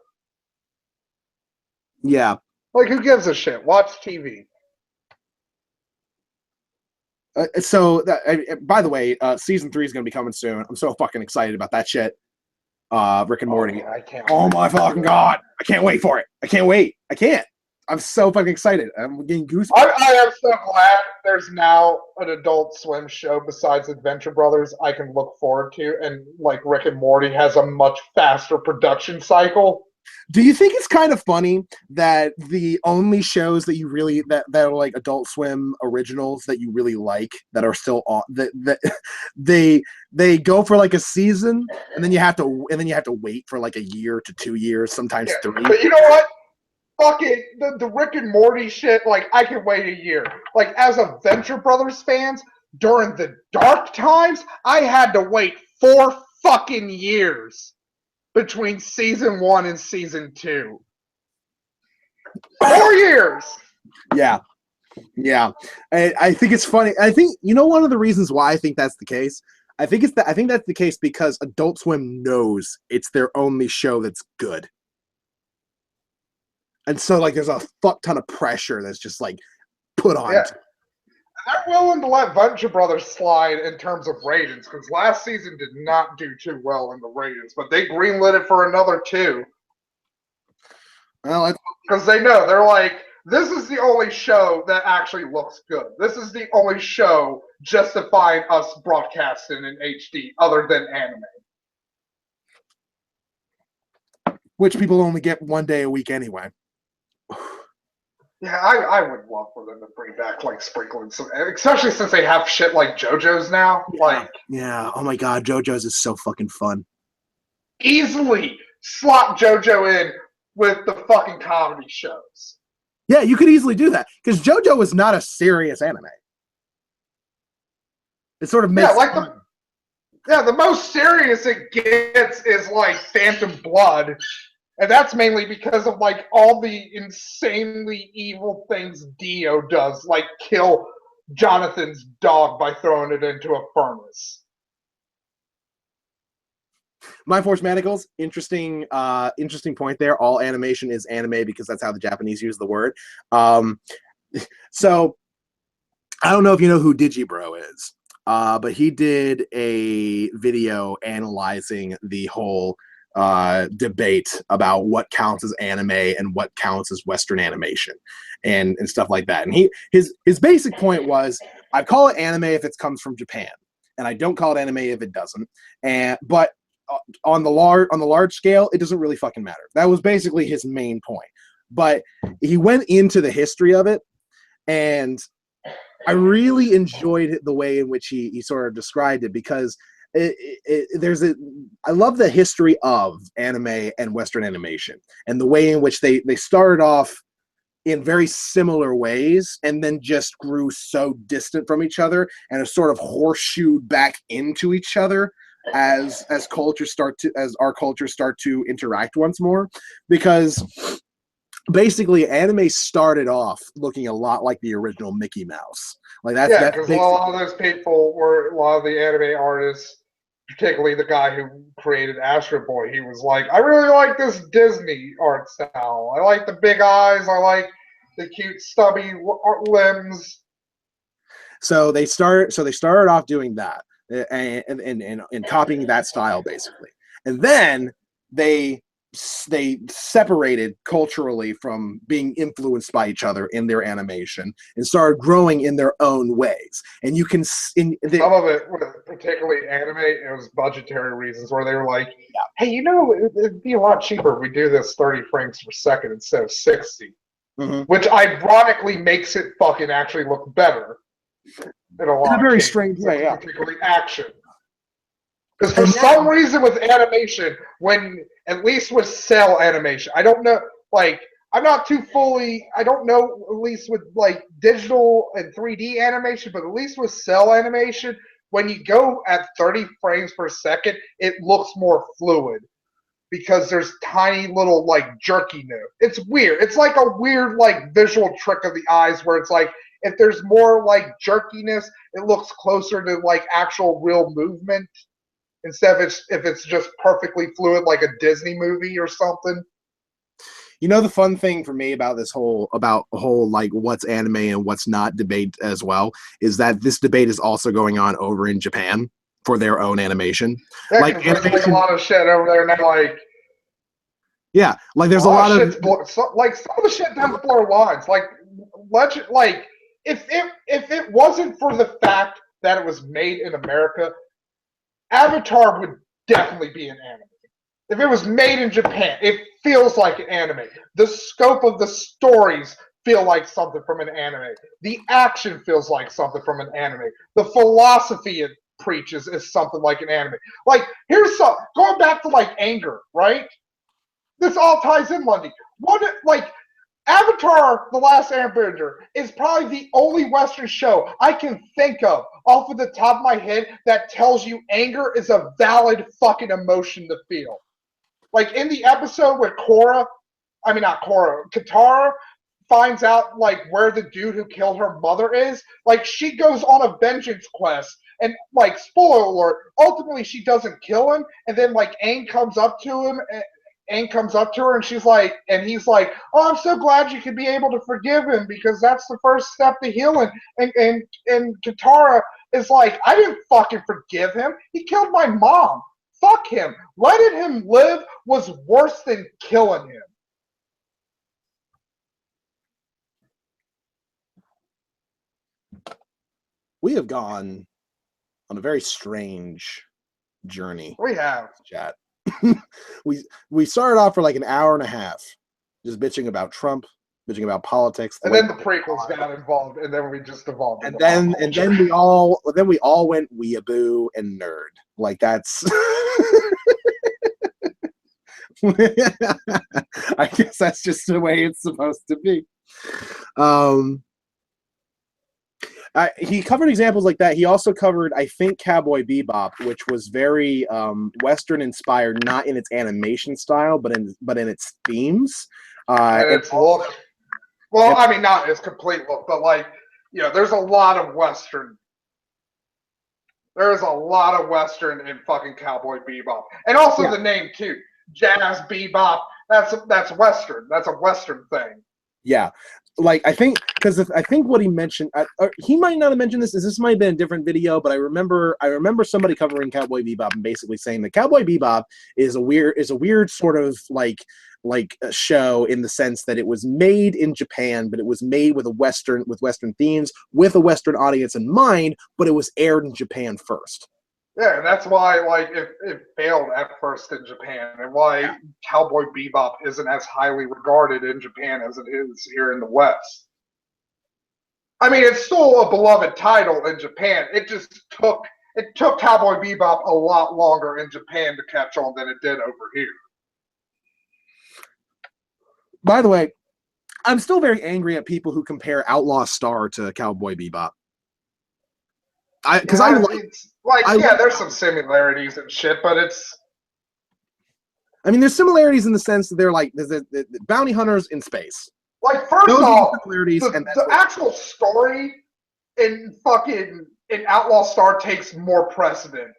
Yeah. Like who gives a shit? Watch TV. By the way, season 3 is going to be coming soon. I'm so fucking excited about that shit. Rick and Morty. Yeah, I can't. Oh my fucking god! I can't wait for it. I can't wait. I can't. I'm so fucking excited. I'm getting goosebumps. I am so glad there's now an Adult Swim show besides Adventure Brothers I can look forward to, and like Rick and Morty has a much faster production cycle. Do you think it's kind of funny that the only shows that you really that are like Adult Swim originals that you really like that are still on that they go for like a season and then you have to wait for like a year to 2 years, sometimes 3. But you know what? Fucking the Rick and Morty shit, like I can wait a year. Like as Adventure Brothers fans, during the dark times, I had to wait 4 fucking years between season 1 and season 2. 4 years. Yeah. I think it's funny. I think one of the reasons why I think that's the case. I think that's the case because Adult Swim knows it's their only show that's good. And so like there's a fuck ton of pressure that's just like put on. Yeah. They're willing to let Venture Brothers slide in terms of ratings because last season did not do too well in the ratings, but they greenlit it for another 2. Well, because they know they're like, this is the only show that actually looks good. This is the only show justifying us broadcasting in HD other than anime. which people only get 1 day a week anyway. Yeah, I would love for them to bring back like sprinkling, especially since they have shit like JoJo's now. Like, yeah, oh my god, JoJo's is so fucking fun. Easily slot JoJo in with the fucking comedy shows. Yeah, you could easily do that because JoJo is not a serious anime. It sort of makes the most serious it gets is like Phantom Blood, and that's mainly because of like all the insanely evil things Dio does, like kill Jonathan's dog by throwing it into a furnace. My Force Manacles, interesting point there. All animation is anime because that's how the Japanese use the word. So I don't know if you know who Digibro is, but he did a video analyzing the whole debate about what counts as anime and what counts as Western animation and stuff like that. And his basic point was, I call it anime if it comes from Japan, and I don't call it anime if it doesn't. But on the large scale, it doesn't really fucking matter. That was basically his main point. But he went into the history of it, and I really enjoyed the way in which he sort of described it, because I love the history of anime and Western animation and the way in which they started off in very similar ways and then just grew so distant from each other and have sort of horseshoed back into each other as our cultures start to interact once more. Because basically anime started off looking a lot like the original Mickey Mouse. Like that's because a lot of those people were a lot of the anime artists, particularly the guy who created Astro Boy. He was like, I really like this Disney art style. I like the big eyes. I like the cute stubby limbs. So they started off doing that and copying that style basically, and then they separated culturally from being influenced by each other in their animation and started growing in their own ways. And you can some of it, particularly anime, it was budgetary reasons where they were like, hey, you know, it'd be a lot cheaper if we do this 30 frames per second instead of 60. Mm-hmm. Which ironically makes it fucking actually look better in a lot of very cases, strange way, yeah. Particularly action. Because for some reason with animation, at least with cell animation, I don't know, like, I don't know, at least with like digital and 3D animation, but at least with cell animation, when you go at 30 frames per second, it looks more fluid because there's tiny little like jerkiness. It's weird. It's like a weird like visual trick of the eyes where it's like, if there's more like jerkiness, it looks closer to like actual real movement. Instead of if it's just perfectly fluid like a Disney movie or something. You know, the fun thing for me about this whole like what's anime and what's not debate as well is that this debate is also going on over in Japan for their own animation. Yeah, like there's like a lot of shit over there now. Like, yeah, like there's a lot of like some of the shit does blur lines. Like, if it wasn't for the fact that it was made in America, Avatar would definitely be an anime. If it was made in Japan, it feels like an anime. The scope of the stories feel like something from an anime. The action feels like something from an anime. The philosophy it preaches is something like an anime. Like, here's some going back to like anger, right? This all ties in, Lundy. Avatar: The Last Airbender is probably the only Western show I can think of off of the top of my head that tells you anger is a valid fucking emotion to feel. Like in the episode where Katara finds out like where the dude who killed her mother is, like she goes on a vengeance quest and like spoiler alert, ultimately she doesn't kill him, and then like Aang comes up to him and comes up to her and he's like, oh, I'm so glad you could be able to forgive him because that's the first step to healing. And Katara is like, I didn't fucking forgive him. He killed my mom. Fuck him. Letting him live was worse than killing him. We have gone on a very strange journey. We have. Chat. we started off for like an hour and a half, just bitching about Trump, bitching about politics, and then the prequels got involved, and then we just evolved. And then we all went weeaboo and nerd. Like that's I guess that's just the way it's supposed to be. He covered examples like that. He also covered, I think, Cowboy Bebop, which was very Western inspired, not in its animation style, but in its themes. And its look. Well, I mean, not its complete look, but like, there's a lot of Western. There's a lot of Western in fucking Cowboy Bebop, and also the name too, Jazz Bebop. That's Western. That's a Western thing. Yeah, like I think what he mentioned, he might not have mentioned this. This might have been a different video, but I remember somebody covering Cowboy Bebop and basically saying that Cowboy Bebop is a weird sort of like a show in the sense that it was made in Japan, but it was made with Western themes, with a Western audience in mind, but it was aired in Japan first. Yeah, and that's why like it failed at first in Japan, and why Cowboy Bebop isn't as highly regarded in Japan as it is here in the West. I mean, it's still a beloved title in Japan. It took Cowboy Bebop a lot longer in Japan to catch on than it did over here. By the way, I'm still very angry at people who compare Outlaw Star to Cowboy Bebop. There's some similarities and shit, but it's. I mean, there's similarities in the sense that they're like the bounty hunters in space. Like, first off, the actual story in Outlaw Star takes more precedent.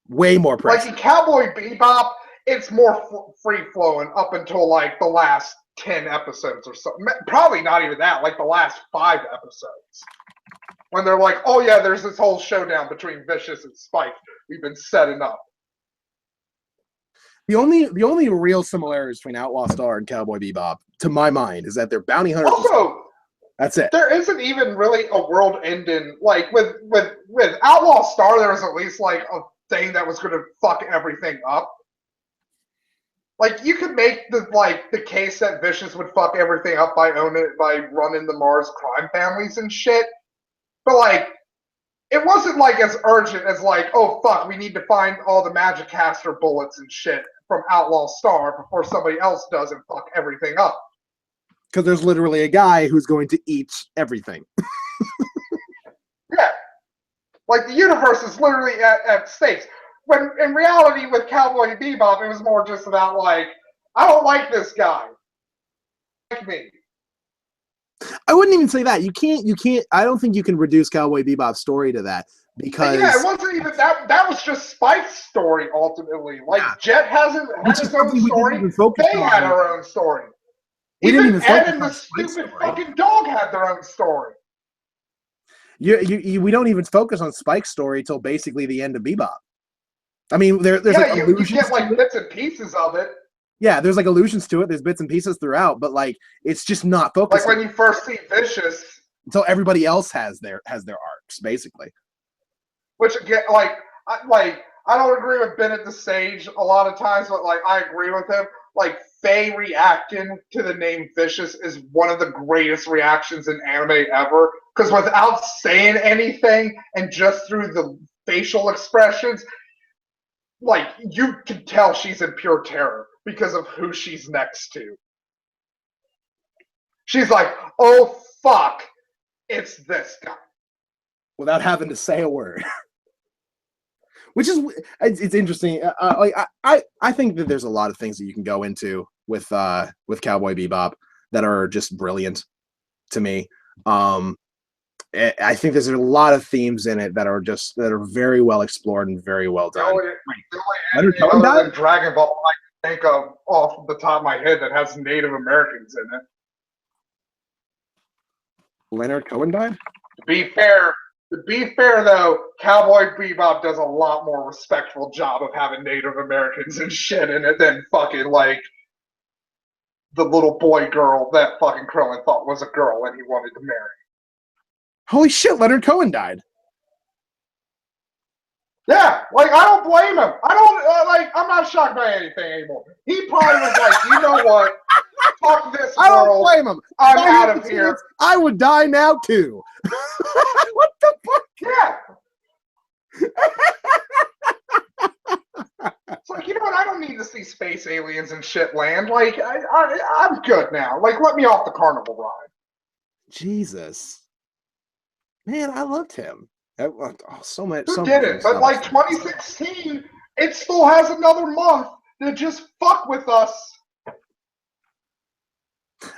Way more precedent. Like in Cowboy Bebop, it's more free flowing up until like the last 10 episodes or so. Probably not even that. Like the last 5 episodes. When they're like, oh yeah, there's this whole showdown between Vicious and Spike we've been setting up. The only real similarities between Outlaw Star and Cowboy Bebop, to my mind, is that they're bounty hunters. Also, that's it. There isn't even really a world ending. Like with Outlaw Star, there was at least like a thing that was going to fuck everything up. Like you could make the case that Vicious would fuck everything up by running the Mars crime families and shit. But like, it wasn't like as urgent as like, oh fuck, we need to find all the Magic Caster bullets and shit from Outlaw Star before somebody else does and fuck everything up. Because there's literally a guy who's going to eat everything. Yeah, like the universe is literally at stakes. When in reality, with Cowboy Bebop, it was more just about like, I don't like this guy. Like me. I wouldn't even say that. You can't. I don't think you can reduce Cowboy Bebop's story to that because it wasn't even that. That was just Spike's story ultimately. Like Jet had his own story. They had their own story. Even Ed and the stupid fucking dog had their own story. We don't even focus on Spike's story till basically the end of Bebop. I mean, there's like allusions. You get like bits and pieces of it. Yeah, there's like allusions to it. There's bits and pieces throughout, but like it's just not focused. Like when you first see Vicious, until everybody else has their arcs, basically. Which again, I don't agree with Bennett the Sage a lot of times, but like I agree with him. Like Faye reacting to the name Vicious is one of the greatest reactions in anime ever. Because without saying anything and just through the facial expressions, like you can tell she's in pure terror because of who she's next to. She's like, oh fuck, it's this guy. Without having to say a word. Which is, it's interesting. I think that there's a lot of things that you can go into with Cowboy Bebop that are just brilliant to me. I think there's a lot of themes in it that are very well explored and very well done. Other than Dragon Ball, I can think of off the top of my head that has Native Americans in it. Leonard Cohen died? To be fair though, Cowboy Bebop does a lot more respectful job of having Native Americans and shit in it than fucking like the little boy girl that fucking Krillin thought was a girl and he wanted to marry. Holy shit, Leonard Cohen died. Yeah, like I don't blame him. I don't like. I'm not shocked by anything anymore. He probably was like, you know what? Fuck this I don't world. blame him. I'm If I out had of the here. chance, I would die now too. What the fuck? Yeah. It's like, you know what? I don't need to see space aliens and shit land. Like, I'm good now. Like, let me off the carnival ride. Jesus, man, I loved him. So much. Who So much of didn't? his But stuff. like 2016, it still has another month to just fuck with us.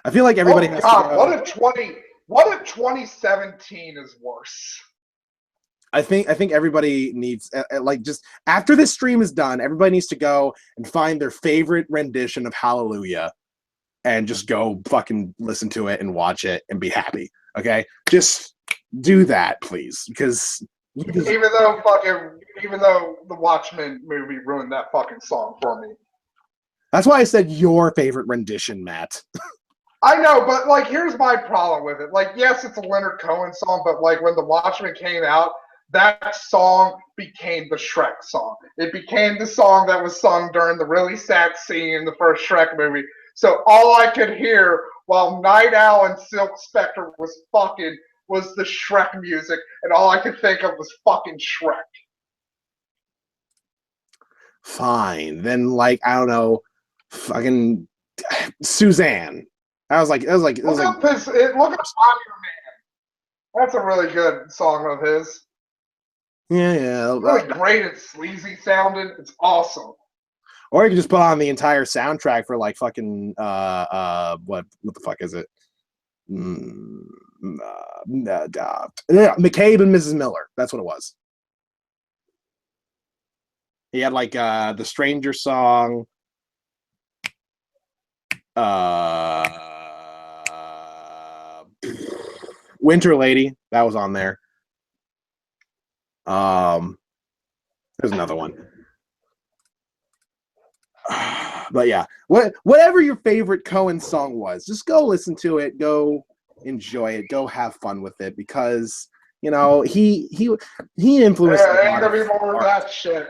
I feel like everybody has to go. What if 2017 is worse? I think everybody needs like just after this stream is done, everybody needs to go and find their favorite rendition of Hallelujah and just go fucking listen to it and watch it and be happy. Okay, just do that, please, because even though the Watchmen movie ruined that fucking song for me. That's why I said your favorite rendition, Matt. I know, but like, here's my problem with it. Like, yes, it's a Leonard Cohen song, but like when the Watchmen came out, that song became the Shrek song. It became the song that was sung during the really sad scene in the first Shrek movie. So all I could hear while Night Owl and Silk Spectre was fucking was the Shrek music, and all I could think of was fucking Shrek. Fine, then like I don't know, fucking Suzanne. Look up Look up I'm Your Man. That's a really good song of his. Yeah. Really great and sleazy sounding. It's awesome. Or you can just put on the entire soundtrack for like fucking what the fuck is it? McCabe and Mrs. Miller. That's what it was. He had like the Stranger song. Winter Lady, that was on there. There's another one. But yeah, whatever your favorite Cohen song was, just go listen to it, go enjoy it, go have fun with it, because you know he influenced. Yeah, ain't gonna be more of that shit.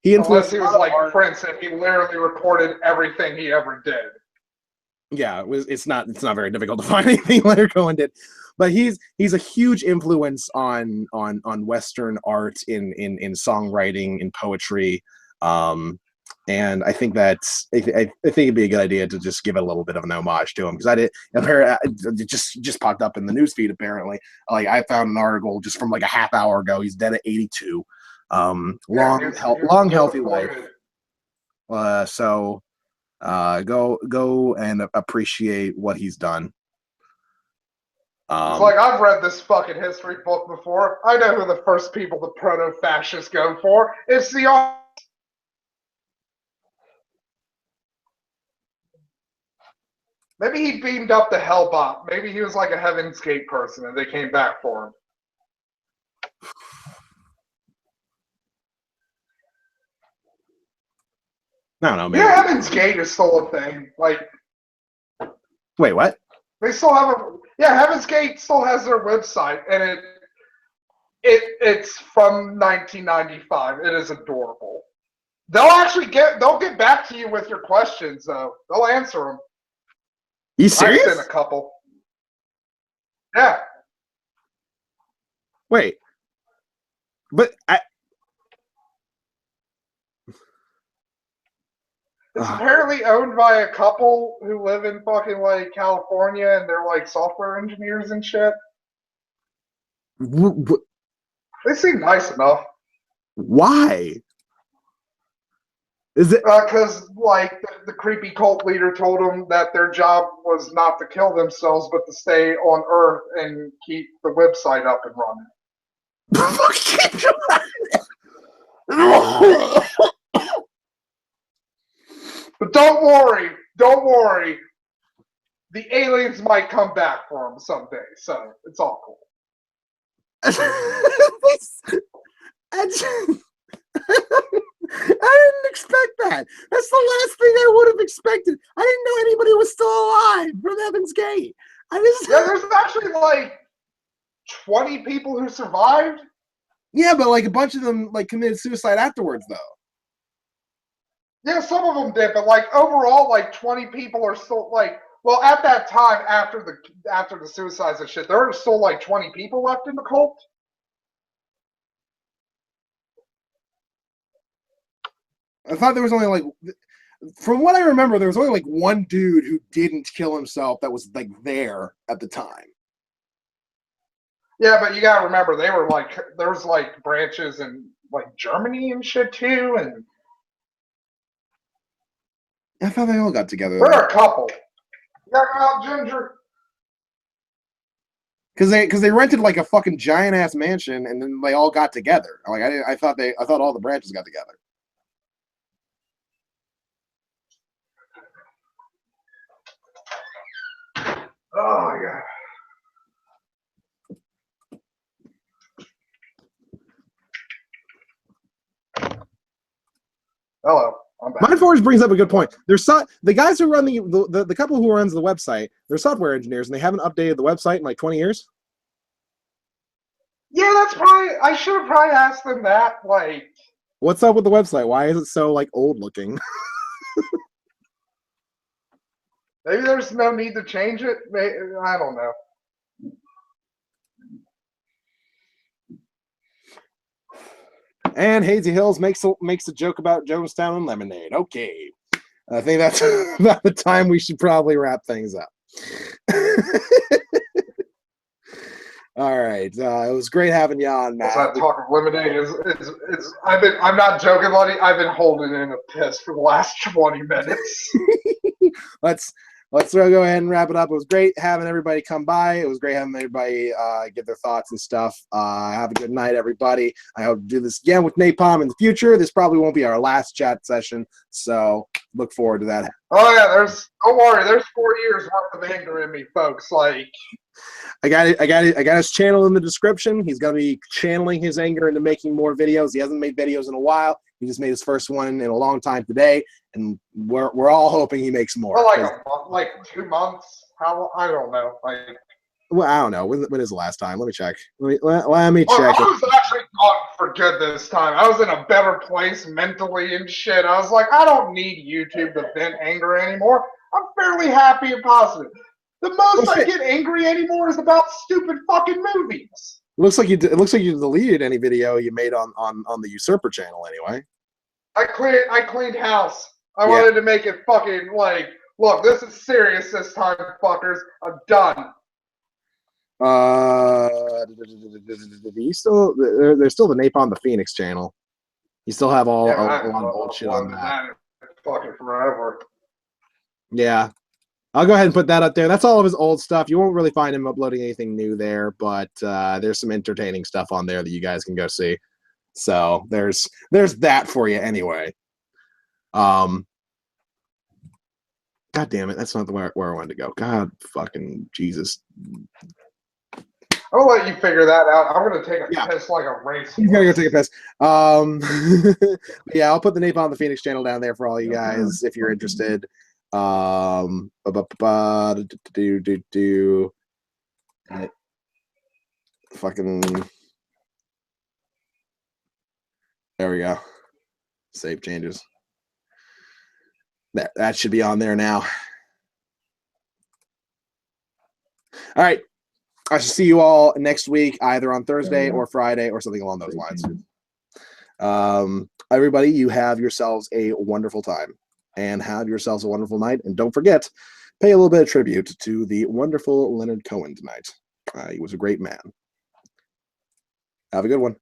He influenced. Unless he was like Prince and he literally recorded everything he ever did. Yeah, it's not very difficult to find anything Leonard Cohen did, but he's a huge influence on Western art in songwriting, in poetry. And I think I think it'd be a good idea to just give it a little bit of an homage to him, because it just popped up in the newsfeed apparently. Like I found an article just from like a half hour ago. He's dead at 82. Long healthy life. So go and appreciate what he's done. It's like, I've read this fucking history book before. I know who the first people the proto-fascists go for. It's the Maybe he beamed up the Hellbot. Maybe he was like a Heaven's Gate person and they came back for him. I don't know, maybe. Yeah, Heaven's Gate is still a thing. Like, wait, what? They still have Heaven's Gate still has their website, and it's from 1995. It is adorable. They'll get back to you with your questions though. They'll answer them. You serious? I've sent a couple. Yeah. Wait. But It's apparently owned by a couple who live in fucking like California, and they're like software engineers and shit. They seem nice enough. Why? Is it because like the creepy cult leader told them that their job was not to kill themselves, but to stay on Earth and keep the website up and running. But don't worry. The aliens might come back for them someday, so it's all cool. I didn't expect that. That's the last thing I would have expected. I didn't know anybody was still alive from Heaven's Gate. Yeah, there's actually like 20 people who survived. Yeah, but like a bunch of them like committed suicide afterwards, though. Yeah, some of them did, but like overall, like 20 people are still like. Well, at that time, after the suicides and shit, there were still like 20 people left in the cult. I thought there was only like, from what I remember, there was only like one dude who didn't kill himself that was like there at the time. Yeah, but you gotta remember, they were like, there was like branches in like Germany and shit too, and I thought they all got together. there are a couple. Yeah, out Ginger. Because they rented like a fucking giant ass mansion and then they all got together. Like I thought all the branches got together. Oh my god. Hello. Mindforge brings up a good point. There's the guys who run the couple who runs the website, they're software engineers and they haven't updated the website in like 20 years. Yeah, that's probably, I should have probably asked them that. Like, what's up with the website? Why is it so like old looking? Maybe there's no need to change it. Maybe, I don't know. And Hazy Hills makes a joke about Jonestown and lemonade. Okay, I think that's about the time we should probably wrap things up. All right, it was great having you on, Matt. That talk of lemonade is I'm not joking, buddy. I've been holding in a piss for the last 20 minutes. Let's go ahead and wrap it up. It was great having everybody come by. It was great having everybody give their thoughts and stuff. Have a good night, everybody. I hope to do this again with Napalm in the future. This probably won't be our last chat session, so look forward to that. Oh yeah, don't worry. There's 4 years worth of anger in me, folks. Like, I got his channel in the description. He's gonna be channeling his anger into making more videos. He hasn't made videos in a while. He just made his first one in a long time today, and we're all hoping he makes more. Well, like a month, like 2 months. How, I don't know. Like, well, I don't know. When is the last time? Let me check. Let me check. I was actually gone for good this time. I was in a better place mentally and shit. I was like, I don't need YouTube to vent anger anymore. I'm fairly happy and positive. The most I get angry anymore is about stupid fucking movies. It looks like you deleted any video you made on the Usurper channel anyway. I cleaned house. I wanted to make it fucking like, look, this is serious this time, fuckers. I'm done. You still there's still the Napalm the Phoenix channel. You still have a lot of old shit on that. Fucking forever. Yeah. I'll go ahead and put that up there. That's all of his old stuff. You won't really find him uploading anything new there, but there's some entertaining stuff on there that you guys can go see. So there's that for you anyway. God damn it, that's not where I wanted to go. God fucking Jesus. I'll let you figure that out. I'm gonna take a piss like a race. You gotta go take a piss. Yeah, I'll put the Napalm the Phoenix channel down there for all you guys if you're interested. Fucking there we go. Save changes. That should be on there now. All right. I shall see you all next week, either on Thursday or Friday or something along those lines. Everybody, you have yourselves a wonderful time and have yourselves a wonderful night. And don't forget, pay a little bit of tribute to the wonderful Leonard Cohen tonight. He was a great man. Have a good one.